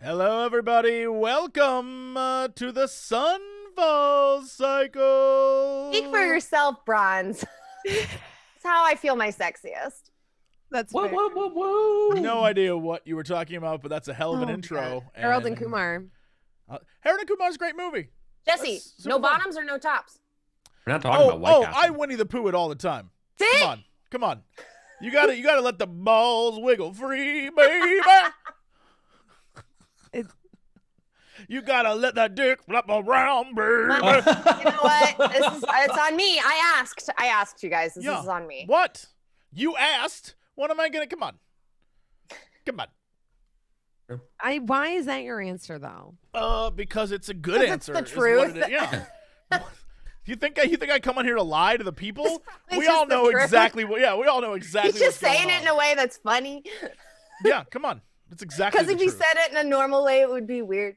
Hello, everybody. Welcome to the Sunfall Cycle. Speak for yourself, Bronze. That's how I feel my sexiest. That's Whoa, fair. whoa, whoa, whoa. No idea what you were talking about, but that's a hell of an intro. God. Harold and Kumar. Harold and Kumar's a great movie. Jesse, That's no super fun. bottoms or no tops? We're not talking about White Castle. I Winnie the Pooh it all the time. See? Come on. You gotta let the balls wiggle free, baby. You gotta let that dick flap around, baby. You know what? It's on me. I asked you guys. This is on me. What? You asked? What am I gonna? Come on. Why is that your answer though? Because it's a good answer. It's the truth. Yeah. You think I come on here to lie to the people? We just all the know truth. exactly what. Yeah, we all know exactly. He's just what's saying going it in a way that's funny. Yeah, come on. It's exactly. Because if he said it in a normal way, it would be weird.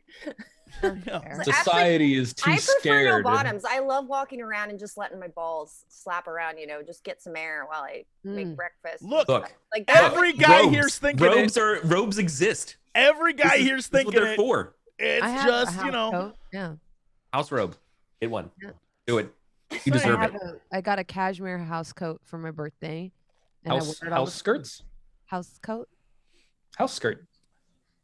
Yeah. Society is too I prefer scared. no bottoms. I love walking around and just letting my balls slap around. Just get some air while I make breakfast. Look, like that. every guy here's thinking robes exist. Every guy here's This is thinking what they're for. It's I have just, a house coat. Yeah. House robe. Get one. Yeah. Do it. You deserve it. I got a cashmere house coat for my birthday. And I House wear it all the time. skirts. House coat. House skirt.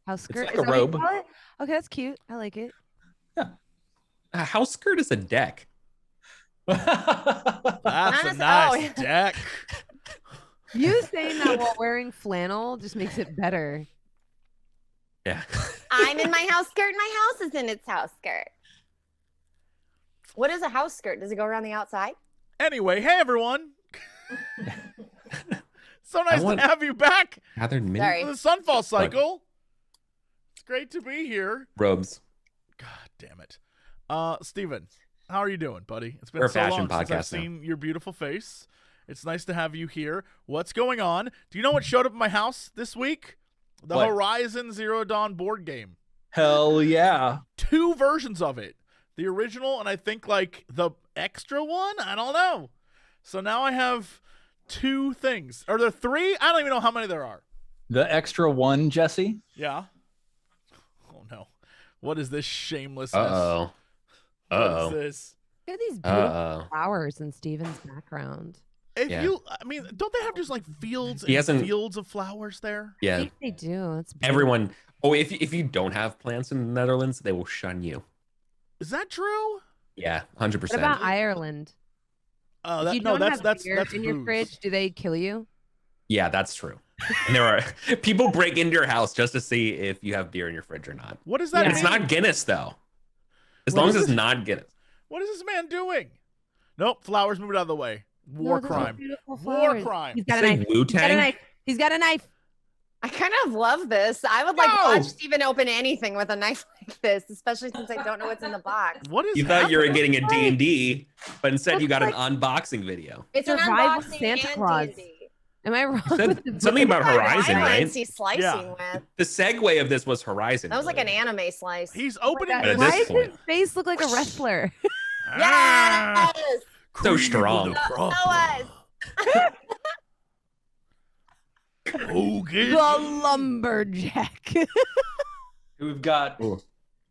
House skirt. like Is a that what you robe. call it? Okay, that's cute. I like it. A house skirt is a deck. That's a Honest- nice deck. You saying that while wearing flannel just makes it better. Yeah. I'm in my house skirt and my house is in its house skirt. What is a house skirt? Does it go around the outside? Anyway, hey everyone. So nice want- to have you back Gathered mini Sorry. for the Sunfall Cycle. It's great to be here. robes. God damn it. Steven, how are you doing, buddy? It's been We're a so fashion long since I've podcast now. seen your beautiful face. It's nice to have you here. What's going on? Do you know what showed up at my house this week? The What? Horizon Zero Dawn board game. Hell yeah. 2 versions of it. The original and I think like the extra one? I don't know. So now I have 2 things. Are there 3? I don't even know how many there are. The extra one, Jesse? Yeah. Oh no. What is this shamelessness? Uh-oh. What is Uh-oh. this? Look at these beautiful Uh-oh. flowers in Steven's background. If Yeah. I mean, don't they have just like fields He and hasn't- fields of flowers there? I Yeah. think they do. That's beautiful. Everyone. Oh, if you don't have plants in the Netherlands, they will shun you. Is that true? Yeah, What 100%. about Ireland? Oh, If you no, don't have that's beer in your booze. fridge, do they kill you? Yeah, that's true. And there are people break into your house just to see if you have beer in your fridge or not. What does that Yeah. mean? It's not Guinness though. As What long is as it's it? not Guinness. What is this man doing? Nope, flowers moved out of the way. War No, those are crime. beautiful War flowers. crime. He's got a Say knife. He's got a Wu-Tang? knife. He's got a knife. I kind of love this. I would like No. watch Steven open anything with a knife like this, especially since I don't know what's in the box. What is You thought you were happening? getting a D&D, but instead you got an Looks unboxing video. It's an Survival unboxing Santa and Claus. D&D. Am I wrong? Said with the something about What Horizon, violence right? he's slicing Yeah. with. The segue of this was Horizon. That was like an anime slice. He's Oh my opening God, At why this does point. his face look like a wrestler? Ah, Yes! So cream of strong. the That crop. was. Okay. The lumberjack. We've got Ooh.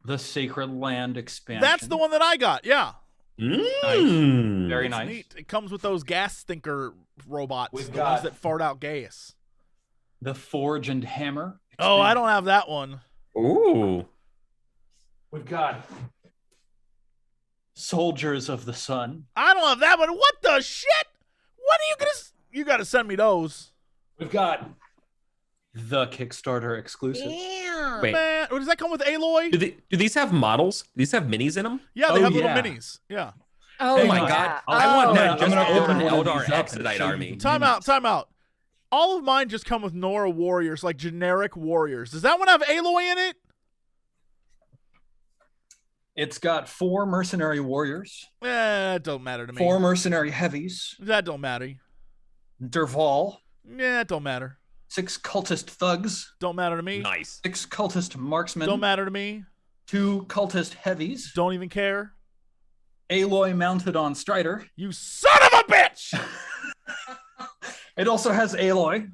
the Sacred Land expansion. That's the one that I got. Yeah. Mm. Very It's nice. neat. It comes with those gas stinker robots, We've the got- ones that fart out gas. The Forge and Hammer. Oh, I expansion. don't have that one. Ooh. We've got Soldiers of the Sun. I don't have that one. What the shit? What are you gonna? You gotta send me those. We've got the Kickstarter exclusive. Damn. Wait. Man, does that come with Aloy? Do these have models? Do these have minis in them? Yeah, they Oh, have little yeah. minis. Yeah. Oh, Oh Hang my on. god. Oh, I want that I'm just gonna to build open an one of Eldar these up and Exodite show you army. the Time out. Time out. All of mine just come with Nora warriors, like generic warriors. Does that one have Aloy in it? It's got 4 mercenary warriors, It don't matter to me. 4 mercenary heavies, That don't matter. Derval, Yeah, it don't matter. 6 cultist thugs, Don't matter to me. Nice. 6 cultist marksmen, Don't matter to me. 2 cultist heavies, Don't even care. Aloy mounted on Strider. You son of a bitch! It also has Aloy.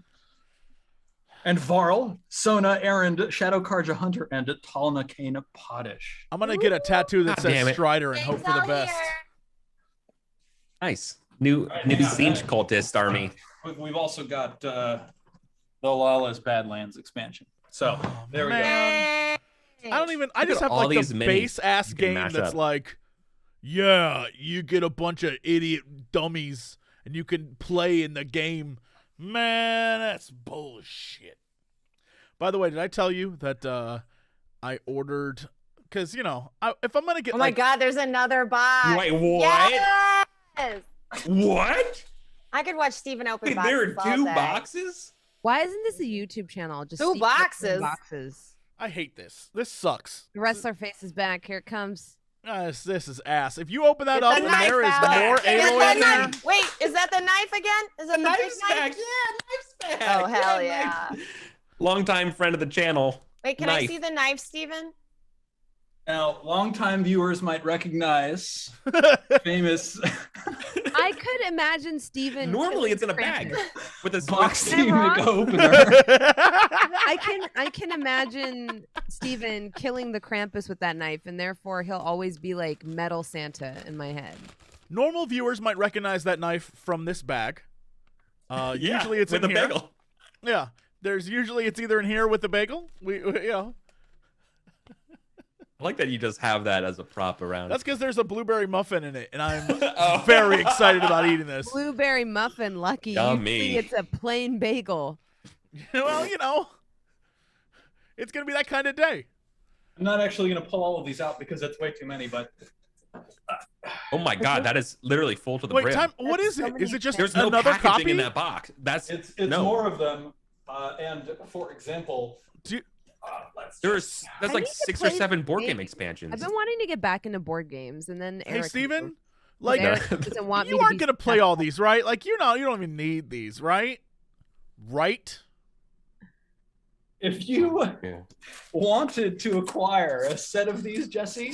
And Varl, Sona, Erend, Shadow Karja Hunter, and Talna Kane Potish. I'm gonna get a tattoo that God damn says it. Strider and hope Thanks, for the all best. here. Nice. New siege cultist army. We've also got the Lawless Badlands expansion. So there we go. Man. I don't even. I Look just at have all like these the minis base ass you can game mash that's up. like, yeah, you get a bunch of idiot dummies and you can play in the game. Man, that's bullshit. By the way, did I tell you that I ordered? Because if I'm gonna get Oh my God, there's another box. Wait, what? Yes! What? I could watch Steven open Wait, boxes there are all 2 day. boxes? Why isn't this a YouTube channel? Just 2 Steve opening boxes. boxes. I hate this. This sucks. The wrestler face is back. Here it comes. This is ass. If you open that Get up the and knife there is out. more Get the Aloy in there, knife. Wait, is that the knife again? Is it the big Knife's knife? back. Yeah, knife's back. Oh, hell Yeah, yeah. Longtime friend of the channel. Wait, can I Knife. see the knife, Steven? Now, longtime viewers might recognize famous I could imagine Steven. Normally it's in a killing bag Krampus. with a box Am I team wrong? opener. I can imagine Steven killing the Krampus with that knife, and therefore he'll always be like Metal Santa in my head. normal viewers might recognize that knife from this bag. Usually it's with in a here. bagel. Yeah, it's either in here with the bagel. I like that you just have that as a prop around. That's because there's a blueberry muffin in it, and I'm Oh. very excited about eating this. Blueberry muffin, lucky. Yummy. Usually it's a plain bagel. Well, it's gonna be that kind of day. I'm not actually going to pull all of these out because that's way too many, but Oh my god, that is literally full to the Wait, brim. time. What That's is so it? many Is it just There's no another packaging copy? in that box. That's it's no. more of them. And for example, Do you- There's I like need to 6 or play 7 board games. game expansions. I've been wanting to get back into board games, and then Hey, Eric. Steven, like Eric doesn't want you me to aren't be gonna play all successful. these, right? Like you don't even need these, right? Right? if you Yeah. wanted to acquire a set of these, Jesse,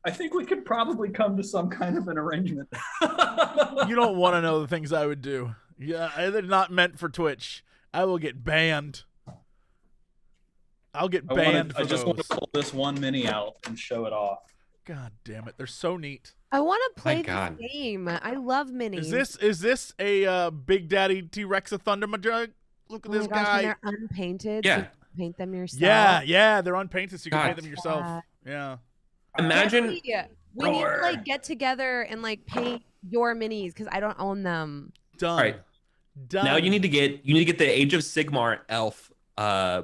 I think we could probably come to some kind of an arrangement. You don't want to know the things I would do. Yeah, they're not meant for Twitch. I will get banned. I'll get banned I for just want those. to pull this one mini out and show it off. God damn it, they're so neat. I want to My play God. this game. I love minis. Is this a Big Daddy T-Rex of Thunder Majug? Look at Oh my this gosh, when guy. they're unpainted. Yeah. so you can paint them yourself. Yeah, they're unpainted, so you can God. paint them yourself. Yeah. Imagine Yeah. We need to like get together and like paint your minis because I don't own them. Done. All right. Done. now you need to get the Age of Sigmar elf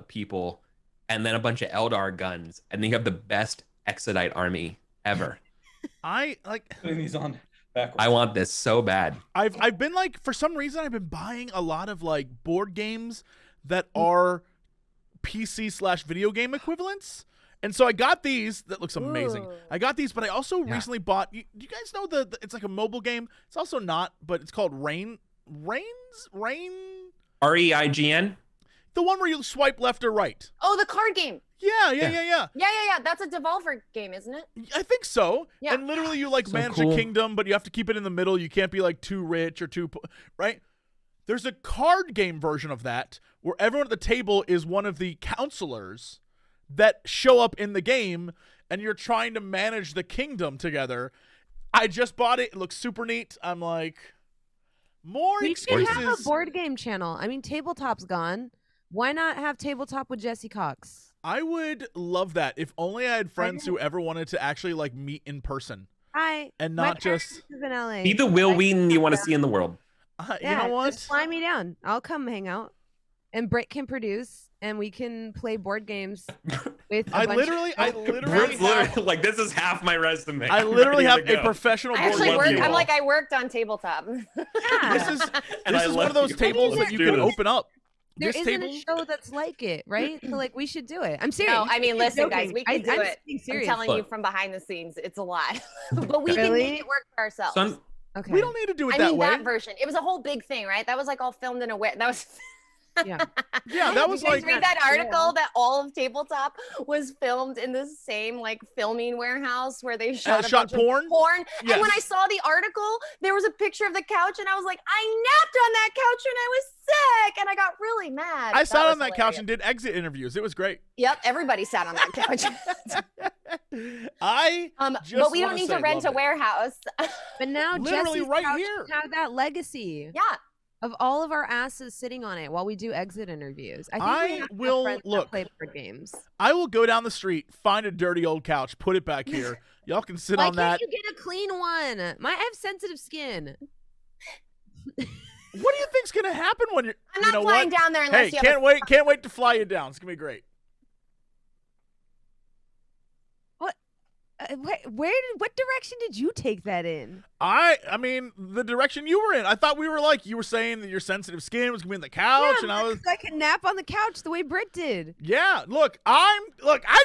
people and then a bunch of Eldar guns, and then you have the best Exodite army ever. I like. Putting these on backwards. I want this so bad. I've been like, for some reason I've been buying a lot of like board games that are PC/video game equivalents. And so I got these. That looks amazing. Ooh. I got these, but I also Yeah. recently bought. You guys know the it's like a mobile game. It's also not, but it's called Rain. REIGN? The one where you swipe left or right. Oh, the card game. Yeah. Yeah. That's a Devolver game, isn't it? I think so. Yeah. And literally, you like So manage cool. a kingdom, but you have to keep it in the middle. You can't be like too rich or too right. There's a card game version of that where everyone at the table is one of the counselors that show up in the game, and you're trying to manage the kingdom together. I just bought it. It looks super neat. I'm like, more We should excuses. have a board game channel. I mean, tabletop's gone. Why not have tabletop with Jesse Cox? I would love that if only I had friends who ever wanted to actually like meet in person Hi. and My not just. parents live in LA. Be the Will Wheaton you want to see in the world. Yeah, you know what? Just fly me down. I'll come hang out. And Britt can produce, and we can play board games with. I bunch literally Britt's have, literally like, this is half my resume. I I'm literally ready have to a go. professional I board actually game love worked. you I'm all. like, I worked on tabletop. Yeah. This is And I this is one love of those you. tables that Let's you do can this. open up. There This isn't table. a show that's like it, right? So like we should do it. I'm serious. No, I mean, I'm listen, guys, joking. we can do I'm it. being I'm serious. telling you Look. from behind the scenes, it's a lot, but we can Really? make it work for ourselves. Son, Okay. We don't need to do it I that mean, way. that version. It was a whole big thing, right? That was like all filmed in a way. That was. Yeah. Yeah, that was Did you guys like read that article that all of Tabletop was filmed in the same like filming warehouse where they shot a shot bunch of porn? porn? Yes. And when I saw the article, there was a picture of the couch, and I was like, I napped on that couch when I was sick, and I got really mad. I sat was on that couch hilarious. and did exit interviews. It was great. Yep, everybody sat on that couch. I just But we don't wanna need say to rent a loved it. warehouse. But now Literally Jesse's right couch here. have that legacy Yeah. of all of our asses sitting on it while we do exit interviews. I think I we have to have will- friends that look. play board games. I will go down the street, find a dirty old couch, put it back here. Y'all can sit Why on that. can't you get a clean one? I have sensitive skin. What do you think's gonna happen when you're? I'm you not know flying what? down there unless Hey, you have can't wait to fly you down. It's gonna be great. What direction did you take that in? I mean, the direction you were in. I thought we were like, you were saying that your sensitive skin was gonna be in the couch, and I was, I can nap on the couch the way Britt did. yeah. Look, I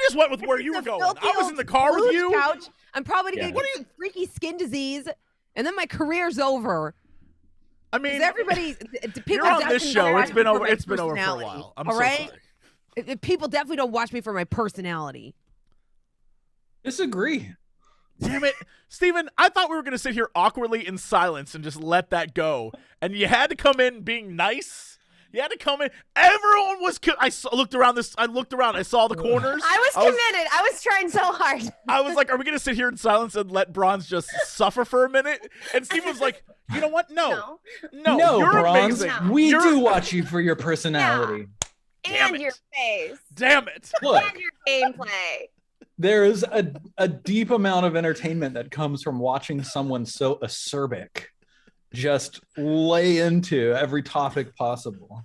just went with where you were The going. filthy I was old in the car with splooge you. Couch. I'm probably gonna Yeah. get some freaky skin disease, and then my career's over. I mean, Because everybody, people you're on this definitely show. don't It's watch been me for over. my It's been over for a personality, while. I'm all so right? sorry. People definitely don't watch me for my personality. Disagree. Damn it, Steven, I thought we were going to sit here awkwardly in silence and just let that go. And you had to come in being nice. You had to come in. Everyone was. Looked around. I saw the corners. I was committed. I was trying so hard. I was like, are we going to sit here in silence and let Bronze just suffer for a minute? And Steven was like, you know what? No, you're Bronze. amazing. We You're- do watch you for your personality. Damn And it. your face. Damn it. Look, And your gameplay. there is a deep amount of entertainment that comes from watching someone so acerbic just lay into every topic possible.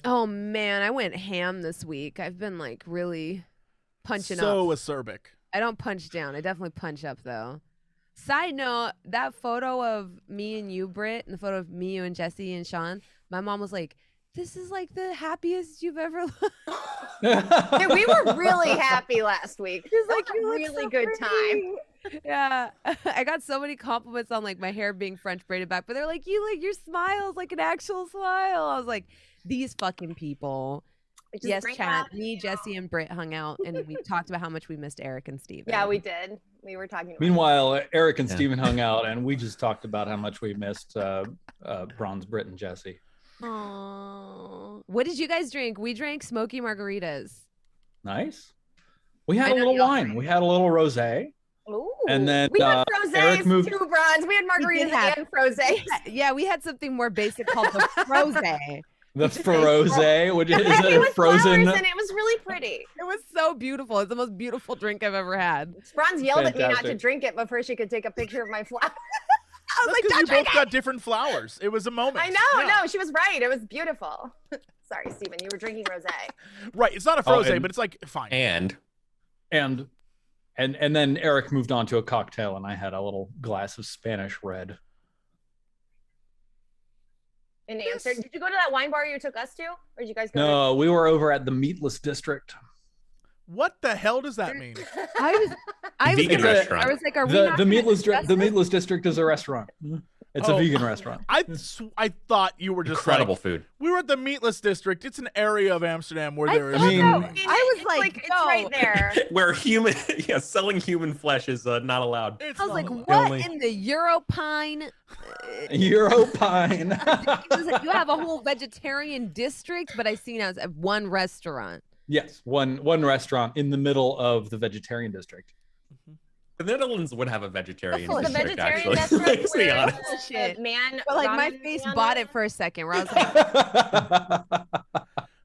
Oh man, I went ham this week. I've been like really punching up. So acerbic. I don't punch down. I definitely punch up though. Side note, that photo of me and you, Britt, and the photo of me, you, and Jesse and Sean, my mom was like, this is like the happiest you've ever looked. Yeah, we were really happy last week. It was like a "You look really so good time. pretty." Yeah. I got so many compliments on like my hair being French braided back, but they're like, your smile's like an actual smile. I was like, these fucking people. We just Yes, bring chat. up, Me, you know. Jesse, and Britt hung out and we talked about how much we missed Eric and Steven. Yeah, we did. We were talking about Meanwhile, Eric and Yeah. Steven hung out, and we just talked about how much we missed Bronze, Britt, and Jesse. Aww. What did you guys drink? We drank smoky margaritas. Nice. We had I a know little y'all wine. We had a little rosé. Ooh. And then, we had Eric frosés, moved- 2 bronze. We had We did margaritas have- and frosés. Yeah, we had something more basic called the froze. The Frosé, which is It a was frozen. flowers and it was really pretty. It was so beautiful. It's the most beautiful drink I've ever had. Bronze yelled at me not to Fantastic. drink it before she could take a picture of my flower. I was That's like, because you don't drink both got different flowers. It was a moment. I know, Yeah. no, she was right. It was beautiful. Sorry, Steven, you were drinking rosé. Right. It's not a Oh, frosé, and- but it's like fine. And and then Eric moved on to a cocktail, and I had a little glass of Spanish red. In Amsterdam. Did you go to that wine bar you took us to? Or did you guys go No, we were over at the Meatless District. What the hell does that mean? I was Vegan like, restaurant. I was like, are we The not the gonna Meatless discuss the this? Meatless District is a restaurant. It's a Oh, vegan restaurant. I thought you were just incredible like, food. we were at the Meatless District. It's an area of Amsterdam where I there is. thought mean- that- to? I was It's like, it's yo. right there. Where selling human flesh is not allowed. It's I was not like, allowed. what Only- in the Europine? Europine. It was like, you have a whole vegetarian district, but I seen as one restaurant. Yes, one restaurant in the middle of the vegetarian district. The Netherlands would have a vegetarian The The district, vegetarian actually. restaurant Let's be where honest. Bullshit. the man But like my ramen face man bought was- it for a second, where I was like,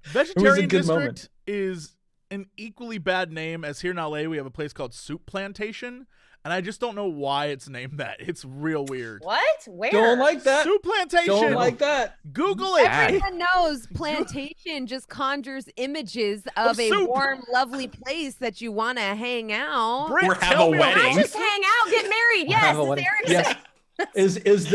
Vegetarian good District moment. is an equally bad name as here in LA. We have a place called Soup Plantation, and I just don't know why it's named that. It's real weird. What? Where? Don't like that. Soup Plantation. Don't like that. Google it. everyone knows plantation just conjures images of a soup. warm, lovely place that you want to hang out. Britt, Or have tell a me wedding. about Not just hang out, get married. Yes, Have a as wedding. Eric Yes. said. Is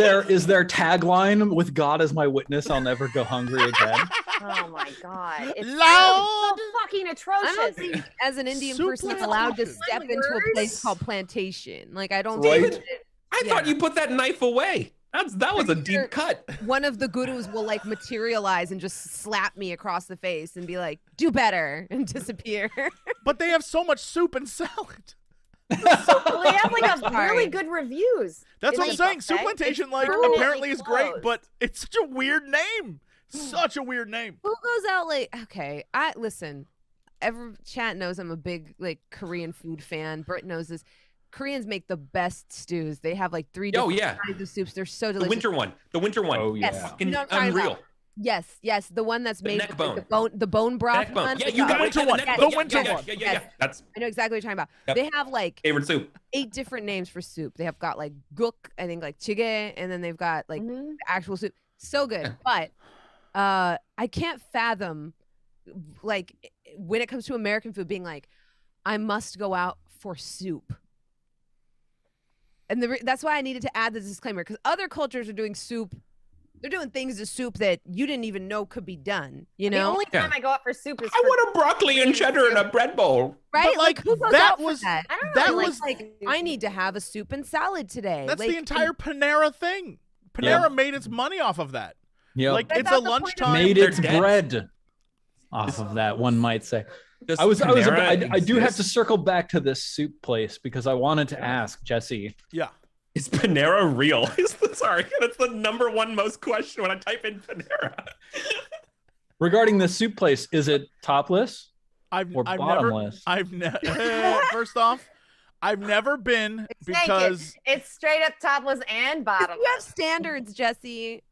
their tagline with God as my witness, I'll never go hungry again? Oh my god. It's Loud. so fucking I atrocious. don't think as an Indian Soup person is allowed to plantation. step into a place called plantation. Like I don't Right. think I thought you put that knife away. That was a deep cut. One of the gurus will like materialize and just slap me across the face and be like, "Do better," and disappear. But they have so much soup and salad. Well, they have like a Sorry. really good reviews. That's It's what I'm like saying. buffet. Soup Plantation, It's like, permanently apparently is great, closed. but it's such a weird name. Such a weird name. Who goes out like? Okay, I listen. Every chat knows I'm a big like Korean food fan. Britt knows this. Koreans make the best stews. They have like 3 different kinds of soups. They're so delicious. The winter one. Oh yeah. Yes, Fucking you know what I'm talking unreal. about. Yes, the one that's made neck with, like, bone. the bone broth Neck bone. one. Yeah, you got The winter one. neck The bone. winter Yeah. one. Yes. That's I know exactly what you're talking about. Yep. They have like favorite soup. 8 different names for soup. They have got like guk, I think like chige, and then they've got like Mhm. actual soup. So good. But I can't fathom like when it comes to American food being like, I must go out for soup. And that's why I needed to add the disclaimer, because other cultures are doing soup. They're doing things to soup that you didn't even know could be done. You The know, only time I go out for soup is I want a broccoli and cheddar in a bread bowl. right? But, like, who goes that out for was- that? I don't know. That I like was- Like, I need to have a soup and salad today. That's like, the entire Panera thing. Panera made its money off of that. Yep. Like, That's it's not a the point of lunchtime. Made They're its dead. bread off of that, one might say. Does I Panera do have to exist? circle back to this soup place because I wanted to ask Jesse. Yeah. Is Panera real? Sorry, that's the #1 most question when I type in Panera. Regarding the soup place, is it topless I've or never. bottomless? First off, I've never been It's because naked. It's straight up topless and bottomless. You have standards, Jesse.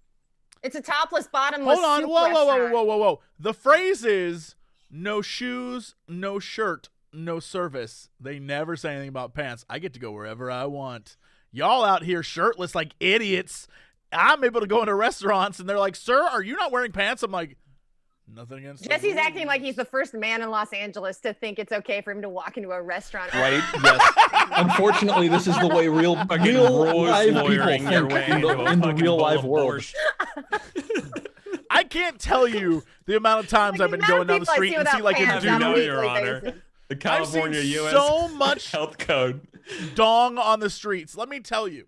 It's a topless, bottomless. hold on, soup whoa. restaurant. The phrase is no shoes, no shirt, no service. They never say anything about pants. I get to go wherever I want. Y'all out here shirtless like idiots. I'm able to go into restaurants and they're like, "Sir, are you not wearing pants?" I'm like, nothing against the Jesse's rules." acting like he's the first man in Los Angeles to think it's okay for him to walk into a restaurant. Right? Yes. Unfortunately, this is the way real live people think your way in the fucking real bowl live of world. borscht. I can't tell you the amount of times I've been going down the street and see like a pants dude on with Your Honor. The I've seen California U.S. so much health code. dong on the streets. Let me tell you,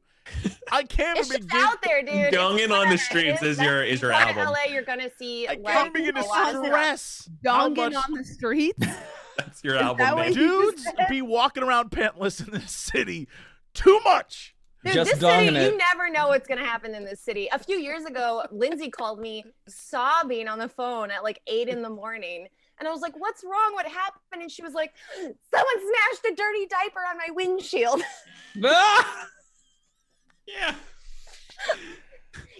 I can't It's even just begin. out there, dude. Donging It's on the whatever. streets is That's- your you go album. to LA, you're gonna see. I like, can't begin to a lot of stress how Donging much on the streets. That's your that album what name. you dudes be walking around pantless in this city too much. Dude, Just this city, donging it. you never know what's gonna happen in this city. A few years ago, Lindsay called me sobbing on the phone at like 8 in the morning. And I was like, "What's wrong? What happened?" And she was like, "Someone smashed a dirty diaper on my windshield." Ah! Yeah.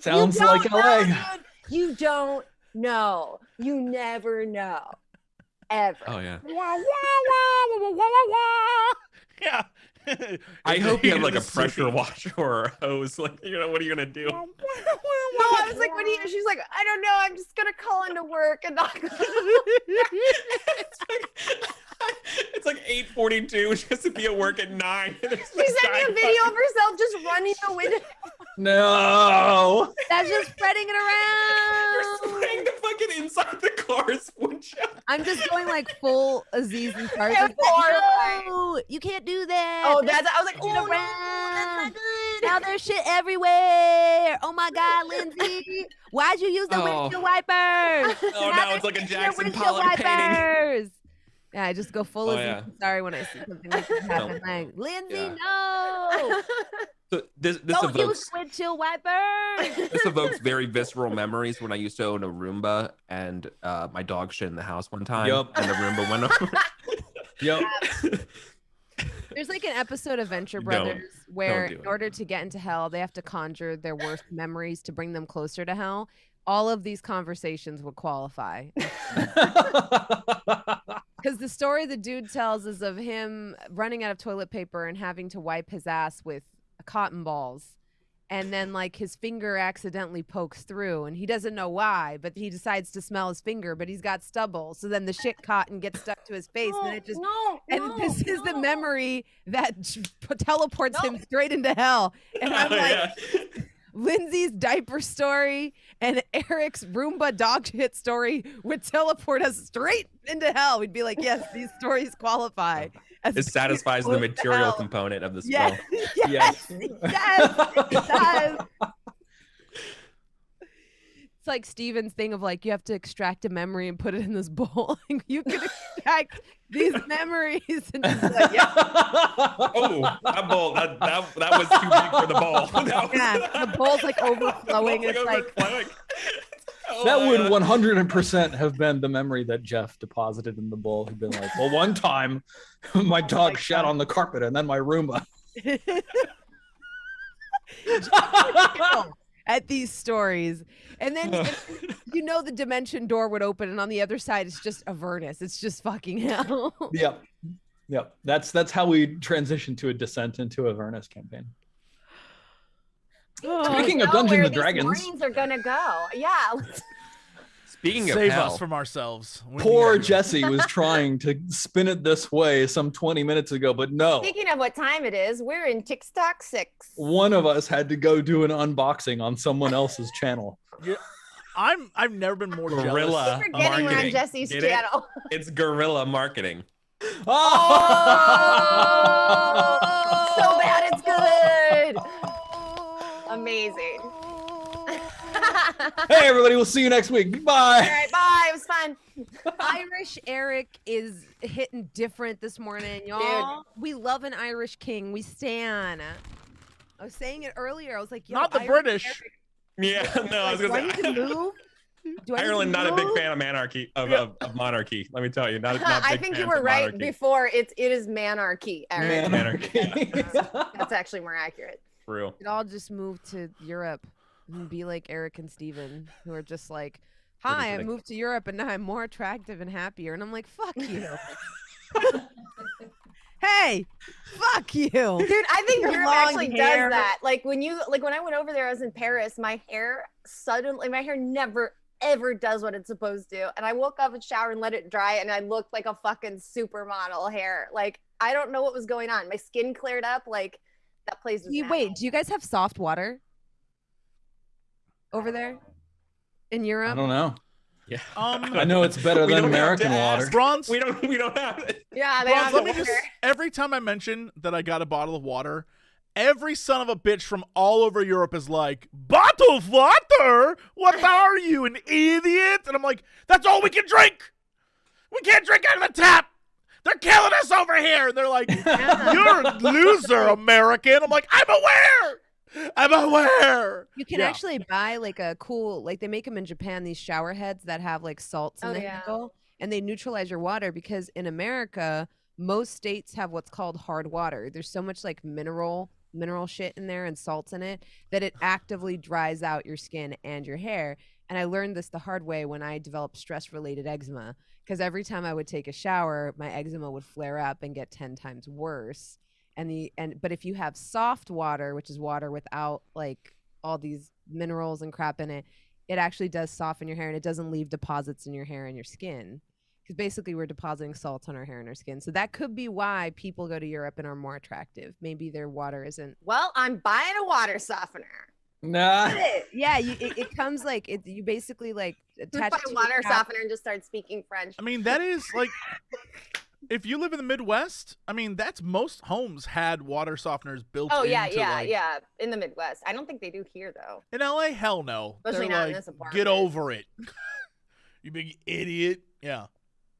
Sounds You don't like know, LA. dude. You don't know. You never know. Ever. Oh yeah. Yeah. I hope you have like a City. pressure washer or a hose. Like, what are you gonna do? No, I was like, "What do you?" She's like, "I don't know. I'm just gonna call into work and not." It's like 8:42. She has to be at work at 9. She sent me a video of herself just running the window. No. That's just spreading it You're around. spraying the fucking inside the car's windshield. I'm just going like full Aziz and Stars. Yeah, Like, horrifying. no, you can't do that. Oh, There's I was like, shit "Oh no, that's around. not good." Now there's shit everywhere. Oh my God, Lindsay. Why'd you use the Oh. windshield wipers? Oh Now no, it's there's like a shit in your Jackson windshield Pollock painting. wipers. Yeah, I just go full Oh, Aziz yeah. and Sorry when I see something like this happen. Like, Lindsay, Yeah. no. So this Don't use evokes windshield wipers. this evokes very visceral memories when I used to own a Roomba and my dog shit in the house one time. Yup. And the Roomba went over. Yep. There's like an episode of Venture Don't. Brothers where do in it. order to get into hell, they have to conjure their worst memories to bring them closer to hell. All of these conversations would qualify. Because the story the dude tells is of him running out of toilet paper and having to wipe his ass with cotton balls. And then like his finger accidentally pokes through and he doesn't know why, but he decides to smell his finger, but he's got stubble. So then the shit cotton gets stuck to his face and then it just this is the memory that teleports him straight into hell. And I'm like, Yeah. Lindsay's diaper story and Eric's Roomba dog shit story would teleport us straight into hell. We'd be like, yes, these stories qualify. As It satisfies the being close to material hell. component of the spell. Yes, Yes. yes, yes, it does. like Steven's thing of like you have to extract a memory and put it in this bowl. You can extract these memories and just like, yeah. Oh, that bowl. That was too big for the bowl. Yeah, the bowl's like overflowing. And it's like Oh That my would God. 100% have been the memory that Jeff deposited in the bowl. He'd been like, well, one time my dog shat on the carpet and then my Roomba. at these stories, and then the dimension door would open, and on the other side it's just Avernus. It's just fucking hell. Yep. That's how we transition to a Descent into Avernus campaign. Speaking of Dungeons and Dragons, mornings are gonna go. Yeah. Speaking of Save hell, us from ourselves. We poor need you. Jesse was trying to spin it this way some 20 minutes ago, but no. Speaking of what time it is, we're in TikTok 6. One of us had to go do an unboxing on someone else's channel. Yeah, I've never been more jealous. Guerrilla Keep forgetting we're on marketing. Jesse's Get it? channel. It's guerrilla marketing. Oh! So bad it's good. Amazing. Hey, everybody, we'll see you next week. All Bye. right, bye. It was fun. Irish Eric is hitting different this morning, y'all. We love an Irish king. We stan. I was saying it earlier. I was like, yo, Not the Irish British. Eric, Yeah, no, I was do I gonna need to say move? Do I need Ireland, to not a big move? fan of monarchy. Of monarchy. Let me tell you, not I big think fans you were of right monarchy. before. It is manarchy, Eric. Anarchy. That's actually more accurate. Real. We'd all just move to Europe and be like Eric and Steven, who are just like, What hi, is I it? moved to Europe and now I'm more attractive and happier. And I'm like, fuck you. Hey, fuck you. Dude, I think Your Europe long actually hair. does that. Like when I went over there, I was in Paris, my hair never ever does what it's supposed to. And I woke up and showered and let it dry and I looked like a fucking supermodel hair. Like I don't know what was going on. My skin cleared up. Like that place was Wait, do you guys have soft water over there in I Europe? don't know. Yeah. I know it's better We than don't have American to water. ask. Bronze. We don't have it. Yeah, they Bronze, don't let me have just. water. Every time I mention that I got a bottle of water, every son of a bitch from all over Europe is like, "Bottle of water? What are you, an idiot?" And I'm like, "That's all we can drink. We can't drink out of the tap. They're killing us over here." And they're like, "You're a loser, American." I'm like, "I'm aware. I'm aware." You can Yeah. actually buy like a cool, like they make them in Japan, these shower heads that have like salts in Oh, the yeah. handle, and they neutralize your water because in America, most states have what's called hard water. There's so much like mineral shit in there and salts in it that it actively dries out your skin and your hair. And I learned this the hard way when I developed stress-related eczema, because every time I would take a shower, my eczema would flare up and get 10 times worse. But if you have soft water, which is water without like all these minerals and crap in it, it actually does soften your hair and it doesn't leave deposits in your hair and your skin. Because basically we're depositing salts on our hair and our skin. So that could be why people go to Europe and are more attractive. Maybe their water isn't. Well, I'm buying a water softener. Nah. Yeah, it comes like you basically like attach Buy it to a your water cap. softener and just start speaking French. I mean, that is like, if you live in the Midwest, I mean, that's most homes had water softeners built Oh into, yeah, like, yeah. In the Midwest, I don't think they do here though. In LA, hell no. Especially They're not in like, this apartment. get over it. You big idiot. Yeah.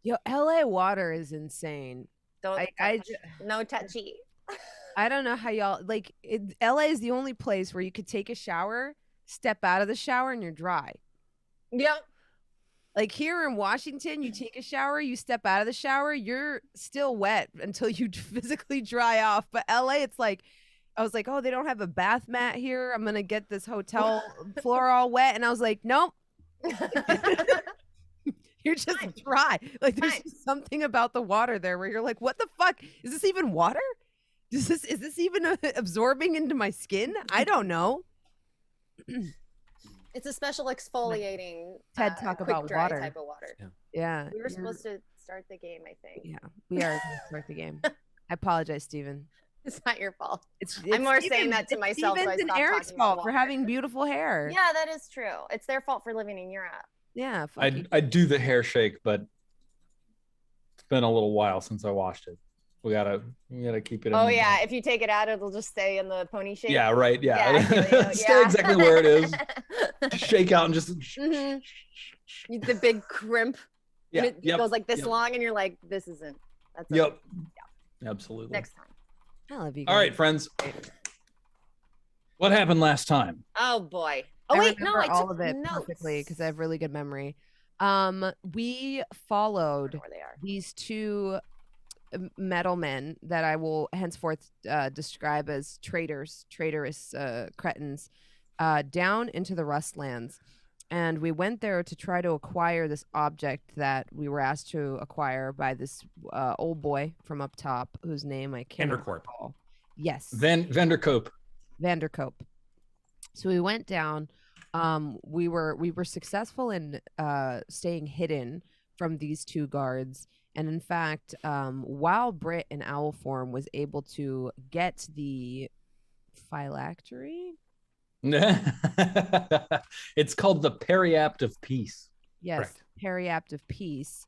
Yo, LA water is insane. Don't I touch, no touchy. I don't know how y'all like LA is the only place where you could take a shower, step out of the shower, and you're dry. Yep. Like here in Washington, you take a shower, you step out of the shower, you're still wet until you physically dry off. But LA, it's like, I was like, oh, they don't have a bath mat here. I'm gonna get this hotel floor all wet, and I was like, nope. You're just dry. Like there's Fine. just something about the water there where you're like, what the fuck? Is this even water? Is this even absorbing into my skin? I don't know. It's a special exfoliating TED Talk quick about dry water. type of water. Yeah. We were supposed to start the game, I think. Yeah, we are gonna start the game. I apologize, Steven. It's not your fault. It's I'm more saying Steven- that to it's myself, so I Steven's and stopped Eric's talking about fault for water. having beautiful hair. Yeah, that is true. It's their fault for living in Europe. Yeah. Fuck you. I do the hair shake, but it's been a little while since I washed it. We gotta keep it. Oh in yeah, if you take it out, it'll just stay in the pony shape. Yeah, right. Yeah, I feel you, stay yeah. exactly where it is. shake out and just. The big crimp. Yeah. And it goes like this long, and you're like, this isn't. That's Yep. Absolutely. Next time. I love you guys. All right, friends. What happened last time? Oh boy. Oh I wait, no, remember I all took of it notes. perfectly because I have really good memory. We followed Where they are. these two metal men that I will henceforth describe as traitorous cretins, down into the Rustlands. And we went there to try to acquire this object that we were asked to acquire by this old boy from up top, whose name I can't recall. Yes. Vanderkoop. Vanderkoop. So we went down. We were successful in staying hidden from these two guards. And in fact, while Brit in owl form was able to get the phylactery. It's called the Periapt of Peace. Yes, Correct. Periapt of Peace.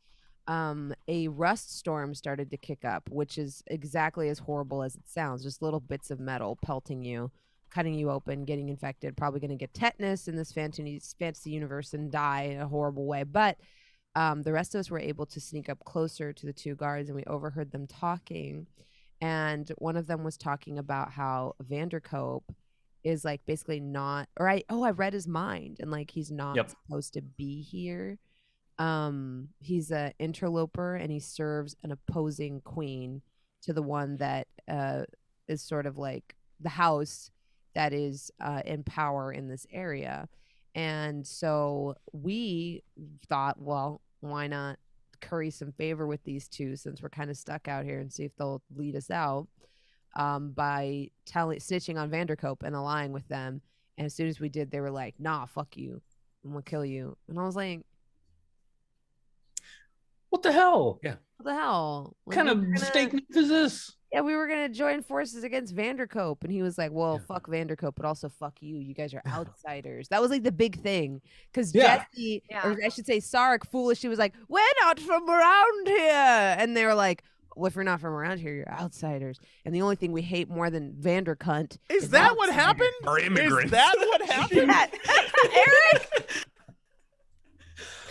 A rust storm started to kick up, which is exactly as horrible as it sounds. Just little bits of metal pelting you, cutting you open, getting infected, probably going to get tetanus in this fantasy universe and die in a horrible way. But the rest of us were able to sneak up closer to the two guards, and we overheard them talking. And one of them was talking about how Vanderkoop is like basically not, or I read his mind, and like he's not supposed to be here. He's an interloper, and he serves an opposing queen to the one that is sort of like the house that is in power in this area. And so we thought, well, why not curry some favor with these two since we're kind of stuck out here, and see if they'll lead us out by snitching on Vanderkoop and allying with them. And as soon as we did, they were like, nah, fuck you, I'm gonna kill you. And I was like, what the hell? Yeah. what the hell? What kind of steak knife is this? Yeah, we were gonna join forces against Vanderkoop, and he was like, well, fuck Vanderkoop, but also fuck you. You guys are outsiders. That was like the big thing. Because Jesse, or I should say Sarek, foolishly was like, we're not from around here. And they were like, well, if you're not from around here, you're outsiders. And the only thing we hate more than Vandercunt is that what happened? Or immigrants. Is that what happened? Eric?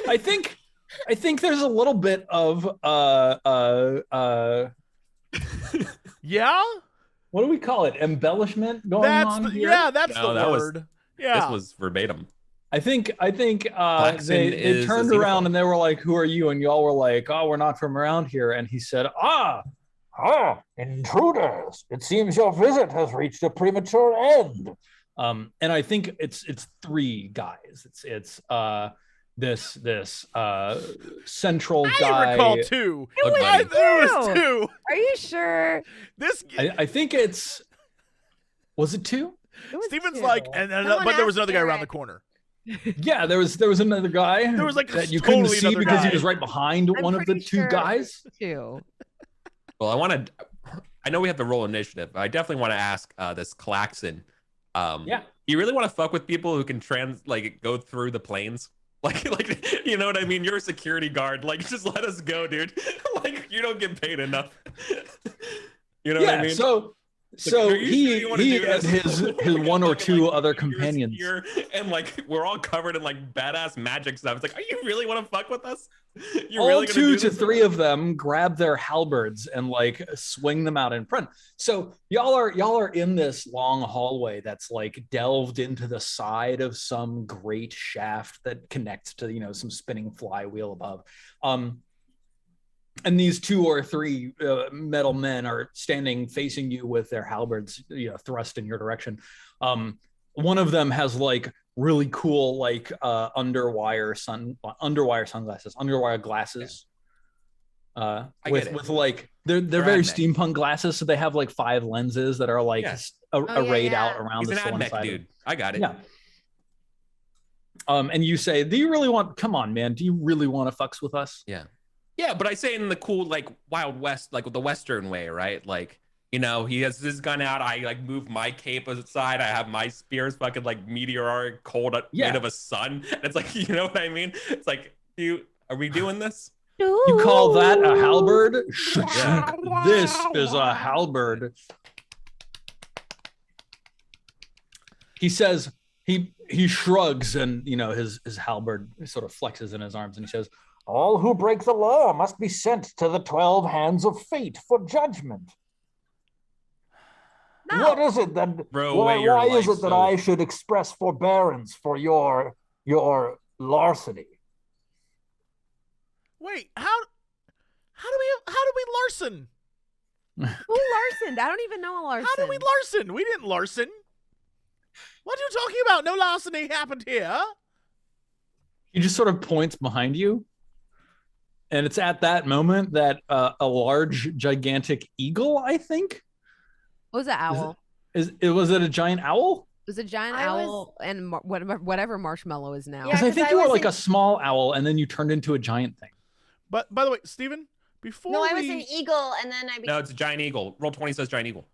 I think there's a little bit of Yeah? what do we call it? Embellishment going on here? Yeah, that's No, the that was- word. Yeah. This was verbatim. I think Locsin they is turned a around xenophobe. and they were like, who are you? And y'all were like, oh, we're not from around here. And he said, intruders. It seems your visit has reached a premature end. And I think it's three guys. It's this central guy. I recall two. was There was two. Are you sure? This I think was it two? It was Steven's two. like, but there was another guy around the Eric. corner. Yeah, there was another guy. There was like that you totally couldn't see another because guy. he was right behind I'm one of the pretty two sure guys. Two. Well, I know we have to roll initiative, but I definitely want to ask this Klaxon. You really want to fuck with people who can go through the planes? Like, you know what I mean? You're a security guard. Like, just let us go, dude. Like, you don't get paid enough. You know what I mean? So are you sure you wanna he do and this? his one or Fucking, two like, other years companions. here, and like we're all covered in like badass magic stuff. It's like, are you really want to fuck with us? You All really gonna two do to this? three of them grab their halberds and like swing them out in front. So y'all are in this long hallway that's like delved into the side of some great shaft that connects to some spinning flywheel above. And these two or three metal men are standing facing you with their halberds thrust in your direction. One of them has like really cool like underwire sunglasses, underwire glasses. With like they're very steampunk glasses, so they have like 5 lenses that are like arrayed out around He's the an one admech side. dude. I got it. Yeah. And you say, do you really want? Come on, man. Do you really want to fucks with us? Yeah, but I say it in the cool, like, Wild West, like, the Western way, right? Like, he has his gun out. I, like, move my cape aside. I have my spears fucking, like, meteoric cold made of a sun. And it's like, you know what I mean? It's like, are we doing this? You call that a halberd? Yeah. This is a halberd. He says, He shrugs, and his halberd sort of flexes in his arms, and he says, "All who break the law must be sent to the 12 hands of fate for judgment." No. What is it that? Why is it that I should express forbearance for your larceny? Wait, how do we larcen? Who larcened? I don't even know a larcen. How did we larcen? We didn't larcen. What are you talking about? No larceny happened here. He just sort of points behind you. And it's at that moment that a large, gigantic eagle, I think. What was that owl? Was it a giant owl? It was a giant owl and whatever Marshmallow is now. Because I think you were like a small owl, and then you turned into a giant thing. But by the way, Steven, before I was an eagle, and then I became... No, it's a giant eagle. Roll 20 says giant eagle.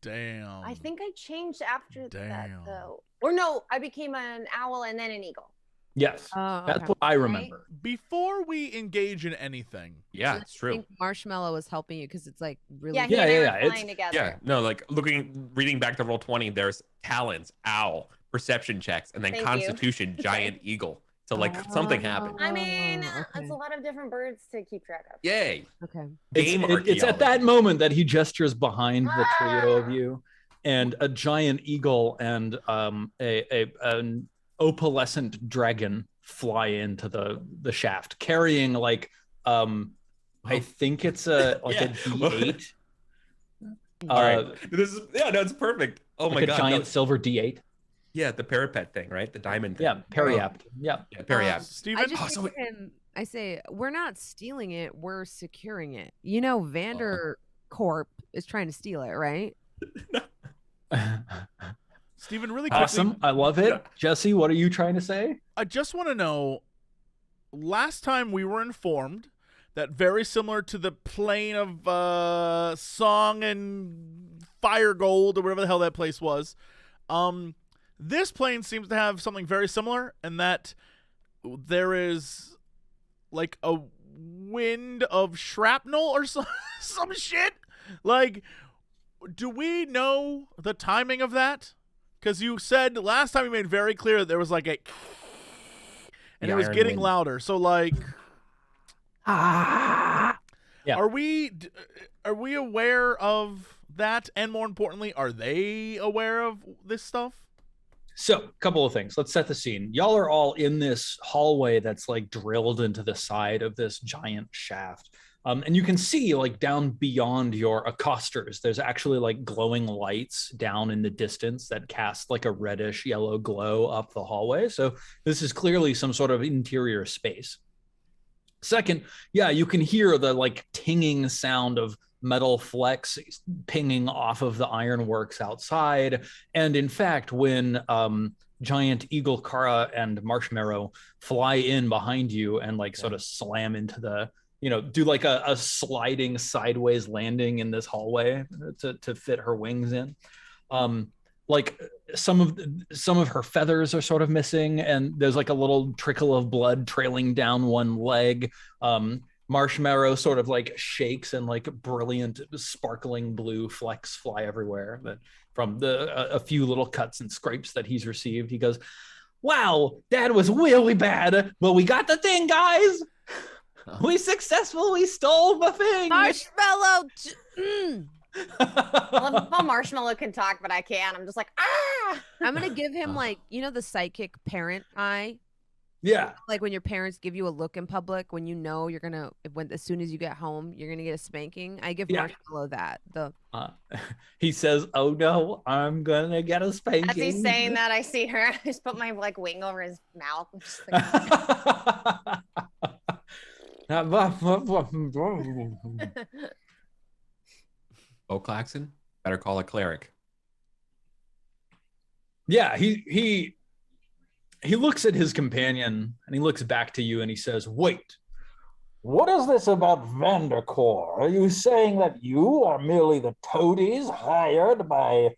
Damn. I think I changed after that, though. Or no, I became an owl and then an eagle. Yes, that's what I remember. Right? Before we engage in anything. Yeah, it's true. I think Marshmallow was helping you because it's like really... Yeah, he and I were flying together. Yeah, no, like reading back to roll 20, there's talents, owl, perception checks, and then constitution, giant eagle. So like something happened. I mean, it's a lot of different birds to keep track of. Yay. Okay. It's at that moment that he gestures behind the trio of you, and a giant eagle and an opalescent dragon fly into the shaft, carrying like I think it's a D8. All right. It's perfect. Oh my god. A giant silver D8. Yeah, the parapet thing, right? The diamond thing. Yeah, Periapt. Yeah, Periapt. Steven? I just say to him, I say, we're not stealing it, we're securing it. Vander Corp is trying to steal it, right? Steven, really quickly. Awesome. I love it. Yeah. Jesse, what are you trying to say? I just want to know, last time we were informed that very similar to the plane of Song and Fire Gold, or whatever the hell that place was, this plane seems to have something very similar, in that there is like a wind of shrapnel or some shit. Like, do we know the timing of that? Because you said last time you made very clear that there was like a, and it was getting louder. So like, yeah. Are we aware of that? And more importantly, are they aware of this stuff? So, a couple of things. Let's set the scene. Y'all are all in this hallway that's like drilled into the side of this giant shaft. And you can see like down beyond your accosters, there's actually like glowing lights down in the distance that cast like a reddish yellow glow up the hallway. So this is clearly some sort of interior space. Second, yeah, you can hear the like tinging sound of metal flex pinging off of the ironworks outside. And in fact, when giant eagle Kara and Marshmallow fly in behind you and like sort of slam into the, do like a sliding sideways landing in this hallway to fit her wings in. Like some of her feathers are sort of missing, and there's like a little trickle of blood trailing down one leg. Marshmallow sort of like shakes, and like brilliant sparkling blue flecks fly everywhere. But from a few little cuts and scrapes that he's received, he goes, "Wow, that was really bad, but we got the thing, guys. We successfully stole the thing." Marshmallow. Well, if a Marshmallow can talk, but I can't. I'm just like, ah. I'm gonna give him like, the psychic parent eye. Yeah. Like when your parents give you a look in public, when you're gonna, as soon as you get home, you're gonna get a spanking. I give Marshmallow that. He says, "Oh no, I'm gonna get a spanking." As he's saying that, I see her. I just put my like wing over his mouth. I'm just like, Claxon, better call a cleric. Yeah, he looks at his companion and he looks back to you and he says, "Wait, what is this about Vandercore? Are you saying that you are merely the toadies hired by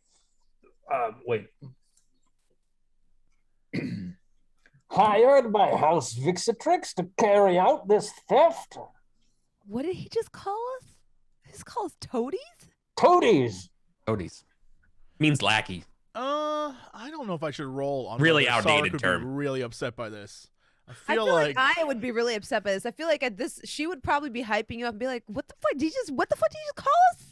hired by House Vixatrix to carry out this theft?" What did he just call us? He just called us toadies? Toadies. Toadies means lackey. I don't know if I should roll on Really whether outdated Sark would term. be really upset by this. I I feel feel like I would be really upset by this. I feel like at this, she would probably be hyping you up and be like, "What the fuck? What the fuck did you just call us?"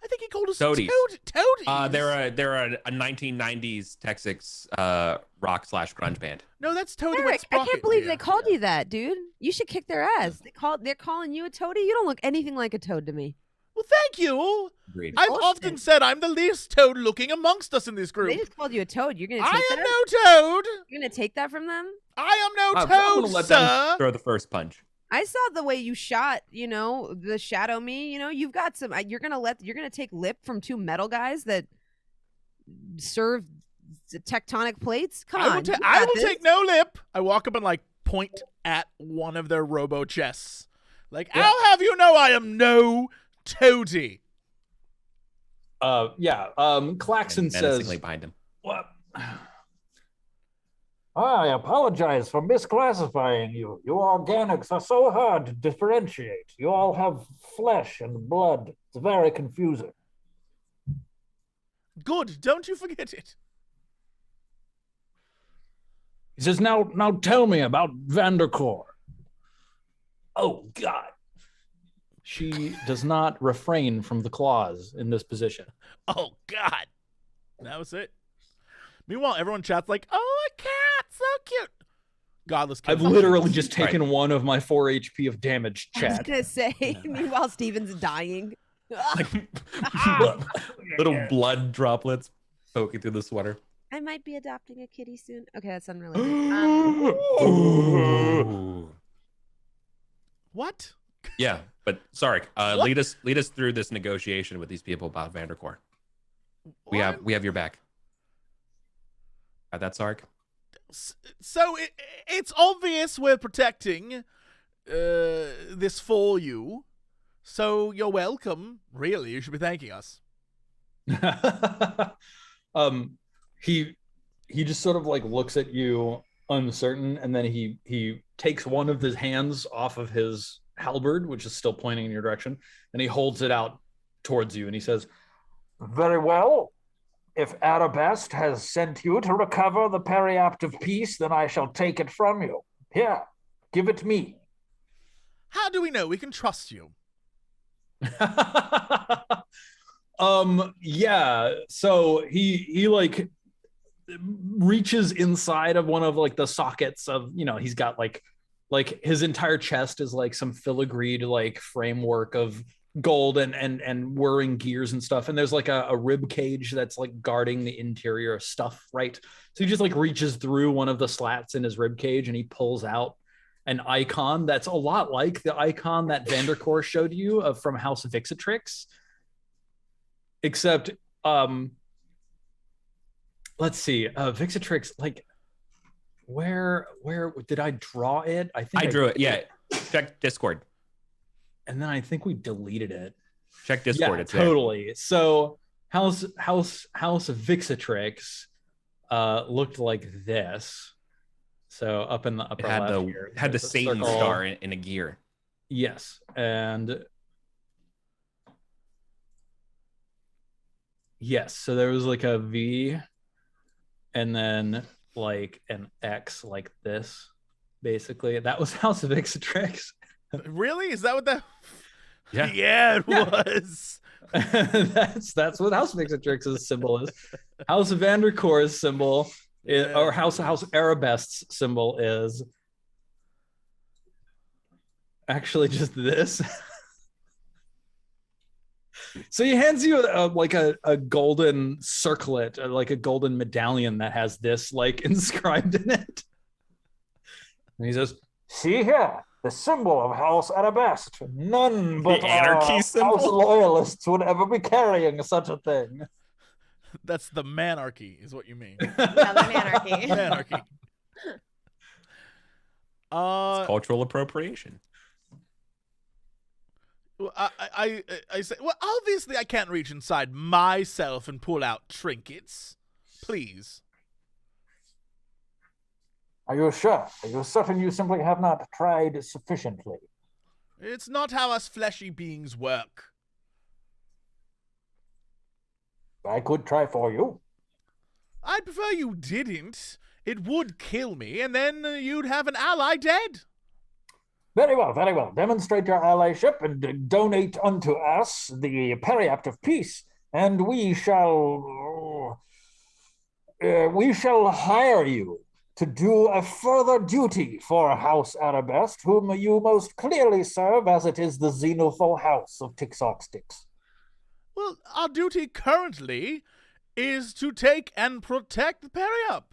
I think he called us Toadies. Toadies. They're a 1990s Texas rock / grunge band. No, that's Toady. Eric, I can't believe they called Yeah. you that, dude. You should kick their ass. They're calling you a toady. You don't look anything like a toad to me. Well, thank you. Agreed. I've Bullshit. often said I'm the least toad looking amongst us in this group. They just called you a toad. You're gonna I take am that? no toad. You're gonna take that from them? I am no I'm gonna toad, let sir. them throw the first punch. I saw the way you shot, the shadow me, you've got some you're going to take lip from two metal guys that serve tectonic plates? Come on. I will take no lip. I walk up and like point at one of their robo chests. Like, I'll have you know I am no toady. Claxon And says, menacingly behind him. "What? I apologize for misclassifying you. You organics are so hard to differentiate. You all have flesh and blood. It's very confusing. Good. Don't you forget it. He says, now tell me about Vandercore. Oh, God. She does not refrain from the claws in this position. Oh, God. That was it. Meanwhile, everyone chats like, oh, a cat. So cute. Godless cat. I've literally just taken 1 of my 4 HP of damage, I was chat. going to say, meanwhile, Steven's dying. Little blood droplets poking through the sweater. I might be adopting a kitty soon. Okay, that's unrelated. What? Yeah, but sorry. Lead us through this negotiation with these people about Vandercore. We have your back. That's Sark. So it's obvious we're protecting this for you. So you're welcome. Really, you should be thanking us. He just sort of like looks at you uncertain, and then he takes one of his hands off of his halberd, which is still pointing in your direction, and he holds it out towards you, and he says, Very well. If Arabest has sent you to recover the Periapt of Peace, then I shall take it from you. Here, give it me. How do we know we can trust you? Yeah, so he like reaches inside of one of like the sockets of, he's got like his entire chest is like some filigreed like framework of gold and whirring gears and stuff, and there's like a rib cage that's like guarding the interior of stuff, right? So he just like reaches through one of the slats in his rib cage and he pulls out an icon that's a lot like the icon that Vandercore showed you from House of Vixatrix, except let's see, Vixatrix, like where did I draw it? I think I drew it. Yeah, check Discord. And then I think we deleted it. Check Discord. Yeah, it's there. totally. So House of Vixatrix looked like this. So up in the upper It had left the here, had the there's a Satan circle. star in a gear. Yes, and yes. So there was like a V, and then like an X, like this. Basically, that was House of Vixatrix. Really? Is that what that? Yeah. Yeah, it was. that's what House Vixatrix's symbol is. House of Vandercore's symbol is, or House Arabest's symbol is actually just this. So he hands you like a golden circlet, like a golden medallion that has this like inscribed in it. And he says, See here, the symbol of House Arabest. None but anarchy our symbol? House loyalists would ever be carrying such a thing. That's the manarchy, is what you mean. Yeah, the manarchy. Manarchy. It's cultural appropriation. Well, I say, well, obviously I can't reach inside myself and pull out trinkets. Please. Are you sure? Are you certain you simply have not tried sufficiently? It's not how us fleshy beings work. I could try for you. I'd prefer you didn't. It would kill me, and then you'd have an ally dead. Very well, very well. Demonstrate your allyship and donate unto us the Periapt of Peace, and we shall hire you to do a further duty for House Arabest, whom you most clearly serve, as it is the Xenophil House of Tixoxtix. Well, our duty currently is to take and protect the Periapt.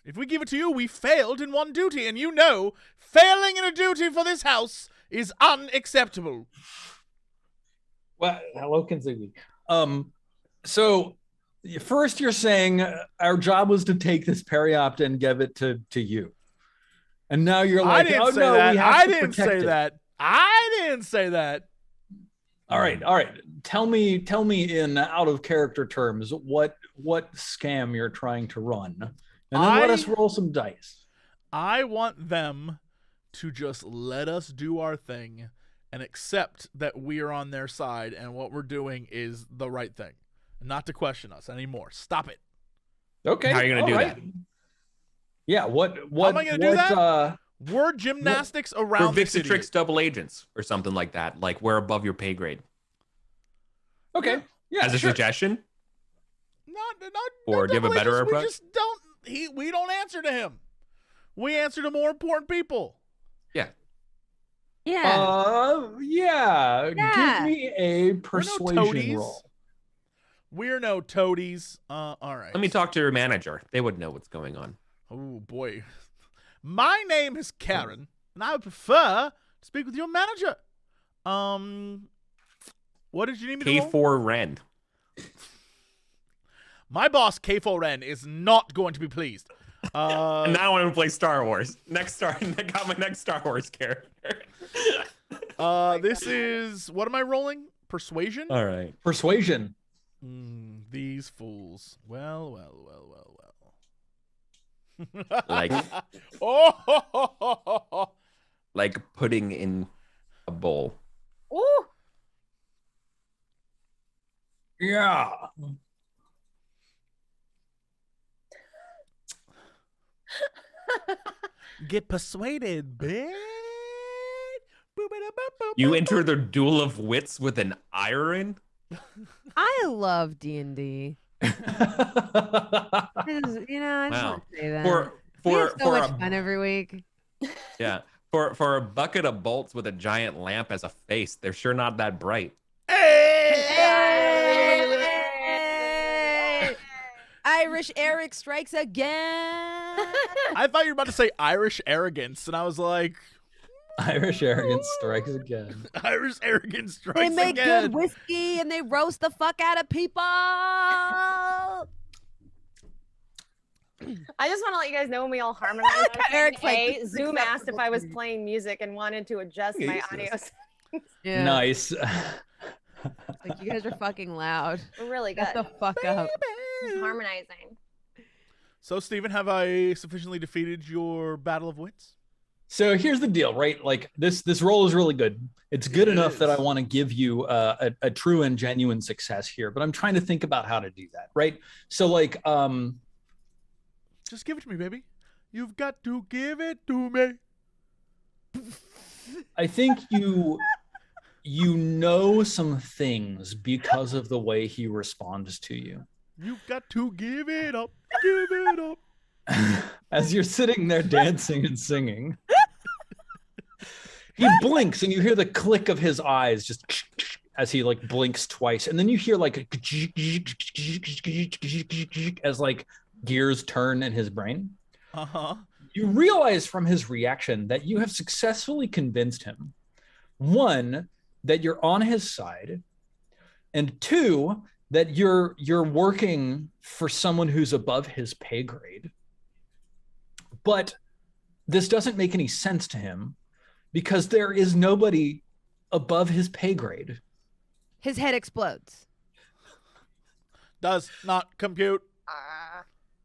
If we give it to you, we failed in one duty, and you know, failing in a duty for this house is unacceptable. Well, hello, Kintsugi. So first you're saying our job was to take this Periapt and give it to you. And now you're like, I didn't say that. I didn't say that. All right. Tell me in out of character terms what scam you're trying to run. And then let us roll some dice. I want them to just let us do our thing and accept that we are on their side and what we're doing is the right thing. Not to question us anymore. Stop it. Okay. How are you going to do that? Yeah. What How am I going to do that? Word gymnastics around the city. Vixatrix double agents or something like that. Like we're above your pay grade. Okay. Yeah. As a suggestion? Or give a better approach? We just don't. We don't answer to him. We answer to more important people. Yeah. Yeah. Give me a persuasion roll. We're no toadies. All right. Let me talk to your manager. They would know what's going on. Oh boy. My name is Karen, and I would prefer to speak with your manager. What did you need me to roll? K4 Ren. My boss, K4 Ren, is not going to be pleased. And now I want to play Star Wars. I got my next Star Wars character. This is, what am I rolling? Persuasion? All right. Persuasion. These fools. Well. Like, like putting in a bowl. Ooh. Yeah. Get persuaded, bitch. You enter the duel of wits with an iron? I love D&D. I just want to say that. We have so much fun every week. Yeah. For a bucket of bolts with a giant lamp as a face, they're sure not that bright. Hey! Irish Eric strikes again. I thought you were about to say Irish arrogance, and I was like, Irish arrogance strikes again. Irish arrogance strikes again. They make good whiskey and they roast the fuck out of people. I just want to let you guys know when we all harmonize. Eric's like, Zoom asked if I was playing music and wanted to adjust my audio settings. Yeah. Nice. Like, you guys are fucking loud. We're really good. Shut the fuck up. Harmonizing. So, Steven, have I sufficiently defeated your battle of wits? So here's the deal, right? Like this roll is really good. It's good enough that I want to give you a true and genuine success here, but I'm trying to think about how to do that, right? So like, just give it to me, baby. You've got to give it to me. I think you know some things because of the way he responds to you. You've got to give it up. Give it up. As you're sitting there dancing and singing, he blinks and you hear the click of his eyes just as he like blinks twice. And then you hear like as like gears turn in his brain. Uh-huh. You realize from his reaction that you have successfully convinced him, one, that you're on his side, and two, that you're working for someone who's above his pay grade. But this doesn't make any sense to him because there is nobody above his pay grade. His head explodes. Does not compute.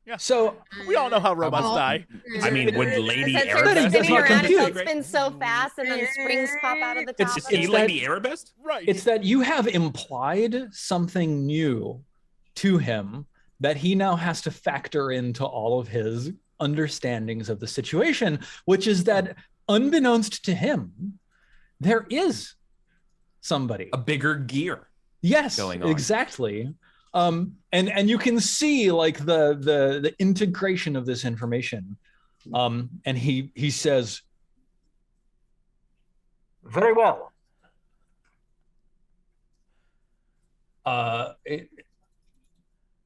Yeah. So we all know how robots die. I mean, would Lady Arabest spinning around itself spin so fast and then springs pop out of the top? Is he Lady Arabest? Right. It's that you have implied something new to him that he now has to factor into all of his understandings of the situation, which is that unbeknownst to him, there is somebody, A bigger gear. yes, going on. exactly. And you can see like the integration of this information. And he says, Very well.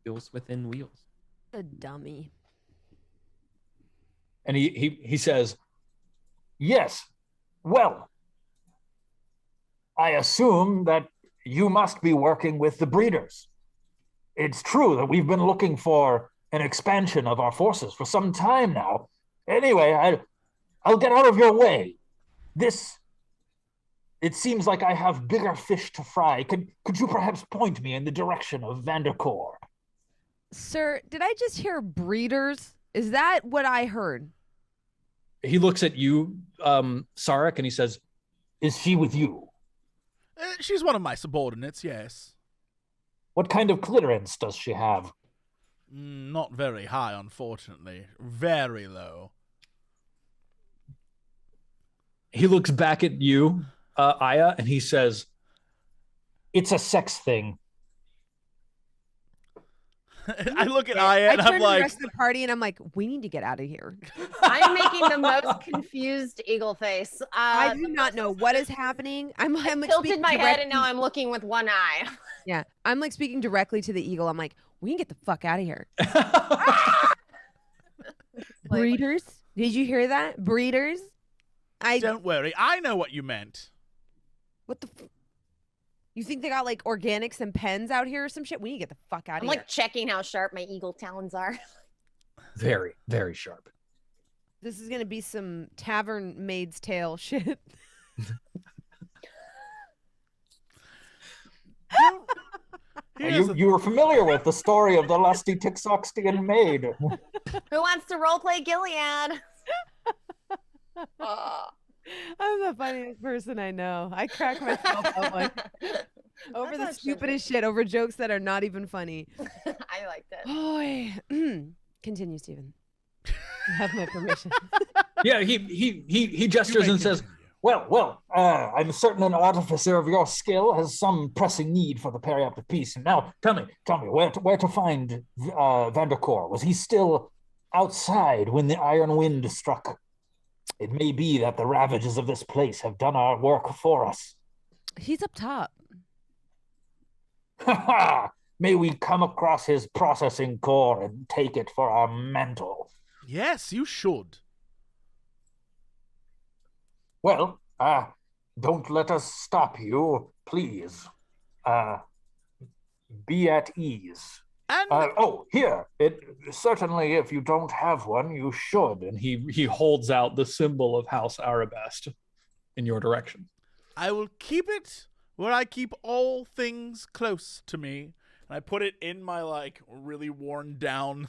Wheels within wheels. A dummy. and he says, Yes. Well, I assume that you must be working with the breeders. It's true that we've been looking for an expansion of our forces for some time now. Anyway, I'll get out of your way. It seems like I have bigger fish to fry. Could you perhaps point me in the direction of Vanderkor? Sir, did I just hear breeders? Is that what I heard? he looks at you, Sarek, and he says, Is she with you? She's one of my subordinates, yes. What kind of clearance does she have? Not very high, unfortunately. Very low. he looks back at you, Aya, and he says, It's a sex thing. I look at Aya and I turn I'm to the like, rest of the party and I'm like, we need to get out of here. I'm making the most confused eagle face. I do not know what is happening. I'm like tilted speaking my head, directly- and now I'm looking with one eye. Yeah, I'm like speaking directly to the eagle. I'm like, we can get the fuck out of here. Breeders? Did you hear that? Breeders? don't worry, I know what you meant. What the? You think they got like organics and pens out here or some shit? We need to get the fuck out of I'm here. like checking how sharp my eagle talons are. very, very sharp. This is gonna be some tavern maid's tale shit. You were familiar with the story of the lusty Tixoxtian maid. Who wants to roleplay Gilead? Oh. I'm the funniest person I know. I crack myself up like over That's the not stupidest shit, over jokes that are not even funny. I liked it. Boy, continue, Stephen. You have my permission. Yeah, he gestures and says, Well, I'm certain an artificer of your skill has some pressing need for the Periapt of Peace. And now, tell me, where to find Vanderkor? Was he still outside when the Iron Wind struck? It may be that the ravages of this place have done our work for us. He's up top. Ha ha! May we come across his processing core and take it for our mantle. Yes, you should. Well, don't let us stop you, please. Be at ease. And Here. Certainly, if you don't have one, you should. and he holds out the symbol of House Arabest in your direction. I will keep it where I keep all things close to me. And I put it in my like really worn down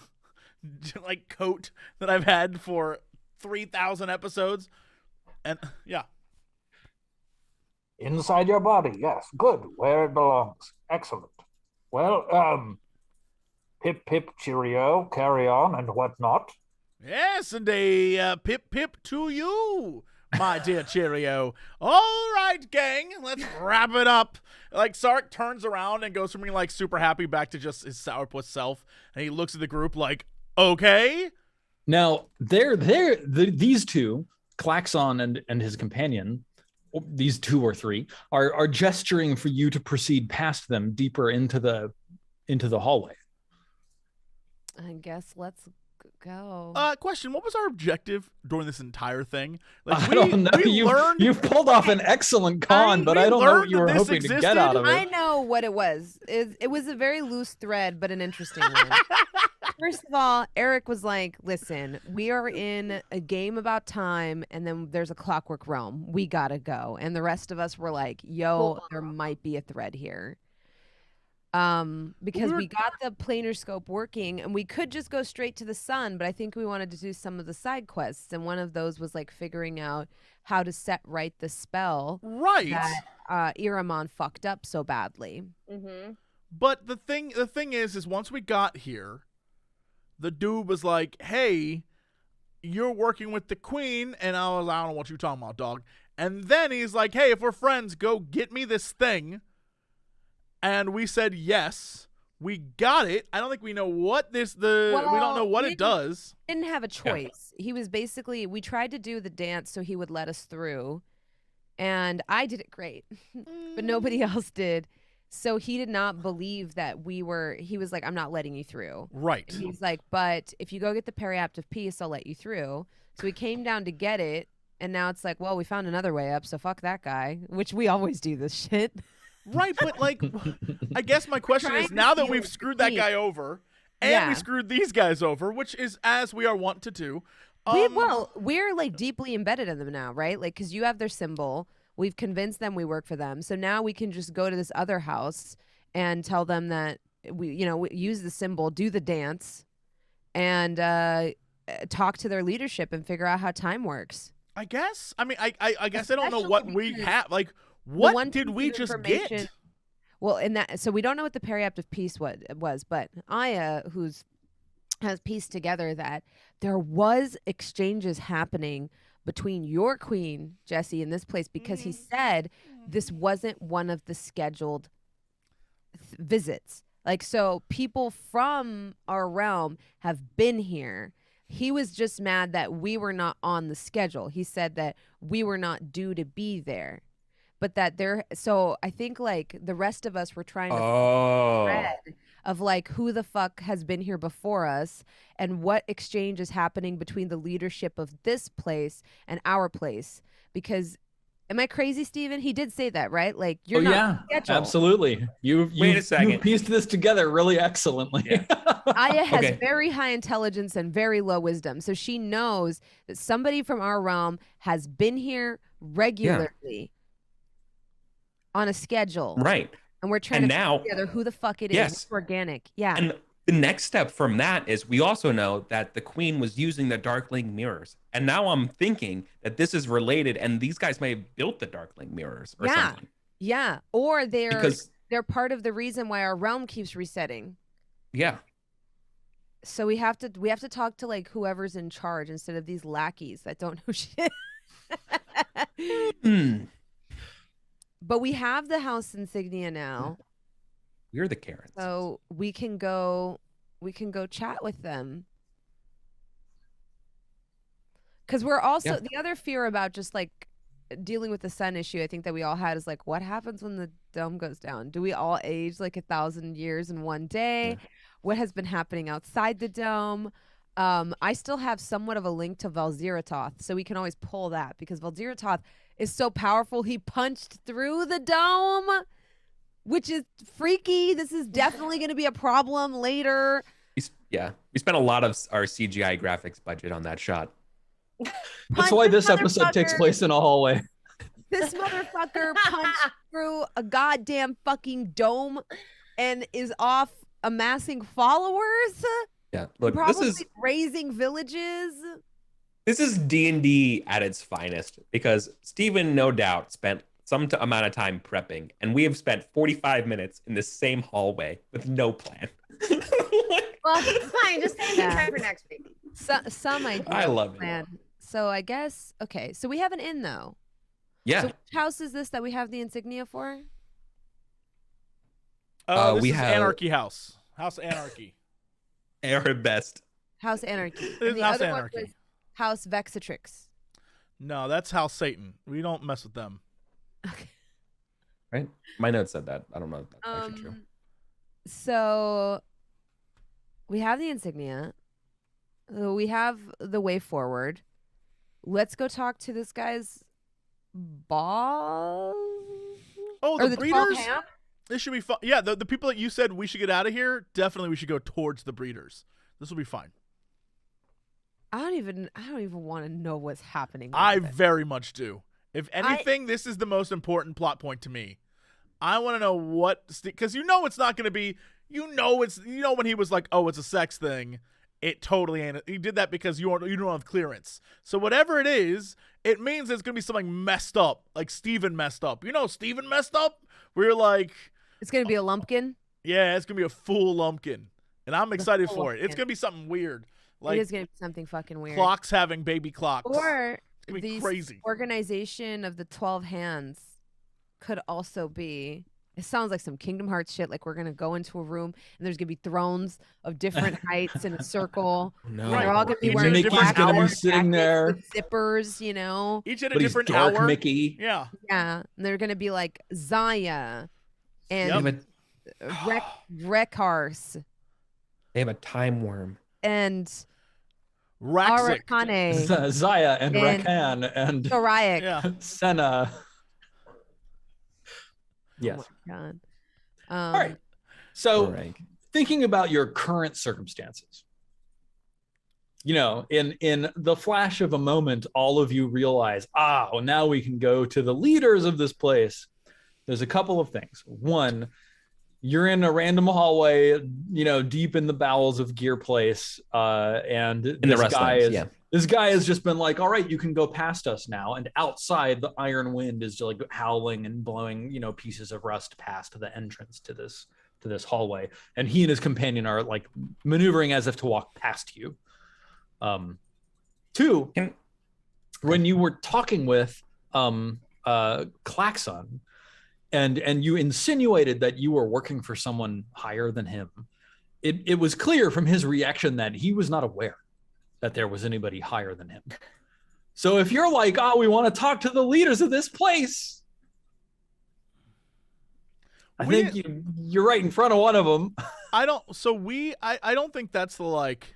like coat that I've had for 3,000 episodes. And yeah. Inside your body, yes. Good. Where it belongs. Excellent. Well, pip pip cheerio, carry on and whatnot. Yes, and a pip pip to you, my dear Cheerio. All right, gang, let's wrap it up. Like, Sark turns around and goes from being like super happy back to just his sourpuss self, and he looks at the group like, okay. Now, these two, Klaxon and his companion, these two or three, are gesturing for you to proceed past them deeper into the hallway. I guess let's go. Question: what was our objective during this entire thing? Like, I don't know. You've pulled off an excellent con, but I don't know what you were hoping to get out of I it. know what it was. It was a very loose thread, but an interesting one. First of all, Eric was like, listen, we are in a game about time, and then there's a clockwork realm. We gotta go. And the rest of us were like, yo, there might be a thread here. Because we got the planar scope working, and we could just go straight to the sun, but I think we wanted to do some of the side quests, and one of those was like figuring out how to set right the spell Right. that Iramon fucked up so badly. Mm-hmm. But the thing is once we got here, the dude was like, "Hey, you're working with the queen," and I don't know what you're talking about, dog. And then he's like, "Hey, if we're friends, go get me this thing." And we said yes. We got it. I don't think we know what we don't know what it does. Didn't have a choice. He was basically, we tried to do the dance so he would let us through, and I did it great, but nobody else did. So he did not believe that he was like, "I'm not letting you through." Right. And he's like, "But if you go get the Periapt of Peace, I'll let you through." So we came down to get it, and now it's like, well, we found another way up, so fuck that guy, which we always do this shit. Right, but like, I guess my question is, now that we've screwed that guy over, and we screwed these guys over, which is as we are wont to do. We're like deeply embedded in them now, right? Like, because you have their symbol. We've convinced them we work for them. So now we can just go to this other house and tell them that we use the symbol, do the dance, and talk to their leadership and figure out how time works. I guess. I mean, I guess I don't know what we have. Like, what did we just get? Well, so we don't know what the Periapt of Peace was, but Aya, has pieced together that there was exchanges happening between your queen, Jesse, in this place, because he said this wasn't one of the scheduled visits. Like, so people from our realm have been here. He was just mad that we were not on the schedule. He said that we were not due to be there. But that so I think like the rest of us were trying to thread of like who the fuck has been here before us and what exchange is happening between the leadership of this place and our place. Because am I crazy, Steven? He did say that, right? Like you're not scheduled. Absolutely. Wait a second. You pieced this together really excellently. Yeah. Aya has very high intelligence and very low wisdom. So she knows that somebody from our realm has been here regularly on a schedule. Right. And we're trying to put together who the fuck it is. It's organic. Yeah. And the next step from that is we also know that the queen was using the Darkling mirrors. And now I'm thinking that this is related and these guys may have built the Darkling mirrors or something. Yeah. Or they're part of the reason why our realm keeps resetting. Yeah. So we have to talk to like whoever's in charge instead of these lackeys that don't know shit. But we have the house insignia now. We're the Karens. So we can go chat with them. Because we're also the other fear about just like dealing with the sun issue I think that we all had is like, what happens when the dome goes down? Do we all age like 1,000 years in one day? What has been happening outside the dome? I still have somewhat of a link to Valziratoth, so we can always pull that because Valziratoth is so powerful. He punched through the dome, which is freaky. This is definitely going to be a problem later. We spent a lot of our CGI graphics budget on that shot. That's why this episode takes place in a hallway. This motherfucker punched through a goddamn fucking dome and is off amassing followers. Yeah, look, probably this is raising villages. This is D&D at its finest because Steven, no doubt, spent some amount of time prepping, and we have spent 45 minutes in the same hallway with no plan. Well, fine. Just save time for next week. Some idea. I love plan. So I guess so we have an inn though. Yeah. So which house is this that we have the insignia for? This is Anarchy House. House Anarchy. Our best. House Anarchy. This is House Anarchy. House Vexatrix. No, that's House Satan. We don't mess with them. Okay. Right? My notes said that. I don't know if that's actually true. So we have the insignia. We have the way forward. Let's go talk to this guy's boss. Oh, the breeders? This should be fun. Yeah, the people that you said we should get out of here, definitely we should go towards the breeders. This will be fine. I don't even want to know what's happening. I very much do. If anything, this is the most important plot point to me. I want to know what, because it's not going to be, when he was like, oh, it's a sex thing. It totally ain't. He did that because you don't have clearance. So whatever it is, it means it's going to be something messed up, like Steven messed up. Steven messed up? We're like... It's going to be a lumpkin? Yeah, it's gonna be a full lumpkin, and I'm excited full for it. It's lumpkin. gonna be something weird, It like is gonna be something fucking weird. clocks having baby clocks. Or It's gonna be the crazy. organization of the 12 hands could also be. It sounds like some Kingdom Hearts shit. Like we're gonna go into a room and there's gonna be thrones of different heights in a circle. No. And they're all gonna be Each wearing in a Mickey's different gonna be hour. sitting there, with zippers, you know. Each at a but he's different dark hour. Mickey. Yeah. Yeah, and they're gonna be like Zaya They and have a, Rekars they have a time worm. and Raxic. Arakane, Zaya and And- Rakan and Sorayak. Yeah. Senna. Yes. Oh my God. All right. So Frank. thinking about your current circumstances, you know, in the flash of a moment, all of you realize, well, now we can go to the leaders of this place. There's a couple of things. One, you're in a random hallway, you know, deep in the bowels of Gear Place, and In the this guy has just been like, all right, you can go past us now. And outside, the iron wind is just like howling and blowing, you know, pieces of rust past the entrance to this hallway. And he and his companion are like maneuvering as if to walk past you. Two, when you were talking with Klaxon, and you insinuated that you were working for someone higher than him, it was clear from his reaction that he was not aware that there was anybody higher than him. So if you're like, we want to talk to the leaders of this place, I think you're right in front of one of them. I don't think that's the like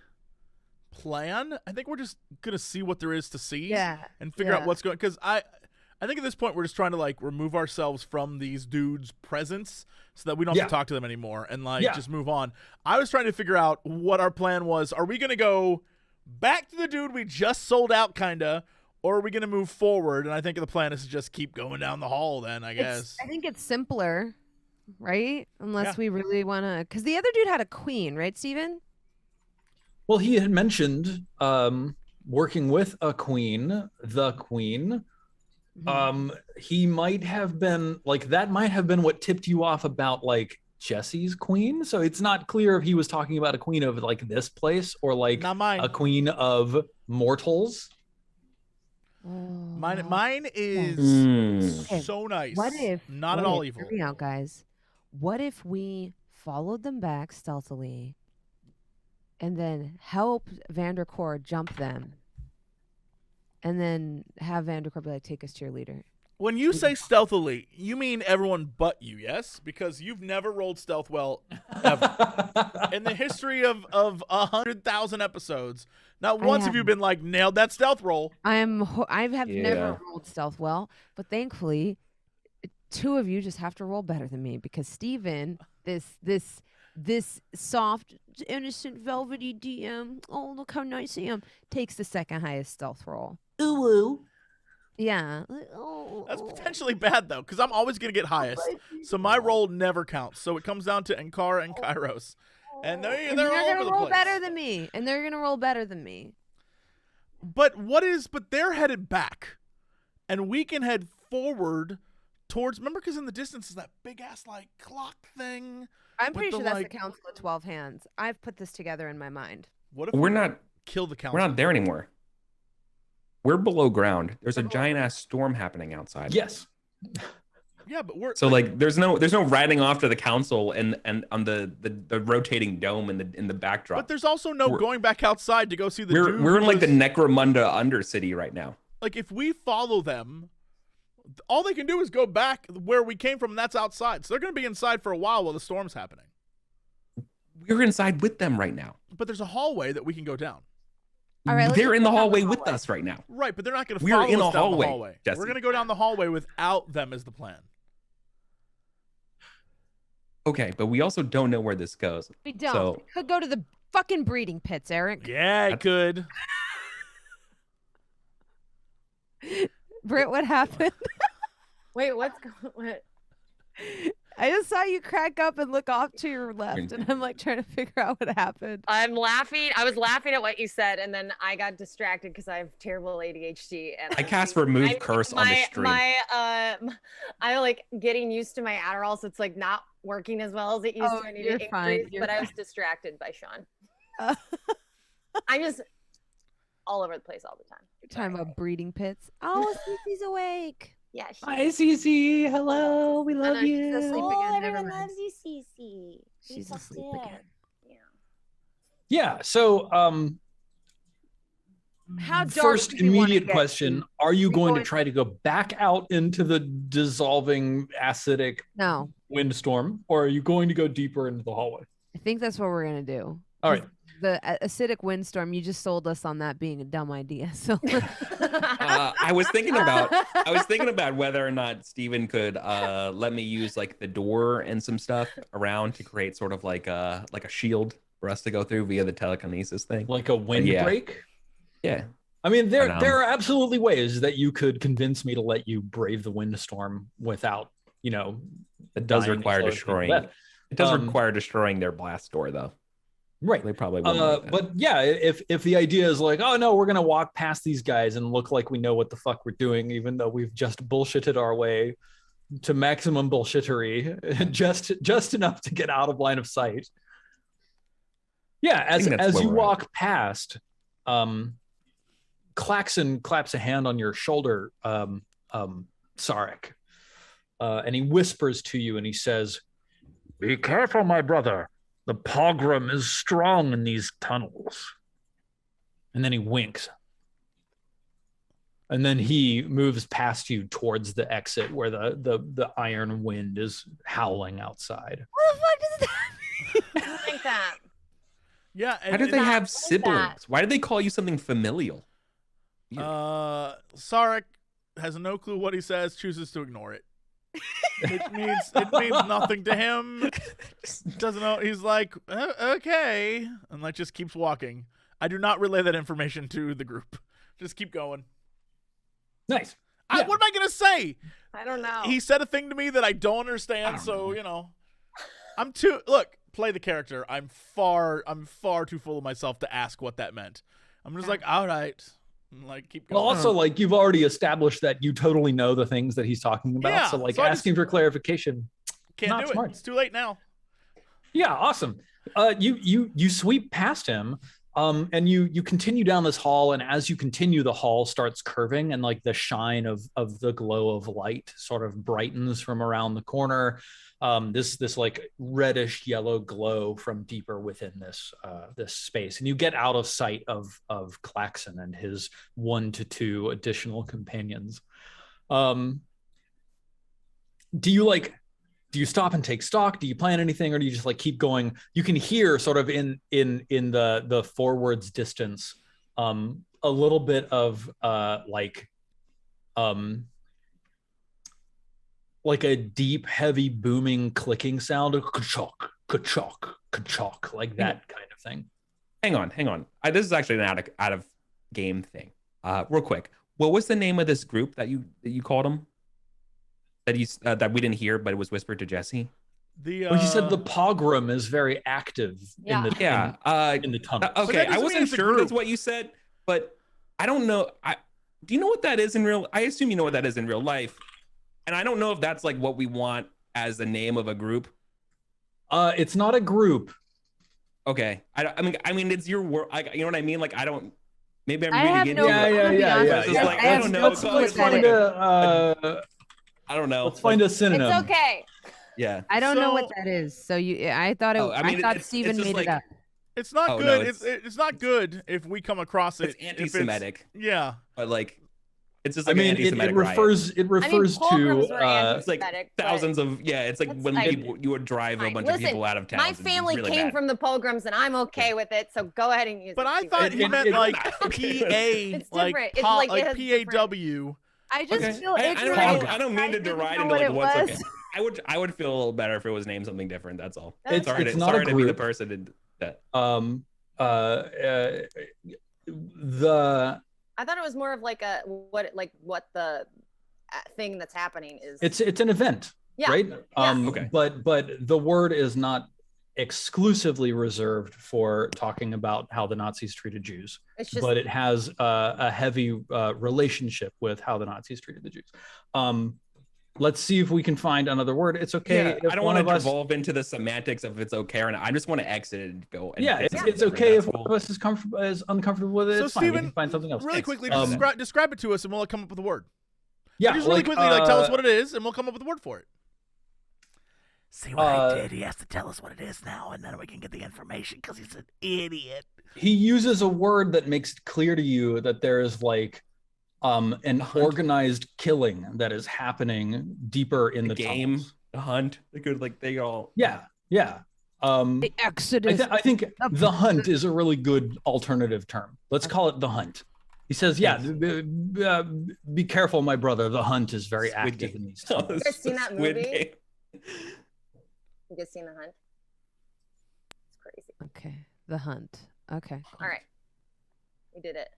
plan. I think we're just gonna see what there is to see, and figure out what's going. Because I think at this point we're just trying to like remove ourselves from these dudes' presence so that we don't have to talk to them anymore and like just move on. I was trying to figure out what our plan was. Are we gonna go back to the dude we just sold out, kinda, or are we gonna move forward? And I think the plan is to just keep going down the hall. Then I guess I think it's simpler, right? Unless we really want to, because the other dude had a queen, right, Steven? Well, he had mentioned working with the queen. He might have been like, that might have been what tipped you off about like Jesse's queen. So it's not clear if he was talking about a queen of like this place or like not mine. A queen of mortals. Mine is so nice. What if not at all evil? Hear me out, guys. What if we followed them back stealthily and then help Vandercore jump them, and then have Vandercore be like, take us to your leader? When you say stealthily, you mean everyone but you, yes? Because you've never rolled stealth well ever. In the history of 100,000 episodes, not once have you been like, nailed that stealth roll. I have never rolled stealth well, but thankfully, two of you just have to roll better than me, because Steven, this soft, innocent, velvety DM, oh, look how nice I am, takes the second highest stealth roll. Ooh. Yeah. That's potentially bad, though, because I'm always going to get highest. So my roll never counts. So it comes down to Ankara and Kairos. And they're all going over to the roll place. better than me. And they're going to roll better than me. But they're headed back. And we can head forward towards, remember, because in the distance is that big-ass, like, clock thing. I'm pretty sure that's like, the Council of 12 Hands. I've put this together in my mind. What if We're not kill the council? We're not there anymore. We're below ground. There's a giant ass storm happening outside. Yes. Yeah, but we're so like there's no riding off to the council and on the rotating dome in the backdrop. But there's also no going back outside to go see the dude. We're in like the Necromunda Undercity right now. Like if we follow them, all they can do is go back where we came from, and that's outside. So they're going to be inside for a while the storm's happening. We're inside with them right now. But there's a hallway that we can go down. All right, they're in the hallway with us right now. Right, but they're not going to We're follow in us the down hallway, the hallway. Jesse. We're going to go down the hallway without them as the plan. Okay, but we also don't know where this goes. We don't. So, It could go to the fucking breeding pits, Eric. Yeah, it could. Britt, what happened? Wait, what's going? What? I just saw you crack up and look off to your left, and I'm like trying to figure out what happened. I'm laughing. I was laughing at what you said, and then I got distracted because I have terrible ADHD. And I cast remove curse on the stream. I like getting used to my Adderall, so it's like not working as well as it used to. I need to increase, but I was distracted by Sean. I'm just all over the place all the time. You're talking about breeding pits. Oh, Cece's awake. Yeah. Hi, Cece. Hello. We love you. She's asleep again. Never Everyone mind. loves you, Cece. She's asleep again. Yeah. So, How dark first do you wanna immediate get question: to? are you going to going- try to go back out into the dissolving acidic No, windstorm, or are you going to go deeper into the hallway? I think that's what we're gonna do. All right. The acidic windstorm, you just sold us on that being a dumb idea. So I was thinking about whether or not Steven could let me use like the door and some stuff around to create sort of like a shield for us to go through via the telekinesis thing. Like a windbreak? Yeah. I mean, there are absolutely ways that you could convince me to let you brave the windstorm without, it does require destroying. It does require destroying their blast door, though. Right. They probably wouldn't like that. But yeah, if the idea is like, oh no, we're gonna walk past these guys and look like we know what the fuck we're doing, even though we've just bullshitted our way to maximum bullshittery, just enough to get out of line of sight. Yeah, as you walk past, Klaxon claps a hand on your shoulder, Sarek, and he whispers to you and he says, "Be careful, my brother. The pogrom is strong in these tunnels." And then he winks. And then he moves past you towards the exit where the iron wind is howling outside. what the fuck does that mean? I think that. Yeah. Why do they have that. siblings? Why did they call you something familial? Sarek has no clue what he says, chooses to ignore it. It means nothing to him. Doesn't know. He's like, okay, and like just keeps walking. I do not relay that information to the group. Just keep going. Nice. What am I gonna say? I don't know. He said a thing to me that I don't understand. I'm too play the character. I'm far too full of myself to ask what that meant. I'm just like, all right. Like, keep going. Well, also, like, you've already established that you totally know the things that he's talking about. Yeah, so, like, so asking for clarification, can't not do smart. it. It's too late now. Yeah, awesome. You sweep past him, and you continue down this hall, and as you continue, the hall starts curving, and like the shine of the glow of light sort of brightens from around the corner. This like reddish yellow glow from deeper within this space, and you get out of sight of Klaxon and his 1 to 2 additional companions. Do you stop and take stock? Do you plan anything, or do you just like keep going? You can hear sort of in the forwards distance a little bit of like a deep, heavy, booming, clicking sound, ka-chok, ka-chok, ka-chok, like that kind of thing. Hang on. This is actually an out of game thing. Real quick, what was the name of this group that you called them? That we didn't hear, but it was whispered to Jesse. Well, he said the pogrom is very active in the tunnel. Okay, I wasn't sure that's what you said, but I don't know. Do you know what that is in real? I assume you know what that is in real life. And I don't know if that's like what we want as the name of a group. It's not a group. Okay. I mean, it's your work. You know what I mean? Like, I don't. Maybe I'm reading No, yeah. It's like, I don't know. Let's find a. I don't know. Let's find a synonym. It's okay. Yeah. I don't know what that is. So I thought I thought Steven made it up. It's not good. No, it's not good if we come across it. It's anti-Semitic. Yeah. But like. It's just like it refers to it's like thousands of it's like when you would drive a bunch of people out of town. My family came from the Pogroms, and I'm okay with it. So go ahead and use it. But I thought he meant like PA, it's like PAW. I just feel ignorant. I don't mean to deride into like what's okay. I would feel a little better if it was named something different. That's all. Sorry to be the person that. I thought it was more of like what the thing that's happening is. It's an event, right? Okay. But the word is not exclusively reserved for talking about how the Nazis treated Jews. But it has a heavy relationship with how the Nazis treated the Jews. let's see if we can find another word. It's okay. Yeah, if I don't one want to of us, devolve into the semantics of it's okay or not. I just want to exit it and go. And yeah, fix it's it. okay if That's one cool. of us is comfortable, is uncomfortable with it. So It's fine. We Steven, can find something else. really Thanks. quickly, describe it to us, and we'll come up with a word. Yeah, Just really quickly, tell us what it is, and we'll come up with a word for it. See what I did? He has to tell us what it is now, and then we can get the information because he's an idiot. He uses a word that makes it clear to you that there is like an organized killing that is happening deeper in the game, tunnels. the hunt. They all. Yeah. The Exodus. I think the hunt is a really good alternative term. Let's call it the hunt. He says, "Yeah, be careful, my brother. The hunt is very active in these tunnels." You guys seen that Squid movie? Game. You guys seen The Hunt? It's crazy. Okay, the hunt. Okay. Cool. All right, we did it.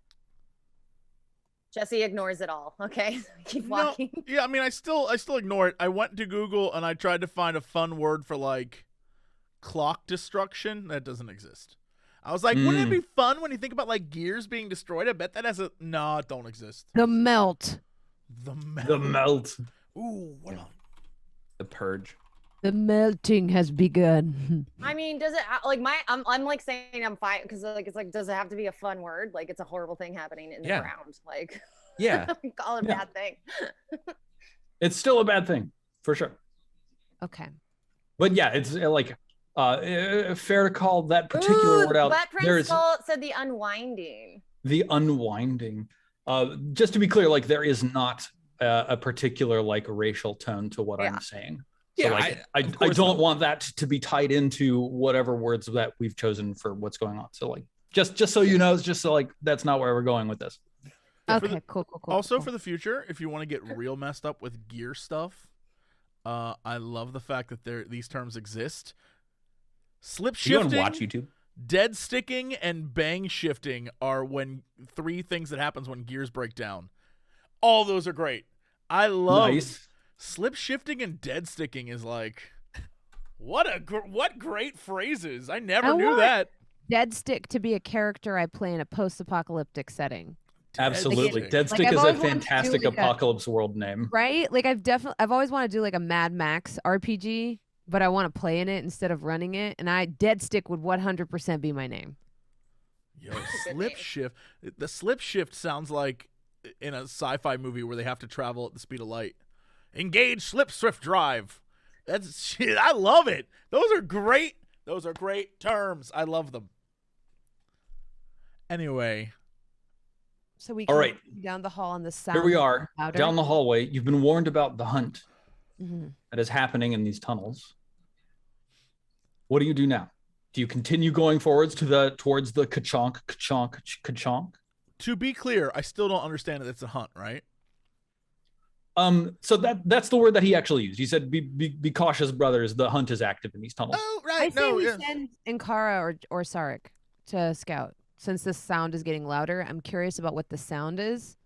Jesse ignores it all. Okay, keep walking. No, yeah, I mean, I still ignore it. I went to Google and I tried to find a fun word for like clock destruction. That doesn't exist. I was like, wouldn't it be fun when you think about like gears being destroyed? I bet that has a no, it don't exist. The melt. The melt. The melt. Ooh, what on? The purge. The melting has begun. I mean, does it like I'm like saying I'm fine because like it's like does it have to be a fun word? Like it's a horrible thing happening in the ground. Like Yeah, call it a bad thing. It's still a bad thing for sure. Okay. But yeah, it's like fair to call that particular word out. But Prince Skull said the unwinding. The unwinding. Just to be clear, like there is not a particular like racial tone to what I'm saying. So, yeah. like, I don't want that to be tied into whatever words that we've chosen for what's going on. So like just so you know, it's just so like that's not where we're going with this. Okay, cool. Also, for the future, if you want to get real messed up with gear stuff, I love the fact that these terms exist. Slip shifting, you watch YouTube? Dead sticking, and bang shifting are three things that happens when gears break down. All those are great. I love slip shifting and dead sticking is like what great phrases. I never knew that. Dead stick to be a character I play in a post-apocalyptic setting. Absolutely. Dead Stick is a fantastic apocalypse world name. Right? Like I've always wanted to do like a Mad Max RPG, but I want to play in it instead of running it, and Dead Stick would 100% be my name. Yo, slip shift. The slip shift sounds like in a sci-fi movie where they have to travel at the speed of light. Engage slip swift drive. That's shit. I love it. Those are great. Those are great terms. I love them. Anyway. So we can down the hall on the sound. Here we are, louder. down the hallway. You've been warned about the hunt that is happening in these tunnels. What do you do now? Do you continue going forwards towards the ka-chonk? To be clear, I still don't understand that it's a hunt, right? So that's the word that he actually used. He said, "Be cautious, brothers. The hunt is active in these tunnels." Oh, right. I say we send Inkara or Sarek to scout. Since the sound is getting louder, I'm curious about what the sound is.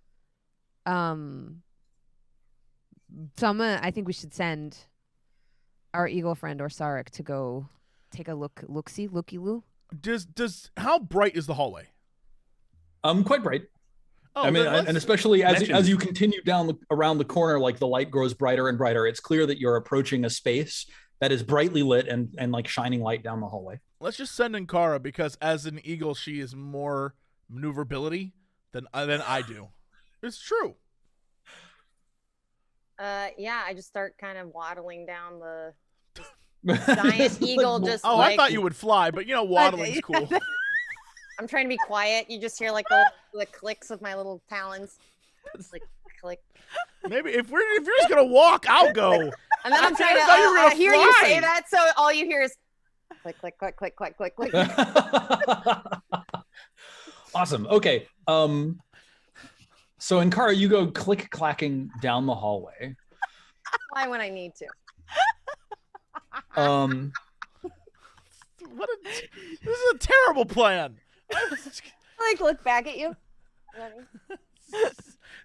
So I think we should send our eagle friend or Sarek to go take a looky-loo. How bright is the hallway? Quite bright. Oh, I mean, and especially as you continue down around the corner, like the light grows brighter and brighter. It's clear that you're approaching a space that is brightly lit and like shining light down the hallway. Let's just send in Kara because as an eagle, she is more maneuverability than I do. It's true. Yeah, I just start kind of waddling down the giant eagle. Just I thought you would fly, but waddling's cool. I'm trying to be quiet. You just hear like the clicks of my little talons. It's like click. Maybe if you're just gonna walk, I'll go. And then I'm trying to hear you say that, so all you hear is click, click, click, click, click, click, click. Awesome. Okay. So in Kara, you go click clacking down the hallway. Why when I need to? This is a terrible plan. I look back at you.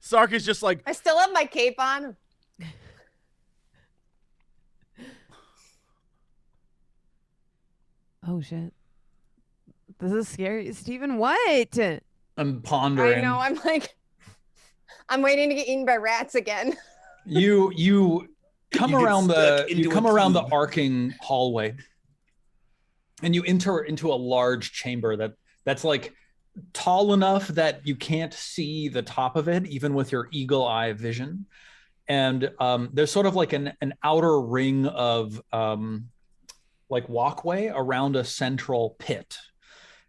Sark is just like, I still have my cape on. Oh shit. This is scary. Steven, what? I'm pondering. I know, I'm waiting to get eaten by rats again. You come around the arcing hallway, and you enter into a large chamber that's like tall enough that you can't see the top of it, even with your eagle eye vision. And there's sort of like an outer ring of like walkway around a central pit.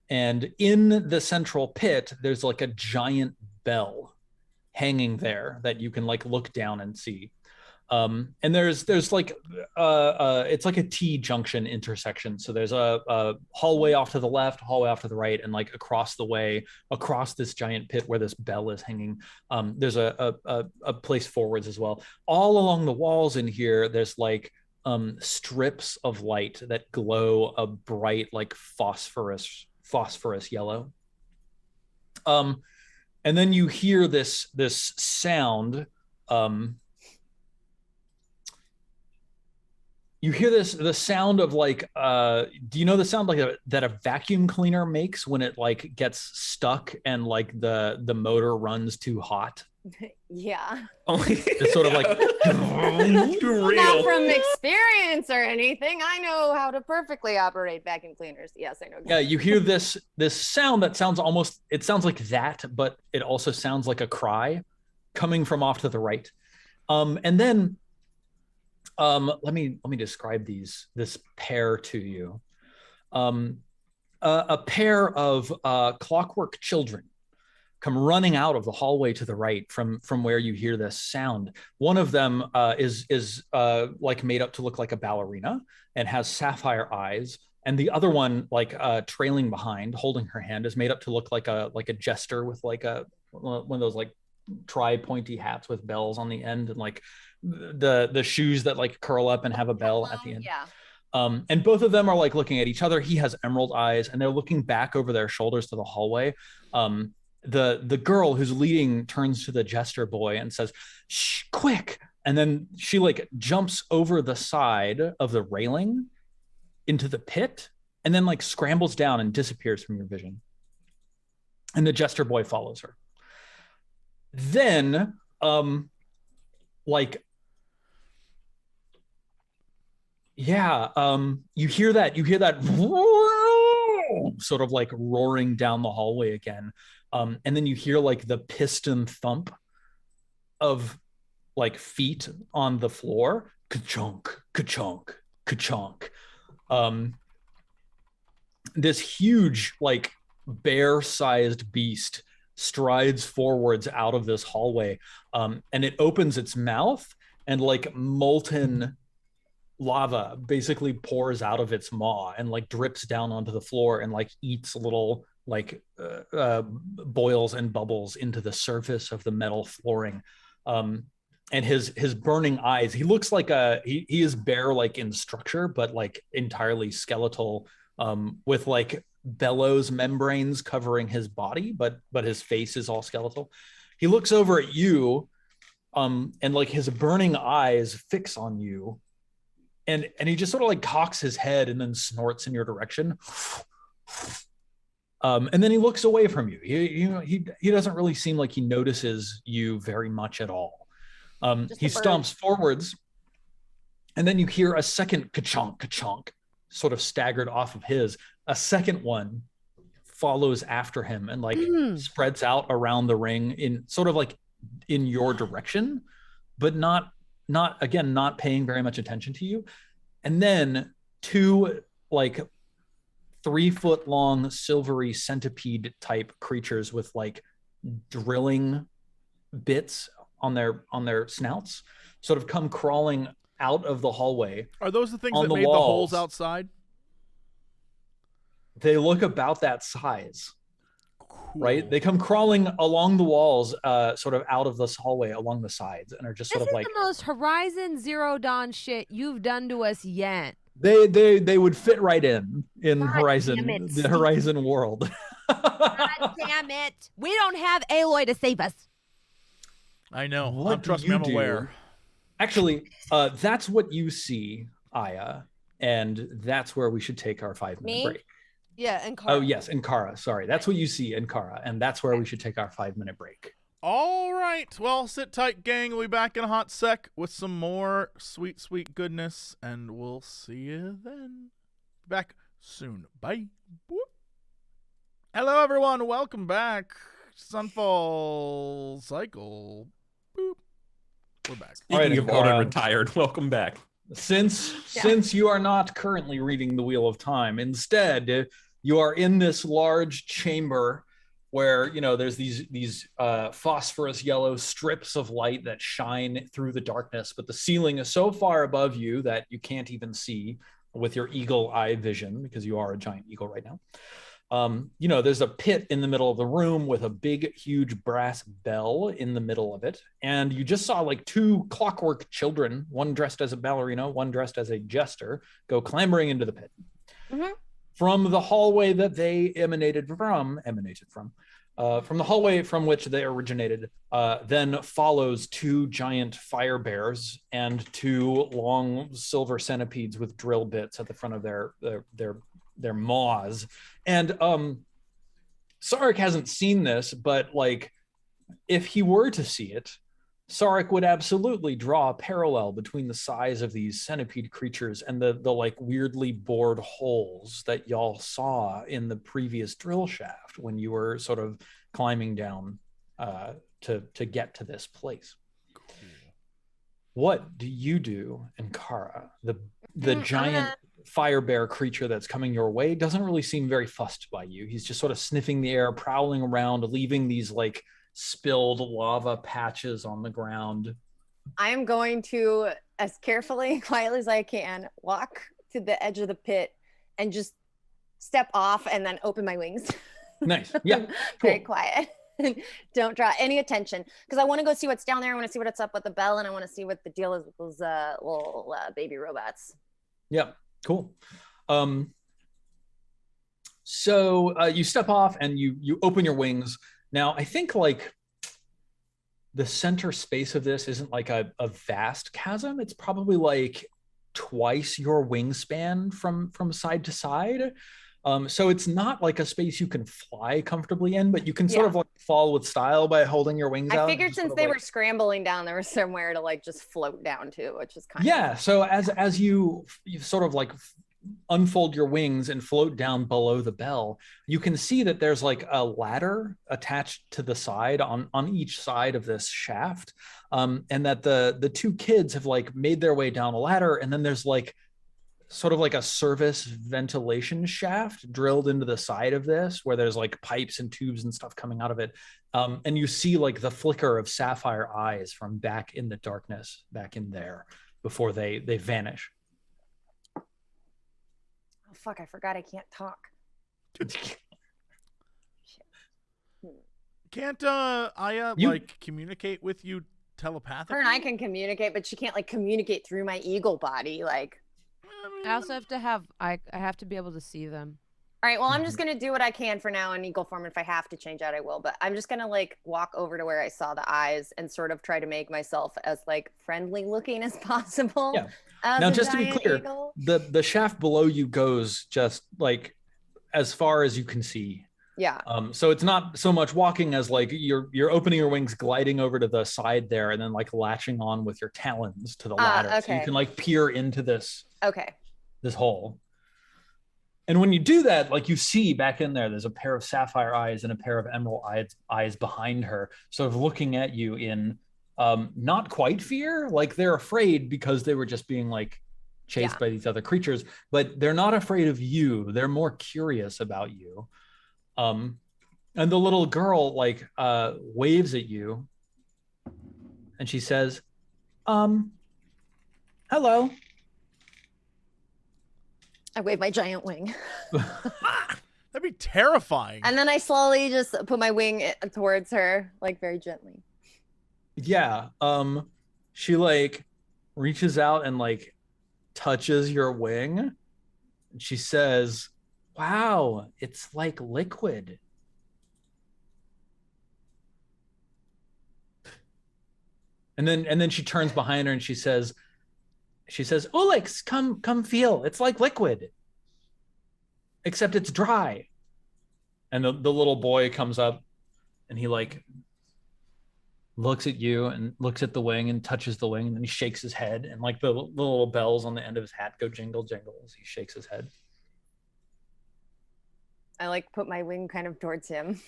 And in the central pit, there's like a giant bell hanging there that you can like look down and see. And there's like it's like a T-junction intersection. So there's a hallway off to the left, hallway off to the right, and like across the way, across this giant pit where this bell is hanging, there's a place forwards as well. All along the walls in here, there's like strips of light that glow a bright like phosphorus yellow. And then you hear this sound. You hear the sound of like, do you know the sound like that a vacuum cleaner makes when it like gets stuck and like the motor runs too hot? Yeah. It's sort of like too real. Not from experience or anything. I know how to perfectly operate vacuum cleaners. Yes, I know. Yeah, you hear this sound that sounds like that, but it also sounds like a cry coming from off to the right. And then let me describe this pair to you. A pair of clockwork children come running out of the hallway to the right from where you hear this sound. One of them is like made up to look like a ballerina and has sapphire eyes, and the other one, like trailing behind, holding her hand, is made up to look like a jester with like one of those like tri-pointy hats with bells on the end, and like the shoes that like curl up and have a bell at the end. Yeah. And both of them are like looking at each other. He has emerald eyes, and they're looking back over their shoulders to the hallway. The girl who's leading turns to the jester boy and says, "Shh, quick!" And then she like jumps over the side of the railing into the pit, and then like scrambles down and disappears from your vision. And the jester boy follows her. Then, you hear that sort of like roaring down the hallway again. And then you hear like the piston thump of like feet on the floor. Ka-chunk, ka-chunk, ka-chunk. This huge, like bear-sized beast strides forwards out of this hallway, and it opens its mouth, and like molten lava basically pours out of its maw and like drips down onto the floor and like eats little like boils and bubbles into the surface of the metal flooring. And his burning eyes, he looks like he is bear like in structure, but like entirely skeletal, with like bellows membranes covering his body, but his face is all skeletal. He looks over at you, and like his burning eyes fix on you, and he just sort of like cocks his head and then snorts in your direction. And then he looks away from you. He doesn't really seem like he notices you very much at all. He stomps forwards, and then you hear a second ka-chonk, ka-chonk, sort of staggered off of his. A second one follows after him and like spreads out around the ring in sort of like in your direction, but not paying very much attention to you. And then two like 3-foot long silvery centipede type creatures with like drilling bits on their snouts sort of come crawling out of the hallway. Are those the things that made the holes outside? They look about that size. Cool. Right? They come crawling along the walls, sort of out of this hallway along the sides, and are just sort of like the most Horizon Zero Dawn shit you've done to us yet. They would fit right in God Horizon, the Horizon world. God damn it! We don't have Aloy to save us. I know. What Trust do me, you I'm aware. Actually, that's what you see, Aya, and that's where we should take our 5-minute break. Yeah, and Kara. Oh yes, and Kara. Sorry, that's what you see in Kara, and that's where we should take our 5-minute break. All right. Well, sit tight, gang. We'll be back in a hot sec with some more sweet, sweet goodness, and we'll see you then. Back soon. Bye. Boop. Hello, everyone. Welcome back. Sunfall Cycle. Boop. We're back. Speaking of old and retired, welcome back. Since you are not currently reading the Wheel of Time, instead you are in this large chamber where there's these phosphorus yellow strips of light that shine through the darkness, but the ceiling is so far above you that you can't even see with your eagle eye vision, because you are a giant eagle right now. There's a pit in the middle of the room with a big, huge brass bell in the middle of it. And you just saw like two clockwork children, one dressed as a ballerina, one dressed as a jester, go clambering into the pit. Mm-hmm. From the hallway that they emanated from the hallway from which they originated, then follows two giant fire bears and two long silver centipedes with drill bits at the front of their maws. And Sarek hasn't seen this, but like if he were to see it, Sarek would absolutely draw a parallel between the size of these centipede creatures and the like weirdly bored holes that y'all saw in the previous drill shaft when you were sort of climbing down to get to this place. Cool. What do you do, Ankara? The giant fire bear creature that's coming your way doesn't really seem very fussed by you. He's just sort of sniffing the air, prowling around, leaving these like spilled lava patches on the ground. I am going to, as carefully and quietly as I can, walk to the edge of the pit and just step off and then open my wings. Nice. Yeah. Very quiet. Don't draw any attention, because I want to go see what's down there. I want to see what's up with the bell, and I want to see what the deal is with those little baby robots. Yeah. Cool. So you step off and you open your wings. Now, I think like the center space of this isn't like a vast chasm. It's probably like twice your wingspan from side to side. So it's not like a space you can fly comfortably in, but you can sort of like fall with style by holding your wings out. I figured since they were scrambling down, there was somewhere to like just float down to, which is kind of... So as you sort of like unfold your wings and float down below the bell, you can see that there's like a ladder attached to the side on each side of this shaft, and that the two kids have like made their way down a ladder, and then there's like sort of like a service ventilation shaft drilled into the side of this where there's like pipes and tubes and stuff coming out of it, and you see like the flicker of sapphire eyes from back in the darkness back in there before they vanish. Oh, fuck, I forgot I can't talk. Can't Aya like communicate with you telepathically? Her and I can communicate, but she can't like communicate through my eagle body. Like, I also have to have I have to be able to see them. all right, well, I'm just gonna do what I can for now in eagle form. If I have to change out, I will. But I'm just gonna like walk over to where I saw the eyes and sort of try to make myself as like friendly looking as possible. Yeah. Now, just to be clear, the shaft below you goes just like as far as you can see. Yeah. So it's not so much walking as like you're opening your wings, gliding over to the side there, and then like latching on with your talons to the ladder, okay. so you can like peer into this hole. And when you do that, like you see back in there's a pair of sapphire eyes and a pair of emerald eyes behind her, sort of looking at you in not quite fear, like they're afraid because they were just being like chased by these other creatures, but they're not afraid of you. They're more curious about you. And the little girl like waves at you and she says, hello. I wave my giant wing. That'd be terrifying. And then I slowly just put my wing towards her, like very gently. Yeah. She like reaches out and like touches your wing. And she says, wow, it's like liquid. And then she turns behind her and she says, Ulix, come feel. It's like liquid. Except it's dry. And the little boy comes up and he like looks at you and looks at the wing and touches the wing, and then he shakes his head, and like the little bells on the end of his hat go jingle jingle as he shakes his head. I like put my wing kind of towards him.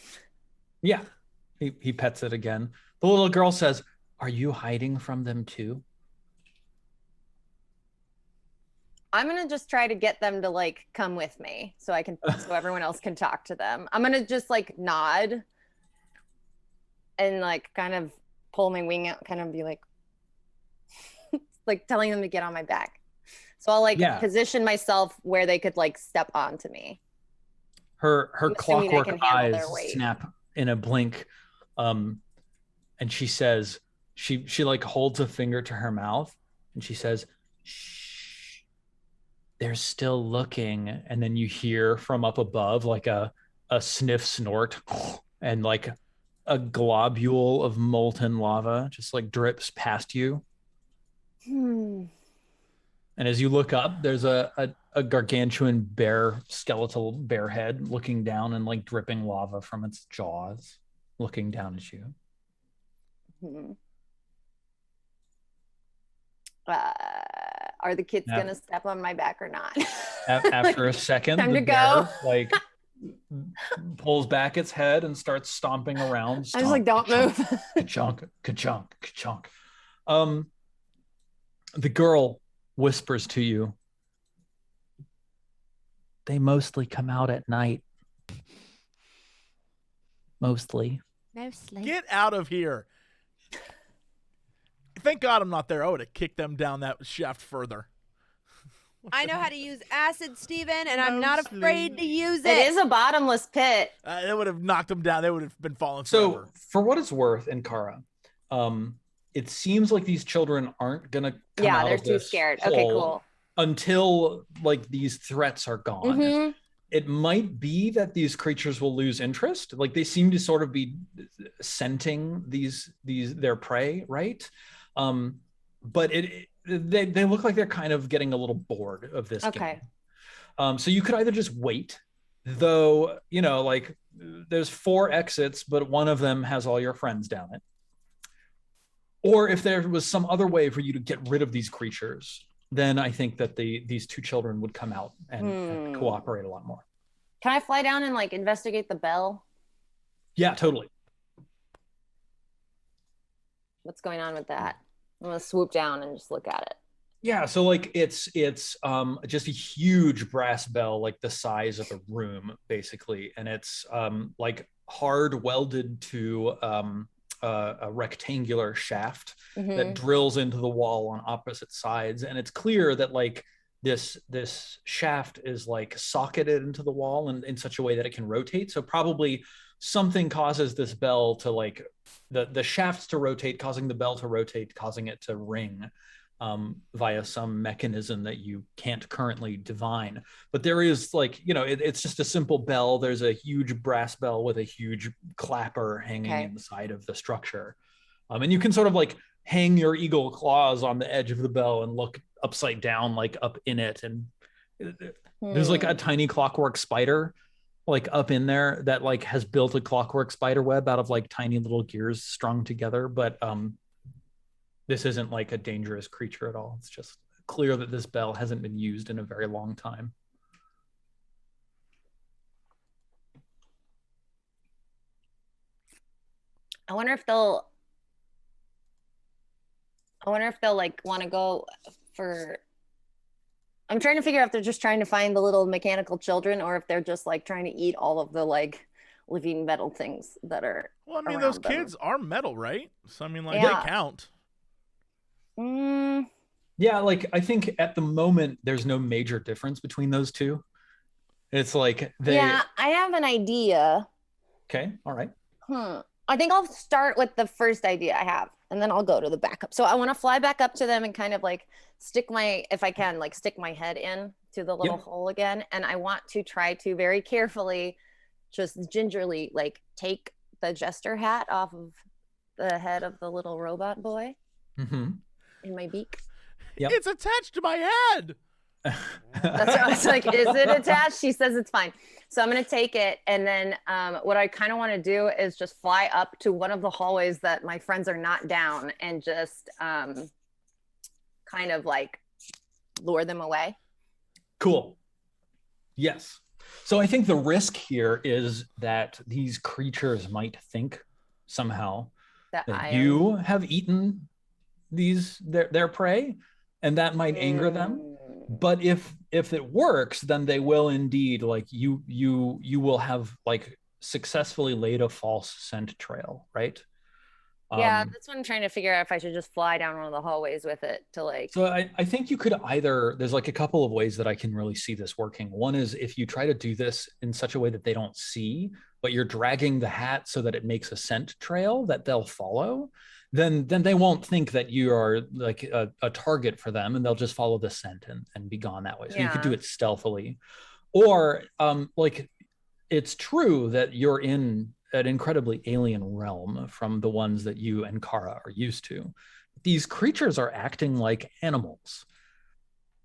Yeah. He pets it again. The little girl says, "Are you hiding from them too?" I'm gonna just try to get them to like come with me so everyone else can talk to them. I'm gonna just like nod and like kind of pull my wing out, kind of be like like telling them to get on my back. So I'll like position myself where they could like step onto me. Her clockwork eyes snap in a blink, and she says, she like holds a finger to her mouth, and she says, "Shh. They're still looking." And then you hear from up above like a sniff snort, and like a globule of molten lava just like drips past you. And as you look up, there's a gargantuan skeletal bear head looking down and like dripping lava from its jaws, looking down at you. Are the kids gonna step on my back or not? After a second, time the to bear go. like pulls back its head and starts stomping around. I was like, don't move. Ka-chunk, ka-chunk, ka-chunk. The girl whispers to you, "They mostly come out at night. Mostly." Get out of here. Thank God I'm not there. I would have kicked them down that shaft further. I know how to use acid, Steven, and I'm not afraid to use it. It is a bottomless pit. It would have knocked them down. They would have been falling So forever. for what it's worth, Ankara, it seems like these children aren't going to come out they're of too this scared. hole Okay, cool. until like these threats are gone. It might be that these creatures will lose interest. Like they seem to sort of be scenting their prey, right? But they look like they're kind of getting a little bored of this game. So you could either just wait, though, you know, like there's 4 exits, but one of them has all your friends down it. Or if there was some other way for you to get rid of these creatures, then I think that these 2 children would come out and cooperate a lot more. Can I fly down and like investigate the bell? Yeah, totally. What's going on with that? I'm gonna swoop down and just look at it. Yeah, so like it's just a huge brass bell, like the size of a room, basically, and it's like hard welded to a rectangular shaft that drills into the wall on opposite sides, and it's clear that like this shaft is like socketed into the wall in such a way that it can rotate. So probably something causes this bell to like the shafts to rotate, causing the bell to rotate, causing it to ring via some mechanism that you can't currently divine. But there is like, you know, it's just a simple bell. There's a huge brass bell with a huge clapper hanging in the side of the structure. And you can sort of like hang your eagle claws on the edge of the bell and look upside down, like up in it. And there's like a tiny clockwork spider like up in there that like has built a clockwork spider web out of like tiny little gears strung together. But this isn't like a dangerous creature at all. It's just clear that this bell hasn't been used in a very long time. I wonder if they'll like want to go for. I'm trying to figure out if they're just trying to find the little mechanical children, or if they're just like trying to eat all of the like living metal things that are. Well, I mean, those kids are metal, right? So I mean, like they count. Yeah, like I think at the moment there's no major difference between those two. It's like Yeah, I have an idea. Okay, all right. I think I'll start with the first idea I have, and then I'll go to the backup. So I want to fly back up to them and kind of like stick my head in to the little hole again. And I want to try to very carefully, just gingerly, like take the jester hat off of the head of the little robot boy in my beak. It's attached to my head. That's what I was like, is it attached? She says it's fine. So I'm going to take it. And then what I kind of want to do is just fly up to one of the hallways that my friends are not down and just kind of like lure them away. Cool. Yes. So I think the risk here is that these creatures might think somehow that you have eaten their prey, and that might anger them. But if it works, then they will indeed, like, you will have like successfully laid a false scent trail, right? Yeah, that's what I'm trying to figure out, if I should just fly down one of the hallways with it to like. So I think you could either, there's like a couple of ways that I can really see this working. One is if you try to do this in such a way that they don't see, but you're dragging the hat so that it makes a scent trail that they'll follow, then they won't think that you are like a target for them, and they'll just follow the scent and be gone that way. So you could do it stealthily. Or like, it's true that you're in an incredibly alien realm from the ones that you and Kara are used to. These creatures are acting like animals.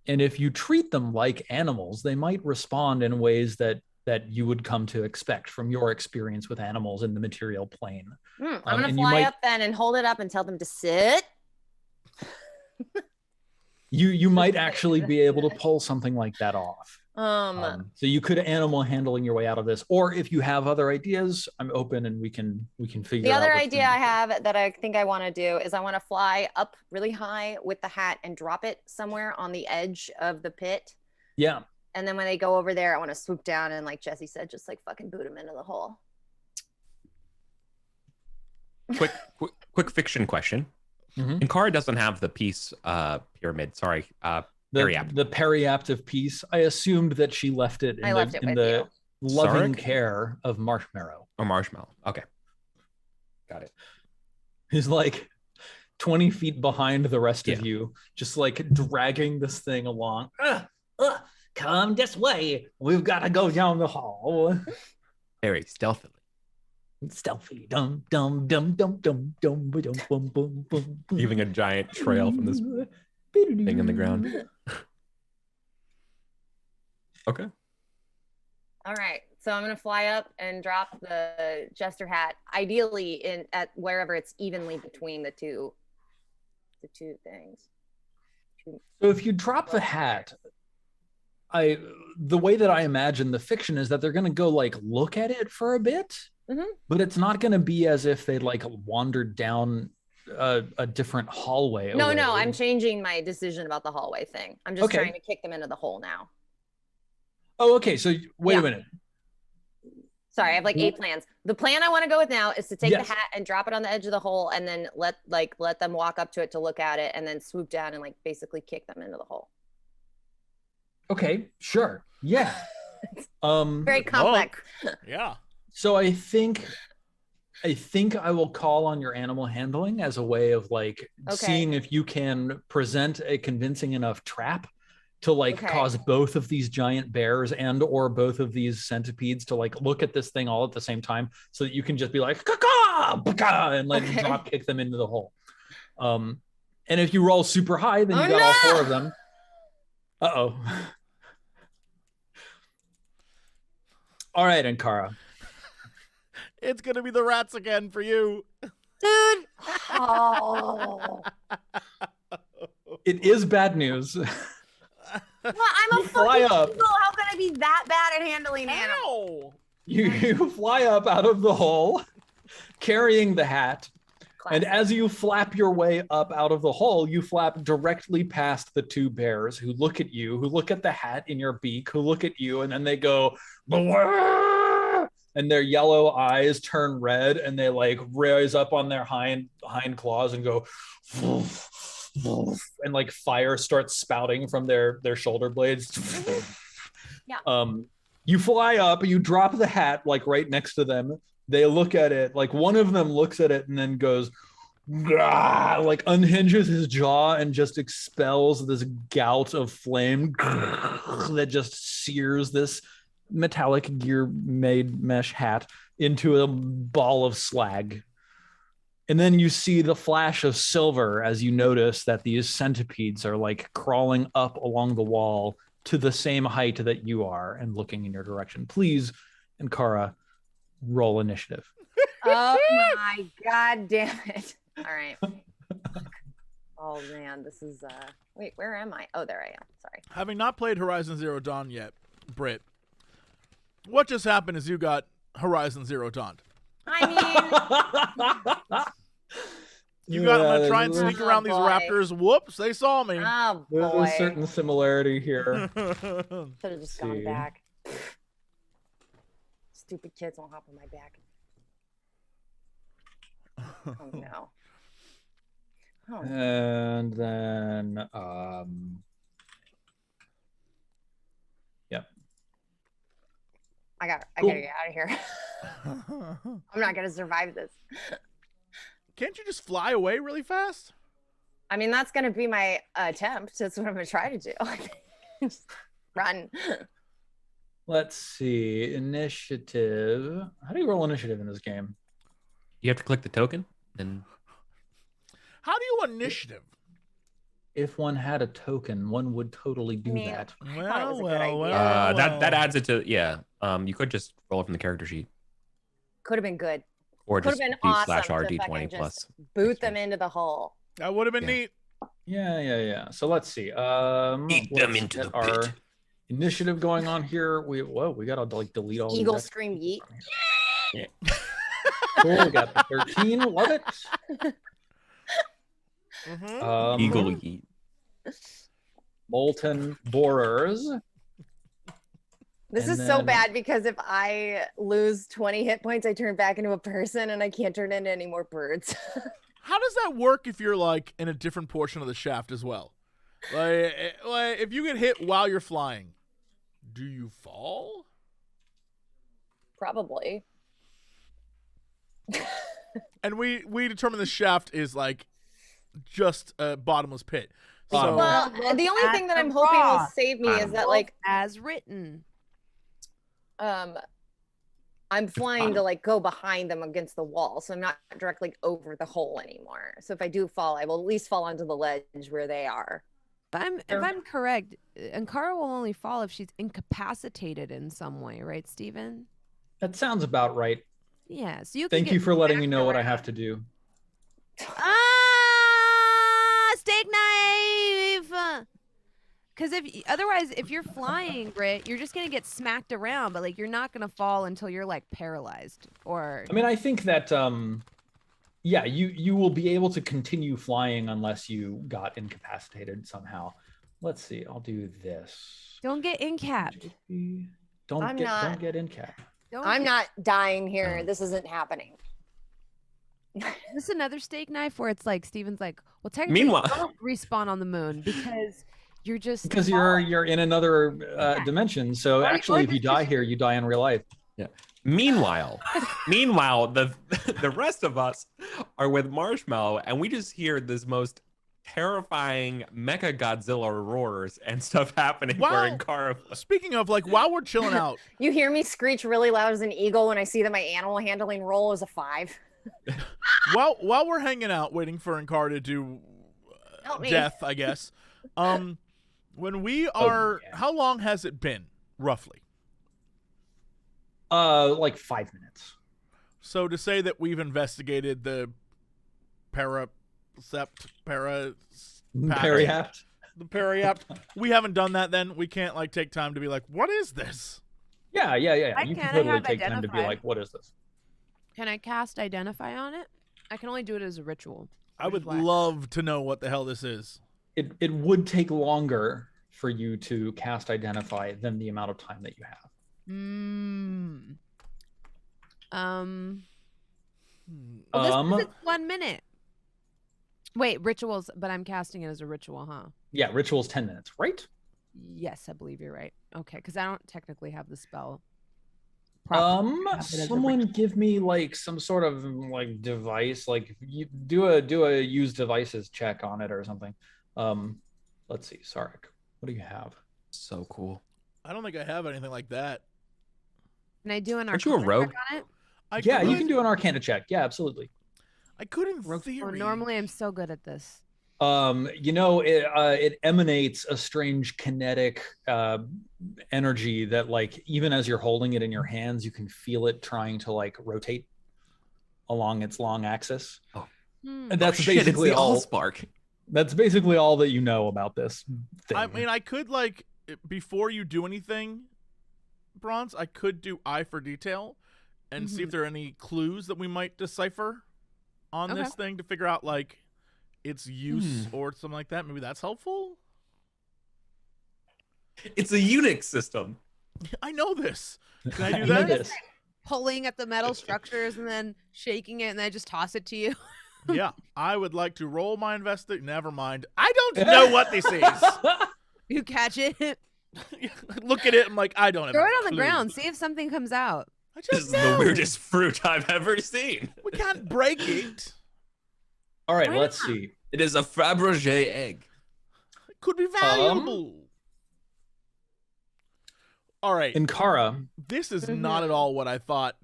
And if you treat them like animals, they might respond in ways that you would come to expect from your experience with animals in the material plane. I'm going to fly up then and hold it up and tell them to sit. You might actually be able to pull something like that off. So you could animal handling your way out of this, or if you have other ideas, I'm open and we can figure the out. The other idea I have that I think I want to do is I want to fly up really high with the hat and drop it somewhere on the edge of the pit. Yeah. And then when they go over there, I want to swoop down and, like Jesse said, just like fucking boot them into the hole. Quick fiction question. And Kara doesn't have the peace pyramid. Sorry. Periapt. The Periapt of Peace. I assumed that she left it in the loving care of Marshmallow. Or Marshmallow. Okay. Got it. He's like 20 feet behind the rest of you, just like dragging this thing along. Come this way. We've got to go down the hall. Very stealthily. Stealthy. Dum dum dum dum dum dum dum bum bum bum. Leaving a giant trail from this thing in the ground. Okay. All right. So I'm going to fly up and drop the jester hat, ideally at wherever it's evenly between the two things. So if you drop the hat, the way that I imagine the fiction is that they're going to go like look at it for a bit, but it's not going to be as if they like wandered down a different hallway. No, I'm changing my decision about the hallway thing. I'm just trying to kick them into the hole now. Oh, okay. So wait a minute. Sorry, I have like 8 plans. The plan I want to go with now is to take the hat and drop it on the edge of the hole, and then let them walk up to it to look at it, and then swoop down and like basically kick them into the hole. Okay, sure. Yeah. Very complex. Yeah. So I think I will call on your animal handling as a way of like seeing if you can present a convincing enough trap to like cause both of these giant bears and or both of these centipedes to like look at this thing all at the same time, so that you can just be like caca and like drop kick them into the hole. And if you roll super high, then you got all 4 of them. Uh-oh. All right, Ankara. It's gonna be the rats again for you, dude. Oh. It is bad news. Well, I'm a fucking eagle. How can I be that bad at handling animals? You fly up out of the hole, carrying the hat. Classic. And as you flap your way up out of the hole, you flap directly past the 2 bears who look at you, who look at the hat in your beak, who look at you, and then they go, "Blah!" And their yellow eyes turn red, and they like raise up on their hind claws and go, and like fire starts spouting from their shoulder blades. You fly up, you drop the hat like right next to them. They look at it, like one of them looks at it and then goes, like unhinges his jaw and just expels this gout of flame that just sears this metallic gear made mesh hat into a ball of slag. And then you see the flash of silver as you notice that these centipedes are like crawling up along the wall to the same height that you are and looking in your direction. Please, Ankara, roll initiative. Oh my god damn it. All right. Oh man, this is wait, where am I? Oh, there I am. Sorry. Having not played Horizon Zero Dawn yet, Britt, what just happened is you got Horizon Zero Dawn. I mean, You got, I'm gonna try and there's- sneak around these Oh, boy. raptors. Whoops, they saw me. oh There's boy. a certain similarity here. Should have just gone see. back. Stupid kids won't hop on my back. Oh no. Oh, And then, yep. I Cool. gotta get out of here. I'm not gonna survive this. Can't you just fly away really fast? I mean, that's gonna be my attempt. That's what I'm gonna try to do. Just run. Let's see. Initiative. How do you roll initiative in this game? You have to click the token, and How do you initiative? If one had a token, one would totally do mean, that. I thought it was a good idea. that adds it to you could just roll it from the character sheet, Could have been good. or Could just have been do awesome slash to RD20 fucking plus. just boot them into the hole. That would have been Yeah. neat. Yeah. So let's see. Eat them let's into get the our pit. initiative going on here. We gotta like delete all Eagle these. scream yeet. Cool. We got the 13. Love it. Mhm. Eagle yeet. Molten borers. This And is so then- bad because if I lose 20 hit points, I turn back into a person and I can't turn into any more birds. How does that work if you're like in a different portion of the shaft as well? Like if you get hit while you're flying, do you fall? Probably. And we determine the shaft is like just a bottomless pit. So Bottomless. Well, the only at thing that the I'm hoping will rock. save me is that like as written. I'm flying to like go behind them against the wall, so I'm not directly over the hole anymore. So if I do fall, I will at least fall onto the ledge where they are. If I'm correct, Ankara will only fall if she's incapacitated in some way, right, Steven? That sounds about right. Yeah. So you. Thank can you get for letting me back know what I around. have to do. Steak knife. Because if you're flying, Britt, you're just gonna get smacked around, but like you're not gonna fall until you're like paralyzed or. I mean, I think that yeah, you will be able to continue flying unless you got incapacitated somehow. Let's see. I'll do this. Don't get incapped. I'm not- Don't get incapped. I'm not dying here. Oh. This isn't happening. This is another steak knife where it's like Steven's like, well, technically Meanwhile- you don't respawn on the moon because you're just Because you're in another dimension. So Or- actually, or if you just- die here, you die in real life. Meanwhile, the rest of us are with Marshmallow, and we just hear this most terrifying Mecha Godzilla roars and stuff happening. Wow. Where Ankara, speaking of like while we're chilling out, You hear me screech really loud as an eagle when I see that my animal handling roll is a 5. while we're hanging out waiting for Ankara to do Help me. death, I guess. When we are, yeah. how long has it been roughly? Like 5 minutes. So to say that we've investigated the Periapt, the Periapt, we haven't done that. Then we can't like take time to be like, what is this? Yeah. I You can can, I totally have take time to be identify. like, what is this? Can I cast Identify on it? I can only do it as a ritual. I would Reflect. love to know what the hell this is. It would take longer for you to cast Identify than the amount of time that you have. Well, this is 1 minute. Wait, rituals, but I'm casting it as a ritual, huh? Yeah, ritual's 10 minutes, right? Yes, I believe you're right. Okay, because I don't technically have the spell. properly cast it as a Someone ritual. give me like some sort of like device, like you do a use devices check on it or something. Let's see, Sarek, what do you have? so cool. I don't think I have anything like that. Can I do an Aren't you a Arcana rogue? check on it? I Yeah, you could- can do an Arcana check. Yeah, absolutely. I could in Oh, theory. normally I'm so good at this. It emanates a strange kinetic energy that, like, even as you're holding it in your hands, you can feel it trying to like rotate along its long axis. And that's basically all. Spark. That's basically all that you know about this thing. I mean, I could, like, before you do anything, Bronze, I could do eye for detail and see if there are any clues that we might decipher on this thing to figure out, like, its use or something like that. Maybe that's helpful. It's a Unix system. I know this. Can I do You know that? this. Pulling at the metal structures and then shaking it, and then I just toss it to you. Yeah, I would like to roll my investigation. Never mind. I don't know what this is. You catch it. Look at it. I'm like, I don't have Throw a it on the clue. ground. See if something comes out. I This just is know. the weirdest fruit I've ever seen. We can't break it. All right, Why let's not? see. It is a Fabergé egg. It could be valuable. All right. In Kara, This is not at all what I thought.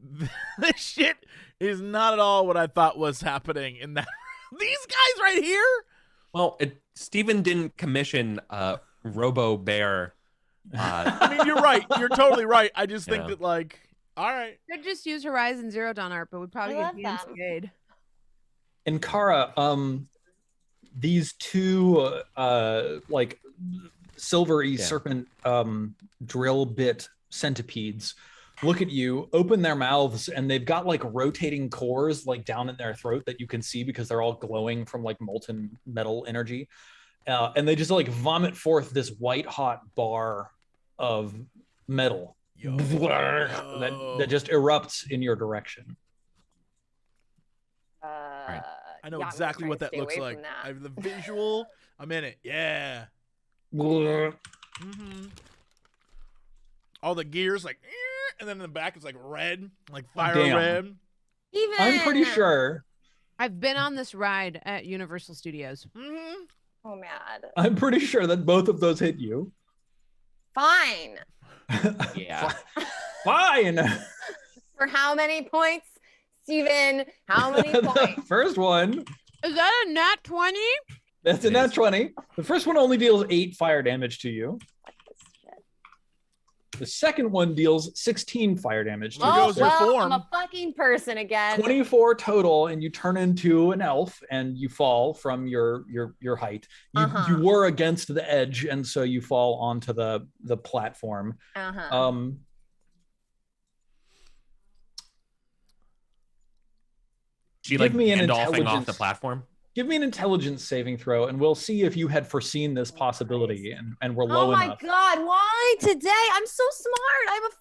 This shit is not at all what I thought was happening in that. These guys right here? Well, Steven didn't commission Robo Bear. I mean, you're right. You're totally right. I just think Yeah. that, like, all right. Could just use Horizon Zero Dawn art, but would probably I get love them. DMCA'd. in Kara, these two like silvery serpent drill bit centipedes look at you, open their mouths, and they've got like rotating cores like down in their throat that you can see because they're all glowing from like molten metal energy. And they just like vomit forth this white hot bar of metal that just erupts in your direction. I know yeah, I'm exactly trying what to that stay looks away like. from that. I have the visual. I'm in it. Yeah. All the gears, like, and then in the back it's like red, like fire Damn. red. Even I'm pretty sure. I've been on this ride at Universal Studios. Oh man. I'm pretty sure that both of those hit you. Fine. Yeah. Fine. For how many points, Steven? How many The points? first one, Is that a nat 20? that's a nat 20. The first one only deals 8 fire damage to you. The second one deals 16 fire damage to Here you. goes your well, form. I'm a fucking person again. 24 total, and you turn into an elf and you fall from your height. You were against the edge, and so you fall onto the platform. She Give like me an Gandalfing off the intelligence. platform. Give me an intelligence saving throw, and we'll see if you had foreseen this possibility and were low Oh my enough. god, why today? I'm so smart. I have a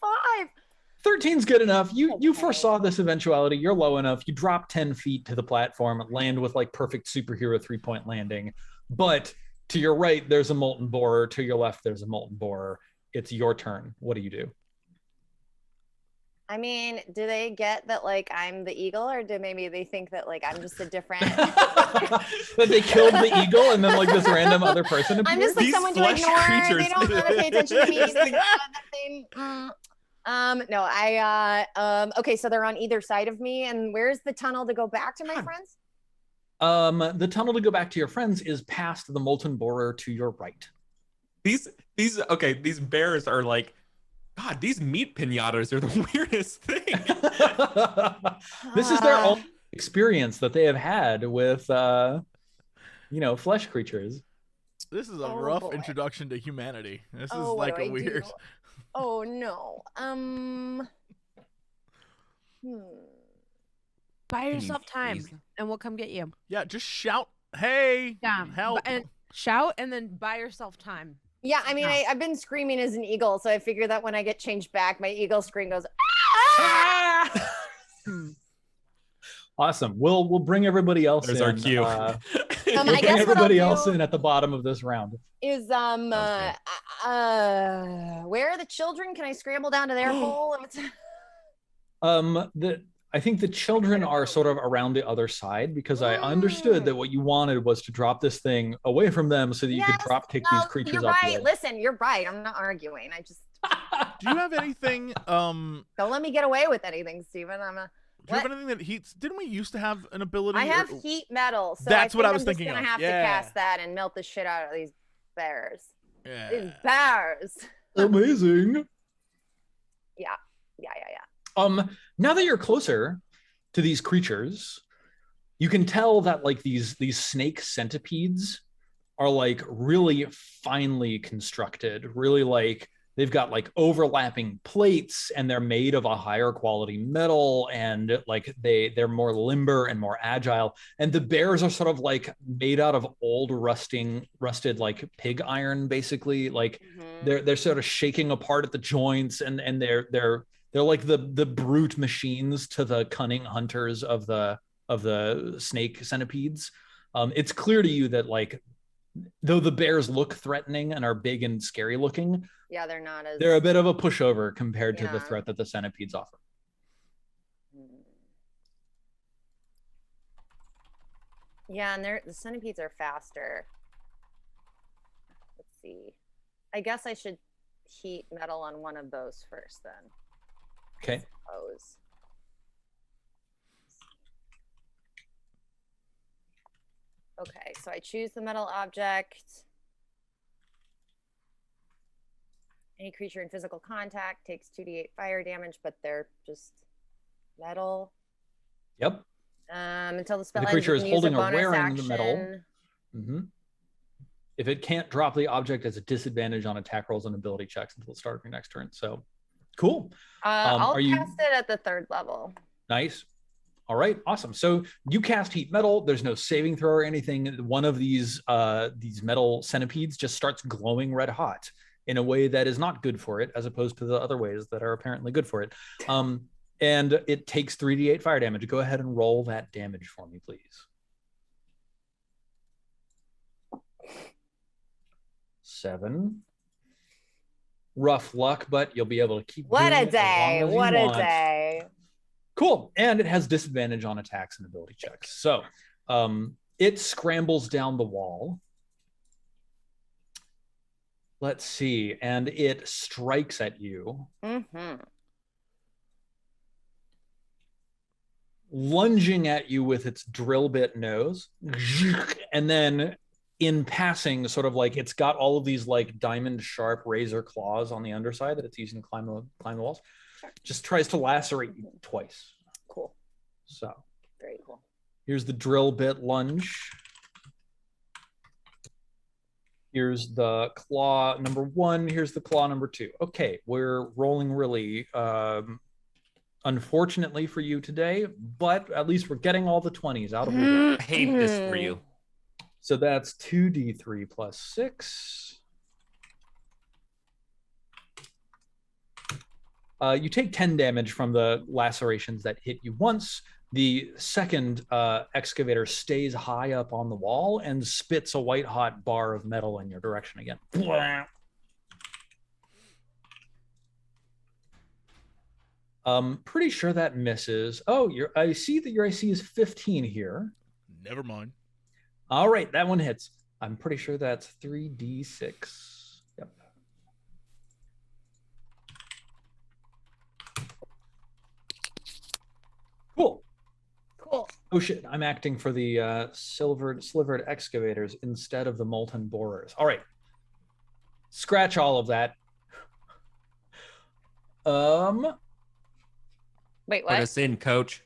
5. 13's good enough. You Okay. foresaw this eventuality. You're low enough. You drop 10 feet to the platform, land with like perfect superhero 3-point landing. But to your right, there's a molten borer. To your left, there's a molten borer. It's your turn. What do you do? I mean, do they get that like I'm the eagle, or do maybe they think that like I'm just a different That they killed the eagle and then like this random other person I'm appeared? just like These someone to flesh ignore. creatures. They don't want to pay attention to me. They no, okay, so they're on either side of me, and where's the tunnel to go back to my friends? The tunnel to go back to your friends is past the molten borer to your right. These bears are like, God, these meat pinatas are the weirdest thing. This is their own experience that they have had with flesh creatures. This is a Oh, rough boy. introduction to humanity. This is Oh, what like do a I weird. do? Oh no. Buy you yourself time, freeze? and we'll come get you. Yeah, just shout, "Hey, Yeah, help!" and shout, and then buy yourself time. Yeah, I mean, No. I've been screaming as an eagle, so I figure that when I get changed back, my eagle scream goes. Awesome. We'll bring everybody else There's in. our cue. We'll I bring guess what I'll everybody else do- in at the bottom of this round. Is where are the children? Can I scramble down to their hole? I think the children are sort of around the other side because I understood that what you wanted was to drop this thing away from them so that you could Yes, drop kick no, these creatures you're up. right. the- Listen, you're right. I'm not arguing. I just Do you have anything? don't let me get away with anything, Steven. Do you have anything that heats? Didn't we used to have an ability? I have heat metal, so That's what I was I'm thinking just gonna of. have to cast that and melt the shit out of these bears. Yeah. These bears. Amazing. Yeah. Now that you're closer to these creatures, you can tell that like these snake centipedes are like really finely constructed, really like they've got like overlapping plates and they're made of a higher quality metal, and like they're more limber and more agile. And the bears are sort of like made out of old rusted like pig iron, basically. Like they're sort of shaking apart at the joints, and they're like the brute machines to the cunning hunters of the snake centipedes. It's clear to you that like though the bears look threatening and are big and scary looking, yeah, they're a bit of a pushover compared to the threat that the centipedes offer. Yeah, and the centipedes are faster. Let's see. I guess I should heat metal on one of those first then. Okay. I suppose. Okay, so I choose the metal object. Any creature in physical contact takes 2d8 fire damage, but they're just metal. Yep. Until the spell The creature ends, is you can use holding a or bonus wearing the action. metal. If it can't drop the object as a disadvantage on attack rolls and ability checks until the start of your next turn. So cool. I'll cast it at the 3rd level. Nice. All right, awesome. So you cast heat metal. There's no saving throw or anything. One of these metal centipedes just starts glowing red hot in a way that is not good for it, as opposed to the other ways that are apparently good for it. And it takes 3d8 fire damage. Go ahead and roll that damage for me, please. 7. Rough luck, but you'll be able to keep What doing a it as long day. as you What a want. day. Cool. And it has disadvantage on attacks and ability checks. So it scrambles down the wall. Let's see. And it strikes at you. Lunging at you with its drill bit nose. And then in passing, sort of like it's got all of these like diamond sharp razor claws on the underside that it's using to climb the walls. Just tries to lacerate you twice. Cool. So very cool. Here's the drill bit lunge. Here's the claw number 1. Here's the claw number 2. Okay, we're rolling really unfortunately for you today, but at least we're getting all the 20s out of the way. I hate this for you. So that's 2d3 plus 6. You take 10 damage from the lacerations that hit you once. The second excavator stays high up on the wall and spits a white hot bar of metal in your direction again. Pretty sure that misses. Oh, I see that your AC is 15 here. Never mind. All right, that one hits. I'm pretty sure that's 3d6. Yep. Cool. Cool. Oh shit, I'm acting for the slivered excavators instead of the molten borers. All right. Scratch all of that. Wait, Put what? us in, coach.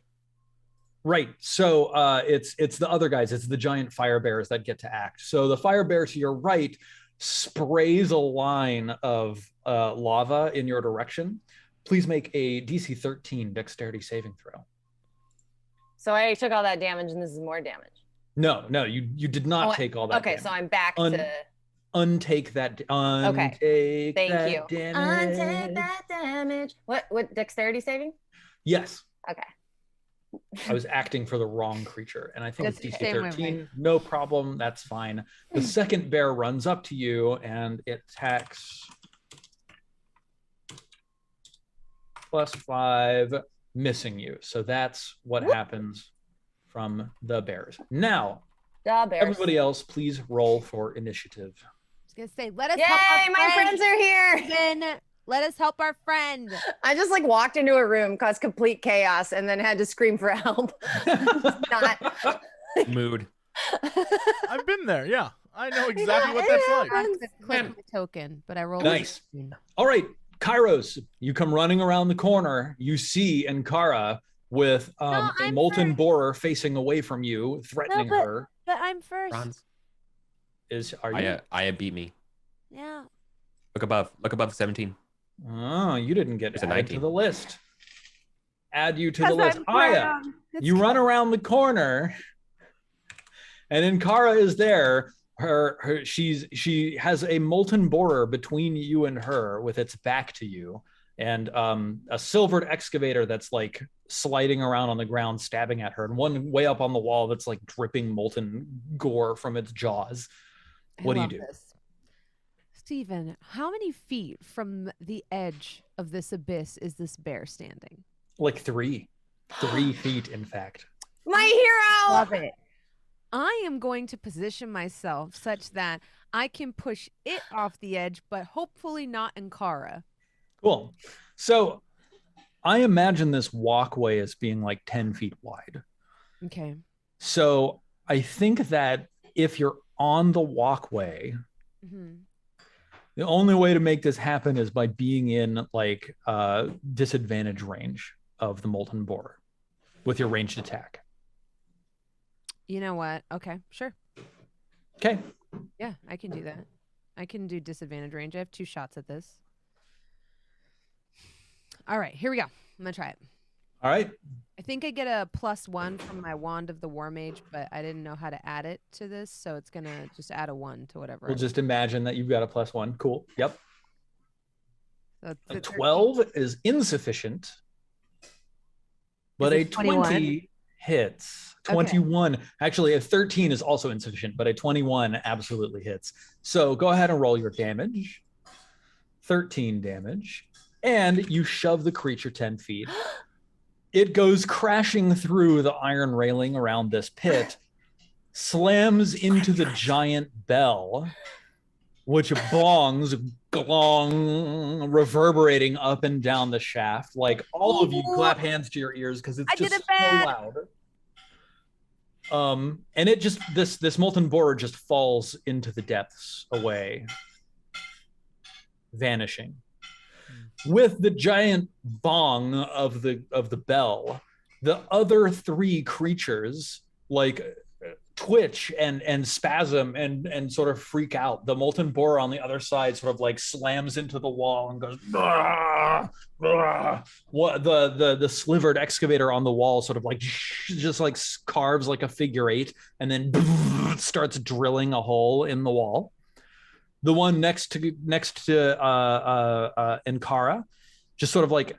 Right. So it's the other guys. It's the giant fire bears that get to act. So the fire bear to your right sprays a line of lava in your direction. Please make a DC 13 dexterity saving throw. So I took all that damage and this is more damage. No, you did not take all that Okay, damage. so I'm back to... Untake that. Okay. Thank you. Damage. Untake that damage. What dexterity saving? Yes. Okay. I was acting for the wrong creature, and I think That's it's DC the same way, 13. right? No problem. That's fine. The second bear runs up to you and it attacks. +5, missing you. So that's what happens from the bears. Now, Da bears. everybody else, please roll for initiative. I was gonna say, let us Yay, help our my friends are here. Then Let us help our friend. I just like walked into a room, caused complete chaos, and then had to scream for help. Not Mood. I've been there. Yeah, I know exactly what that's like. I click my token, but I rolled. Nice. All right, Kairos, you come running around the corner. You see Ankara with a molten borer facing away from you, threatening her. But I'm first. Bronze. Are you? Aya beat me. Yeah. Look above the 17. Oh, you didn't get There's a added to 19. the list. Add you to the list. I'm Aya, brown. you run around the corner, and Ankara is there. She has a molten borer between you and her, with its back to you, and a silvered excavator that's like sliding around on the ground, stabbing at her, and one way up on the wall that's like dripping molten gore from its jaws. What do you do? Steven, how many feet from the edge of this abyss is this bear standing? Like 3 feet, in fact. my hero. Love it. I am going to position myself such that I can push it off the edge, but hopefully not Ankara. Cool. So I imagine this walkway as being like 10 feet wide. Okay. So I think that if you're on the walkway, the only way to make this happen is by being in like disadvantage range of the molten borer with your ranged attack. You know what? Okay, sure. Okay. Yeah, I can do that. I can do disadvantage range. I have 2 shots at this. All right, here we go. I'm gonna try it. All right. I think I get a +1 from my Wand of the War Mage, but I didn't know how to add it to this, so it's gonna just add a 1 to whatever. We'll just imagine that you've got a +1. Cool. Yep. So A 12 is insufficient, but a 20 hits. 21. Actually, a 13 is also insufficient, but a 21 absolutely hits. So go ahead and roll your damage. 13 damage. And you shove the creature 10 feet. It goes crashing through the iron railing around this pit, slams into the giant bell, which bongs, glong, reverberating up and down the shaft. Like, all of you clap hands to your ears because it's just so loud. And it just, this molten borer just falls into the depths away, vanishing. With the giant bong of the bell, the other 3 creatures like twitch and spasm and sort of freak out. The molten borer on the other side sort of like slams into the wall and goes, "Bah, bah." What the slivered excavator on the wall sort of like just like carves like a figure 8 and then starts drilling a hole in the wall. The one next to Ankara just sort of like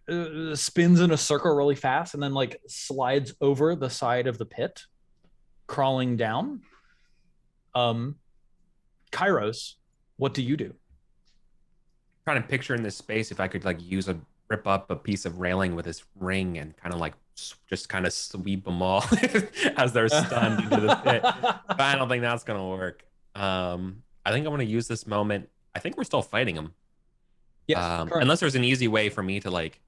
spins in a circle really fast and then like slides over the side of the pit, crawling down. Kairos, what do you do? Trying to picture in this space if I could like rip up a piece of railing with this ring and kind of like just kind of sweep them all as they're stunned into the pit. But I don't think that's gonna work. I think I'm going to use this moment. I think we're still fighting him. Yes. Unless there's an easy way for me to like,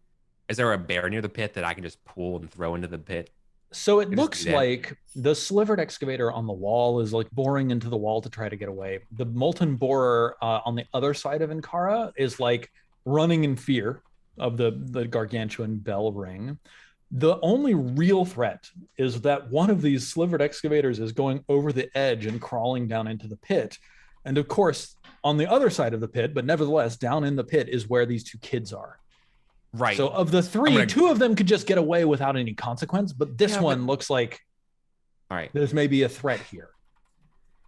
is there a bear near the pit that I can just pull and throw into the pit? So it looks like the slivered excavator on the wall is like boring into the wall to try to get away. The molten borer on the other side of Ankara is like running in fear of the gargantuan bell ring. The only real threat is that one of these slivered excavators is going over the edge and crawling down into the pit. And of course, on the other side of the pit, but nevertheless, down in the pit is where these 2 kids are. Right. So of the 3, 2 of them could just get away without any consequence, but this one looks like there's maybe a threat here.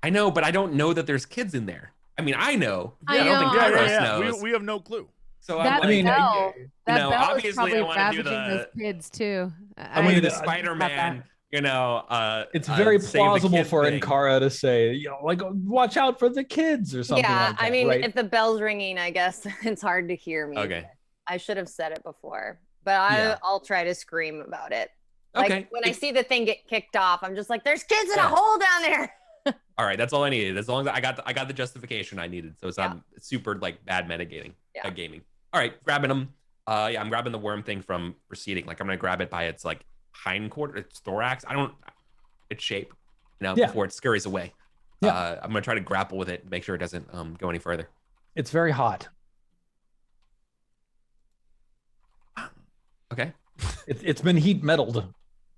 I know, but I don't know that there's kids in there. I mean, I know. I don't think Kairos knows. We have no clue. So that I'm like, bell, that bell obviously is probably I want to do those kids too. I mean, the Spider-Man. It's very plausible for Ankara to say, like, watch out for the kids or something. Yeah, like that, I mean, right? if the bell's ringing, I guess it's hard to hear me. Okay. I should have said it before, but I'll try to scream about it. Like Okay. when I see the thing get kicked off, I'm just like, "There's kids in a hole down there." All right, that's all I needed. As long as I got the justification I needed, so it's not super like bad metagaming, gaming. All right, grabbing him. Yeah, I'm grabbing the worm thing from receding. Like I'm gonna grab it by its like hindquarter, its thorax. Its shape, before it scurries away. I'm gonna try to grapple with it, make sure it doesn't go any further. It's very hot. Okay. It's been heat metalled.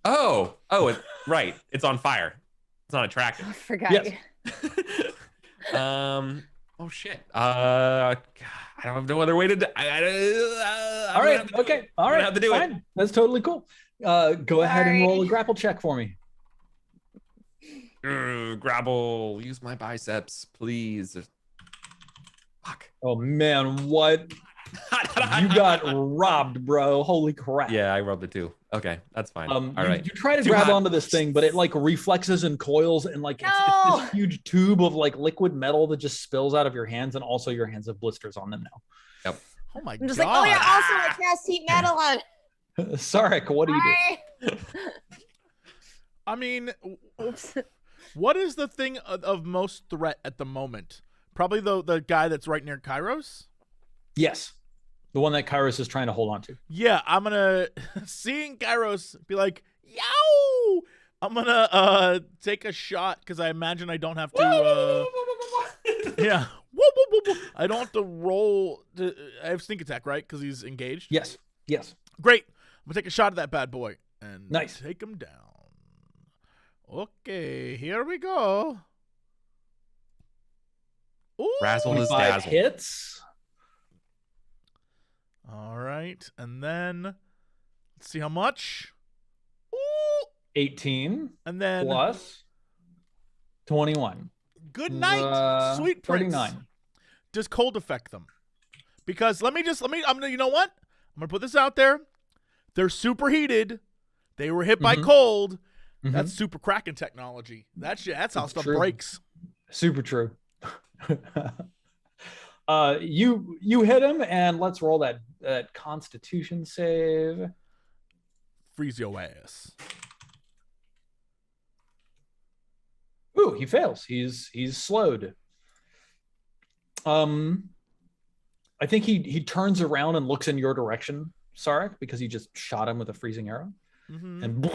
Right. It's on fire. It's not attractive. I forgot. Yes. Oh shit. I don't have no other way to do. All right. Okay. All right. Have to do it. That's totally cool. Go ahead and roll a grapple check for me. Grapple. Use my biceps, please. Fuck. Oh man, what? You got robbed, bro. Holy crap. Yeah, I rolled the 2. Okay, that's fine. All right. You try to grab onto this thing, but it like reflexes and coils, and like it's this huge tube of like liquid metal that just spills out of your hands, and also your hands have blisters on them now. Yep. Oh my I'm just god. like, oh yeah, also I cast heat metal on. Sarek, what do you do? I mean, what is the thing of most threat at the moment? Probably the guy that's right near Kairos? Yes. The one that Kairos is trying to hold on to. Yeah, I'm gonna seeing Kairos be like, yo! I'm gonna take a shot because I imagine I don't have to yeah. I don't have to roll I have sneak attack, right? Because he's engaged. Yes. Yes. Great. I'm gonna take a shot at that bad boy and nice. Take him down. Okay, here we go. Ooh, Razzle is dazzle. Hits. All right, and then let's see how much. Ooh, 18. And then plus 21. Good night, sweet prince. 39. Does cold affect them? Because I'm gonna, you know what? I'm gonna put this out there. They're superheated. They were hit by cold. That's super Kraken technology. That's how stuff breaks. Super true. You hit him, and let's roll that Constitution save. Freeze your ass. Ooh, he fails. He's slowed. I think he turns around and looks in your direction, Sarek, because you just shot him with a freezing arrow. And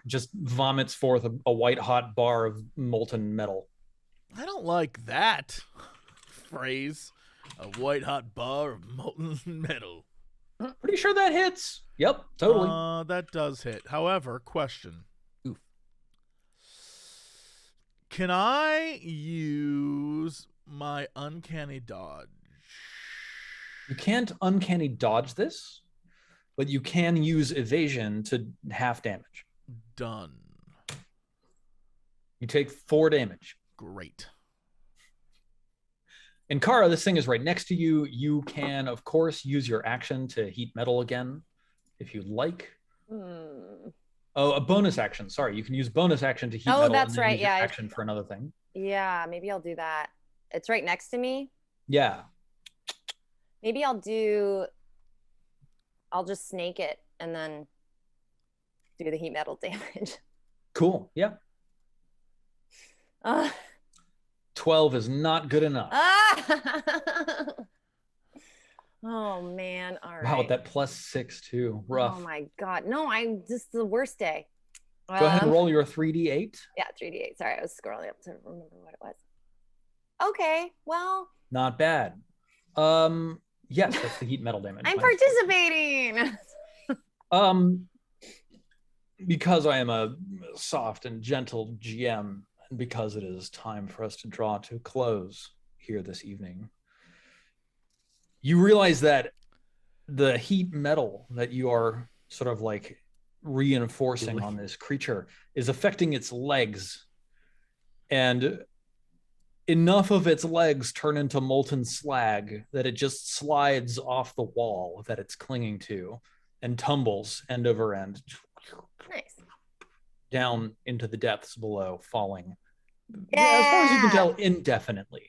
just vomits forth a white hot bar of molten metal. I don't like that phrase. A white hot bar of molten metal. Pretty sure that hits. Yep, totally. That does hit. However, question. Oof. Can I use my uncanny dodge? You can't uncanny dodge this, but you can use evasion to half damage. Done. You take 4 damage. Great. And Kara, this thing is right next to you. You can, of course, use your action to heat metal again, if you'd like. Oh, a bonus action. Sorry, you can use bonus action to heat metal. Oh, that's and then right. use your Yeah. action for another thing. Yeah, maybe I'll do that. It's right next to me. Yeah. Maybe I'll just snake it and then do the heat metal damage. Cool. Yeah. 12 is not good enough. Oh man. All right. Wow, that +6 too. Rough. Oh my god. No, this is the worst day. Go ahead and roll your 3d8. Yeah, 3d8. Sorry, I was scrolling up to remember what it was. Okay, well. Not bad. Yes, that's the heat metal damage. I'm participating. Because I am a soft and gentle GM, and because it is time for us to draw to a close here this evening, you realize that the heat metal that you are sort of like reinforcing on this creature is affecting its legs, and enough of its legs turn into molten slag that it just slides off the wall that it's clinging to and tumbles end over end. Nice. Down into the depths below, falling. Yeah. As far as you can tell, indefinitely.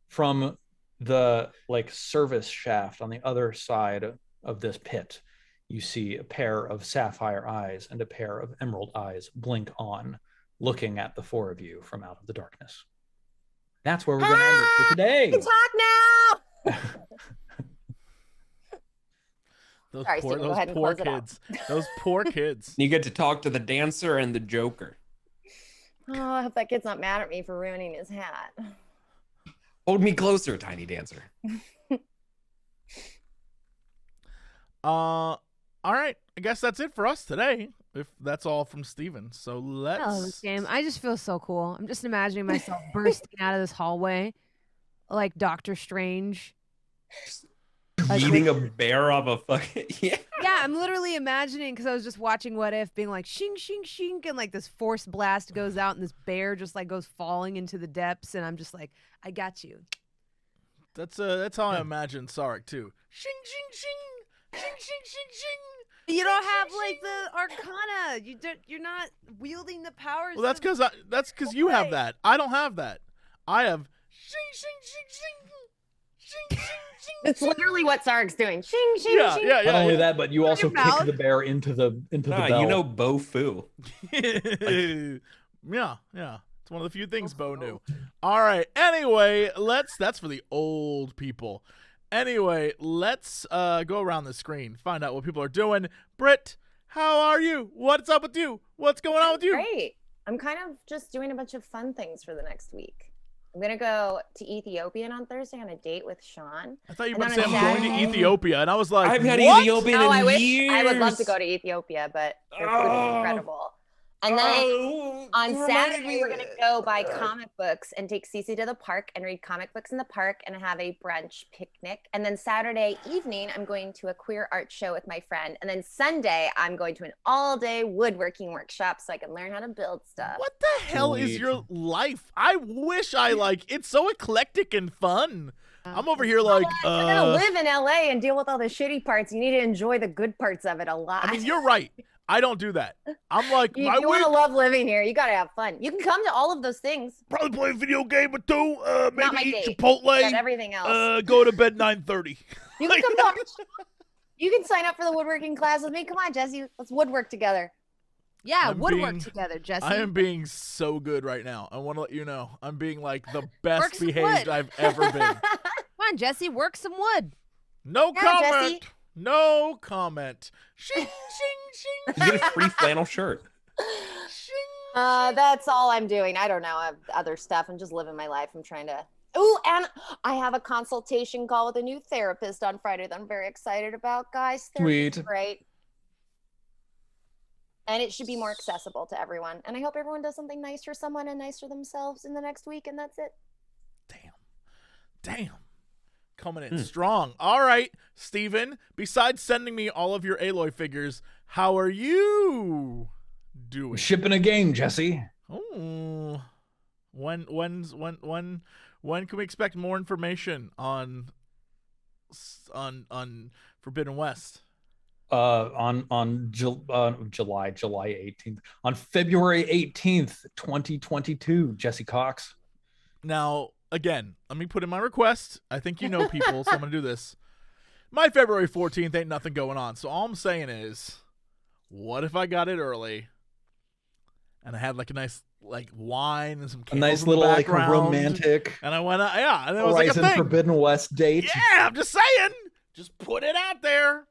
From the like service shaft on the other side of this pit, you see a pair of sapphire eyes and a pair of emerald eyes blink on, looking at the 4 of you from out of the darkness. That's where we're going to end it for today. I can talk now. Those Sorry, poor, Steven, go those ahead and poor close it out. kids. Those poor kids. You get to talk to the dancer and the Joker. Oh, I hope that kid's not mad at me for ruining his hat. Hold me closer, tiny dancer. All right. I guess that's it for us today. If that's all from Steven. So let's. I love this game. I just feel so cool. I'm just imagining myself bursting out of this hallway like Doctor Strange. Eating a bear off a fucking Yeah, I'm literally imagining, because I was just watching What If, being like shing shing shing, and like this force blast goes out and this bear just like goes falling into the depths, and I'm just like, I got you. That's how I imagine Sarek too. Shing shing shing, shing shing shing shing. You don't have like the Arcana. You're not wielding the powers. Well, that's because you have that. I don't have that. I have shing shing shing shing, shing shing shing. It's literally what Sarek's doing. Shing, shing, shing. Yeah. Not only that, but you also your mouth. kick the bear into the bell. You know Bo Fu. Yeah. It's one of the few things Bo knew. All right. Anyway, that's for the old people. Anyway, let's go around the screen, find out what people are doing. Britt, how are you? What's up with you? What's going on with you? Great. I'm kind of just doing a bunch of fun things for the next week. I'm going to go to Ethiopia on Thursday on a date with Sean. I thought you were And going to say then on I'm going to Saturday- Ethiopia, and I was like, I've had what? Ethiopian No, in I wish years. I would love to go to Ethiopia, but their food is incredible. And then on Saturday, we're going to go buy comic books and take Cece to the park and read comic books in the park and have a brunch picnic. And then Saturday evening, I'm going to a queer art show with my friend. And then Sunday, I'm going to an all-day woodworking workshop so I can learn how to build stuff. What the hell is your life? I wish it's so eclectic and fun. I'm over here like, If you're going to live in LA and deal with all the shitty parts, you need to enjoy the good parts of it a lot. I mean, you're right. I don't do that. I'm like, You, my you want week, to love living here. You got to have fun. You can come to all of those things. probably play a video game or two, Not my maybe eat date. Chipotle, But everything else. go to bed 9:30. You can come talk. You can sign up for the woodworking class with me. Come on, Jesse. Let's woodwork together. Yeah, I'm woodwork being- together, Jesse. I am being so good right now. I want to let you know. I'm being like the best Work some behaved wood. I've ever been. Come on, Jesse, work some wood. No Yeah, comment. Jesse. No comment. Shing, shing, You get a free flannel shirt. shing. That's all I'm doing. I don't know. I have other stuff. I'm just living my life. I'm trying to. Oh, and I have a consultation call with a new therapist on Friday that I'm very excited about, guys. Therapy's Sweet. great. And it should be more accessible to everyone. And I hope everyone does something nice for someone and nice for themselves in the next week. And that's it. Damn. Coming in strong. All right, Steven, besides sending me all of your Aloy figures, how are you doing? Shipping a game, Jesse. Oh. When can we expect more information on Forbidden West? On July 18th, on February 18th, 2022, Jesse Cox. Now, again, let me put in my request. I think you know people, so I'm going to do this. My February 14th ain't nothing going on. So all I'm saying is, what if I got it early and I had like a nice like wine and some A candles nice in the little like background, romantic and I went out, yeah, and it was like a Horizon thing. Forbidden West date. Yeah, I'm just saying. Just put it out there.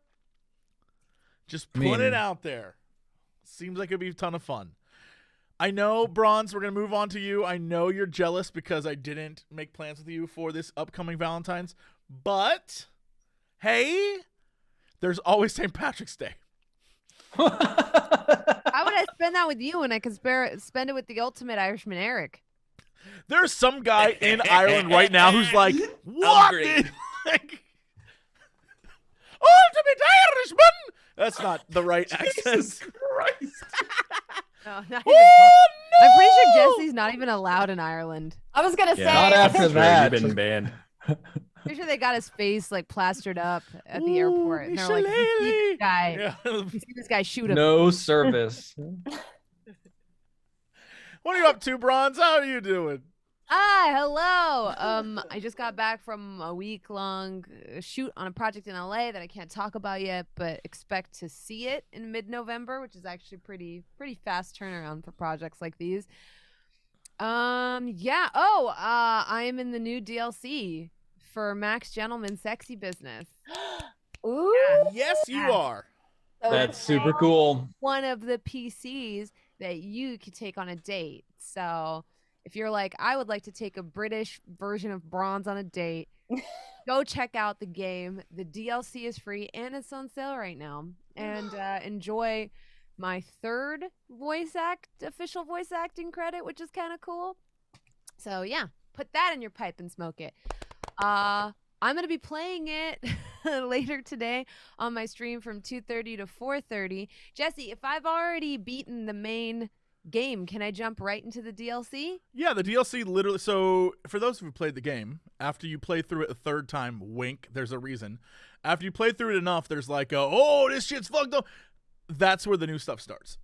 Just put it out there. Seems like it'd be a ton of fun. I know, Bronze, we're going to move on to you. I know you're jealous because I didn't make plans with you for this upcoming Valentine's. But, hey, there's always St. Patrick's Day. How would I spend that with you when I could spend it with the ultimate Irishman, Eric? There's some guy in Ireland right now who's like, what? Upgrade. Like, ultimate Irishman! That's not the right accent. Jesus Christ. No, not even Oh, close. no! I'm pretty sure Jesse's not even allowed in Ireland. I was going to say. Not after Sure, that. you've been banned. Pretty sure they got his face like plastered up at the airport. And they're like, "You see Shillelagh." this guy, Yeah. you see this guy shoot him." No service. What are you up to, Bronze? How are you doing? Hi, hello. I just got back from a week-long shoot on a project in LA that I can't talk about yet, but expect to see it in mid-November, which is actually pretty fast turnaround for projects like these. Yeah. Oh, I am in the new DLC for Max Gentleman Sexy Business. Ooh. Yes, you are. So That's super cool. One of the PCs that you could take on a date. So if you're like, I would like to take a British version of Bronze on a date, go check out the game. The DLC is free and it's on sale right now. And enjoy my third official voice acting credit, which is kind of cool. So yeah, put that in your pipe and smoke it. I'm going to be playing it later today on my stream from 2:30 to 4:30. Jesse, if I've already beaten the main game, can I jump right into the DLC? Yeah, the DLC literally. So for those who played the game, after you play through it a third time, wink, there's a reason. After you play through it enough, there's like, oh, this shit's fucked up. That's where the new stuff starts.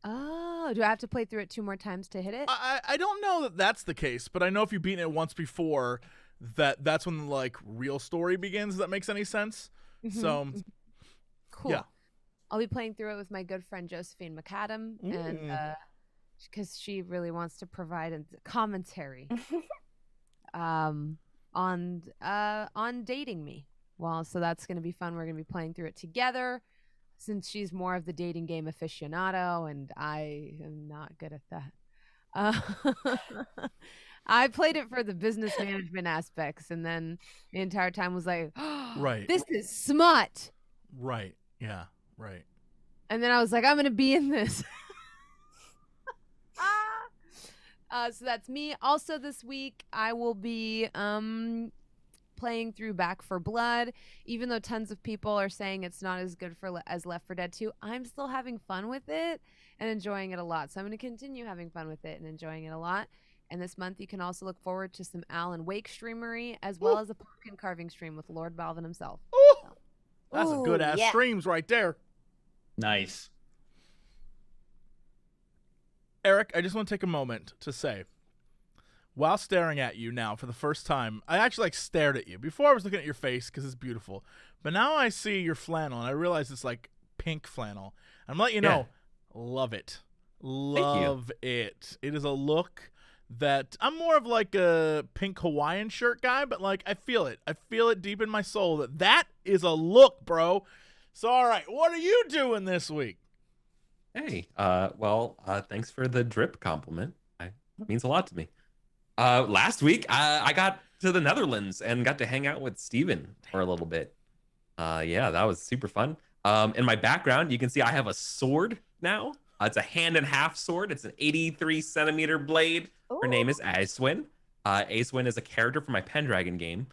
Oh, do I have to play through it 2 more times to hit it? I don't know that that's the case, but I know if you've beaten it once before, that's when the like real story begins. If that makes any sense. So cool. Yeah. I'll be playing through it with my good friend Josephine McAdam, and because she really wants to provide a commentary on dating me. Well, so that's going to be fun. We're going to be playing through it together, since she's more of the dating game aficionado, and I am not good at that. I played it for the business management aspects, and then the entire time was like, right, this is smut. Right. Yeah. Right. And then I was like, I'm going to be in this. So that's me. Also this week, I will be playing through Back 4 Blood. Even though tons of people are saying it's not as good as Left 4 Dead 2, I'm still having fun with it and enjoying it a lot. So I'm going to continue having fun with it and enjoying it a lot. And this month, you can also look forward to some Alan Wake streamery, as well as a pumpkin carving stream with Lord Balvin himself. So. That's a good ass streams right there. Nice. Eric, I just want to take a moment to say, while staring at you now for the first time, I actually like stared at you. Before I was looking at your face because it's beautiful, but now I see your flannel and I realize it's like pink flannel. I'm letting you know, love it, love it. It is a look that I'm more of like a pink Hawaiian shirt guy, but like I feel it deep in my soul that is a look, bro. So all right, what are you doing this week? Hey, thanks for the drip compliment. It means a lot to me. Last week, I got to the Netherlands and got to hang out with Steven for a little bit. Yeah, that was super fun. In my background, you can see I have a sword now. It's a hand-and-half sword. It's an 83-centimeter blade. Her name is Aswin. Aswin is a character from my Pendragon game.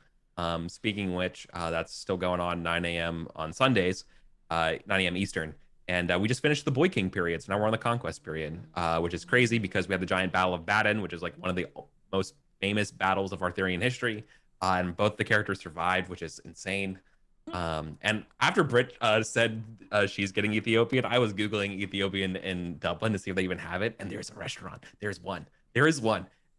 Speaking of which, that's still going on 9 a.m. on Sundays, 9 a.m. Eastern. And we just finished the Boy King period, so now we're on the Conquest period, which is crazy because we have the giant Battle of Baden, which is like one of the most famous battles of Arthurian history, and both the characters survived, which is insane. And after Brit said she's getting Ethiopian, I was Googling Ethiopian in Dublin to see if they even have it, and there's a restaurant. There is one,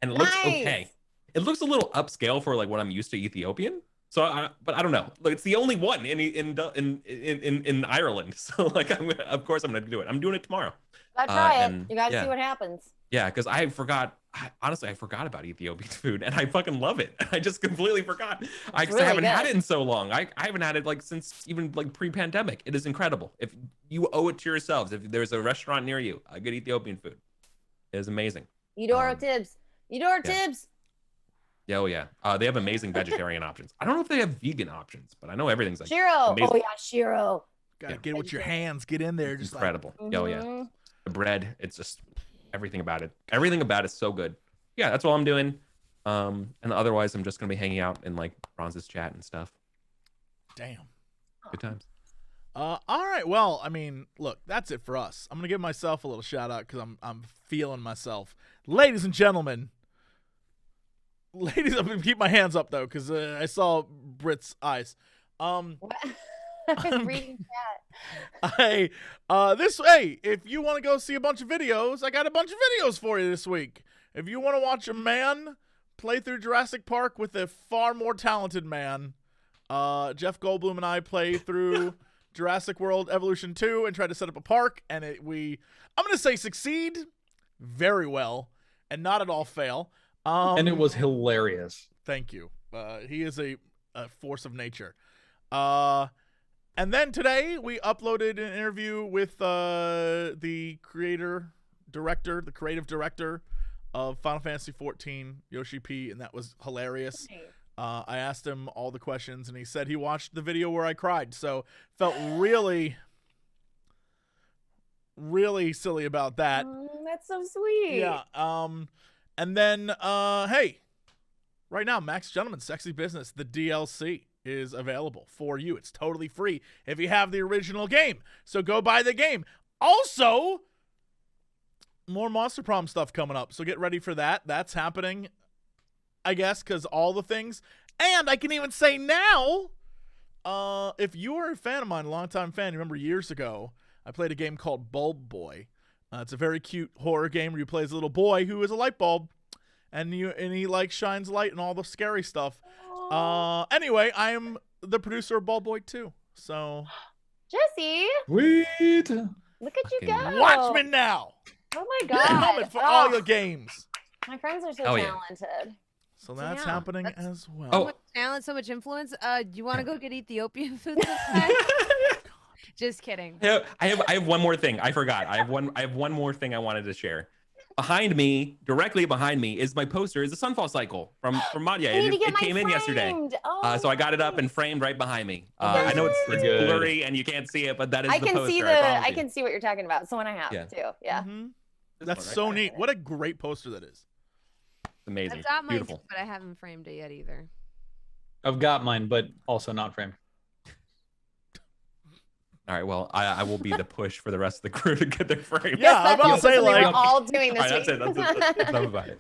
and it looks okay. It looks a little upscale for like what I'm used to Ethiopian. So, but I don't know. Like, it's the only one in Ireland. So, like, of course, I'm gonna do it. I'm doing it tomorrow. Let's try it. You guys see what happens. Yeah, because honestly, I forgot about Ethiopian food, and I fucking love it. I just completely forgot. I haven't had it in so long. I haven't had it like since even like pre-pandemic. It is incredible. If you owe it to yourselves, if there's a restaurant near you, a good Ethiopian food, it is amazing. Eudora Tibbs. Yeah, oh yeah. They have amazing vegetarian options. I don't know if they have vegan options, but I know everything's like Shiro. amazing. Oh yeah, Shiro. Gotta get it with your hands. Get in there. Just incredible. Like, Oh yeah. The bread, it's just everything about it. Everything about it's so good. Yeah, that's all I'm doing. And otherwise, I'm just gonna be hanging out in like Bronze's chat and stuff. Damn. Good times. All right. Well, I mean, look, that's it for us. I'm gonna give myself a little shout out because I'm feeling myself, ladies and gentlemen. Ladies, I'm gonna keep my hands up though because I saw Brit's eyes. I'm reading that. If you want to go see a bunch of videos, I got a bunch of videos for you this week. If you want to watch a man play through Jurassic Park with a far more talented man, Jeff Goldblum and I play through Jurassic World Evolution 2 and try to set up a park, and I'm gonna say succeed very well and not at all fail. And it was hilarious. Thank you. He is a force of nature. And then today we uploaded an interview with the creative director of Final Fantasy XIV, Yoshi P, and that was hilarious. I asked him all the questions, and he said he watched the video where I cried, so felt really, really silly about that. That's so sweet. Yeah. And then, hey, right now, Max Gentleman, Sexy Business, the DLC is available for you. It's totally free if you have the original game. So go buy the game. Also, more Monster Prom stuff coming up. So get ready for that. That's happening, I guess, because all the things. And I can even say now, if you are a fan of mine, a longtime fan, you remember years ago, I played a game called Bulb Boy. It's a very cute horror game where you play as a little boy who is a light bulb, and he like shines light and all the scary stuff. Anyway, I am the producer of Bulb Boy 2. So Jesse, Sweet. look at you go. watch me now. Oh my You're god. coming for all your games. My friends are so Oh, yeah. talented. So that's Yeah, happening that's- as well. So much talent, so much influence. Do you want to go get Ethiopian food sometime? Just kidding. I have one more thing. I forgot. I have one more thing I wanted to share. Behind me, directly behind me, is my poster. Is the Sunfall Cycle from Madhya. I need to get It came in yesterday. framed. Oh, So I got it up and framed right behind me. I know it's Good. blurry and you can't see it, but that is I the can poster. see I can see what you're talking about. It's the one I have Yeah. too. Yeah. Mhm. This That's one so right neat. What a great poster that is. Amazing. I've got mine, Beautiful. too, but I haven't framed it yet either. I've got mine, but also not framed. All right. Well, I will be the push for the rest of the crew to get their frame. Yeah, Yes, I'm about to that's say, something like- we're all doing this All right, week. that's it. That's enough about it.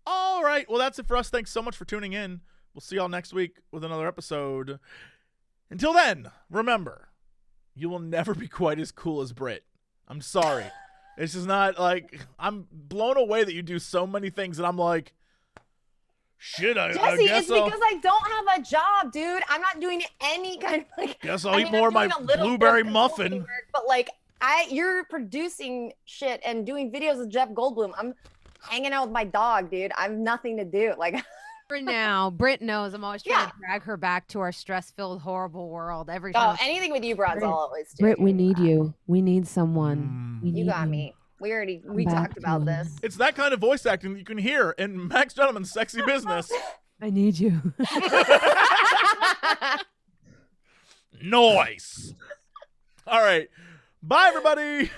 All right. Well, that's it for us. Thanks so much for tuning in. We'll see y'all next week with another episode. Until then, remember, you will never be quite as cool as Brit. I'm sorry. It's just not like, I'm blown away that you do so many things, and I'm like, shit, I Jesse, guess it's I'll, because I don't have a job, dude. I'm not doing any kind of like. guess I'll I eat mean, more of I'm my doing a little bit blueberry of consulting muffin. work, but like, you're producing shit and doing videos with Jeff Goldblum. I'm hanging out with my dog, dude. I have nothing to do. Like, For now, Britt knows I'm always trying Yeah. to drag her back to our stress-filled, horrible world every oh, time. anything with you, Bronze, I'll always do. Britt, we need you. We need someone. We You need got me. We back talked to about me. this. It's that kind of voice acting that you can hear in Max Gentleman's Sexy Business. I need you. Nice. All right. Bye, everybody.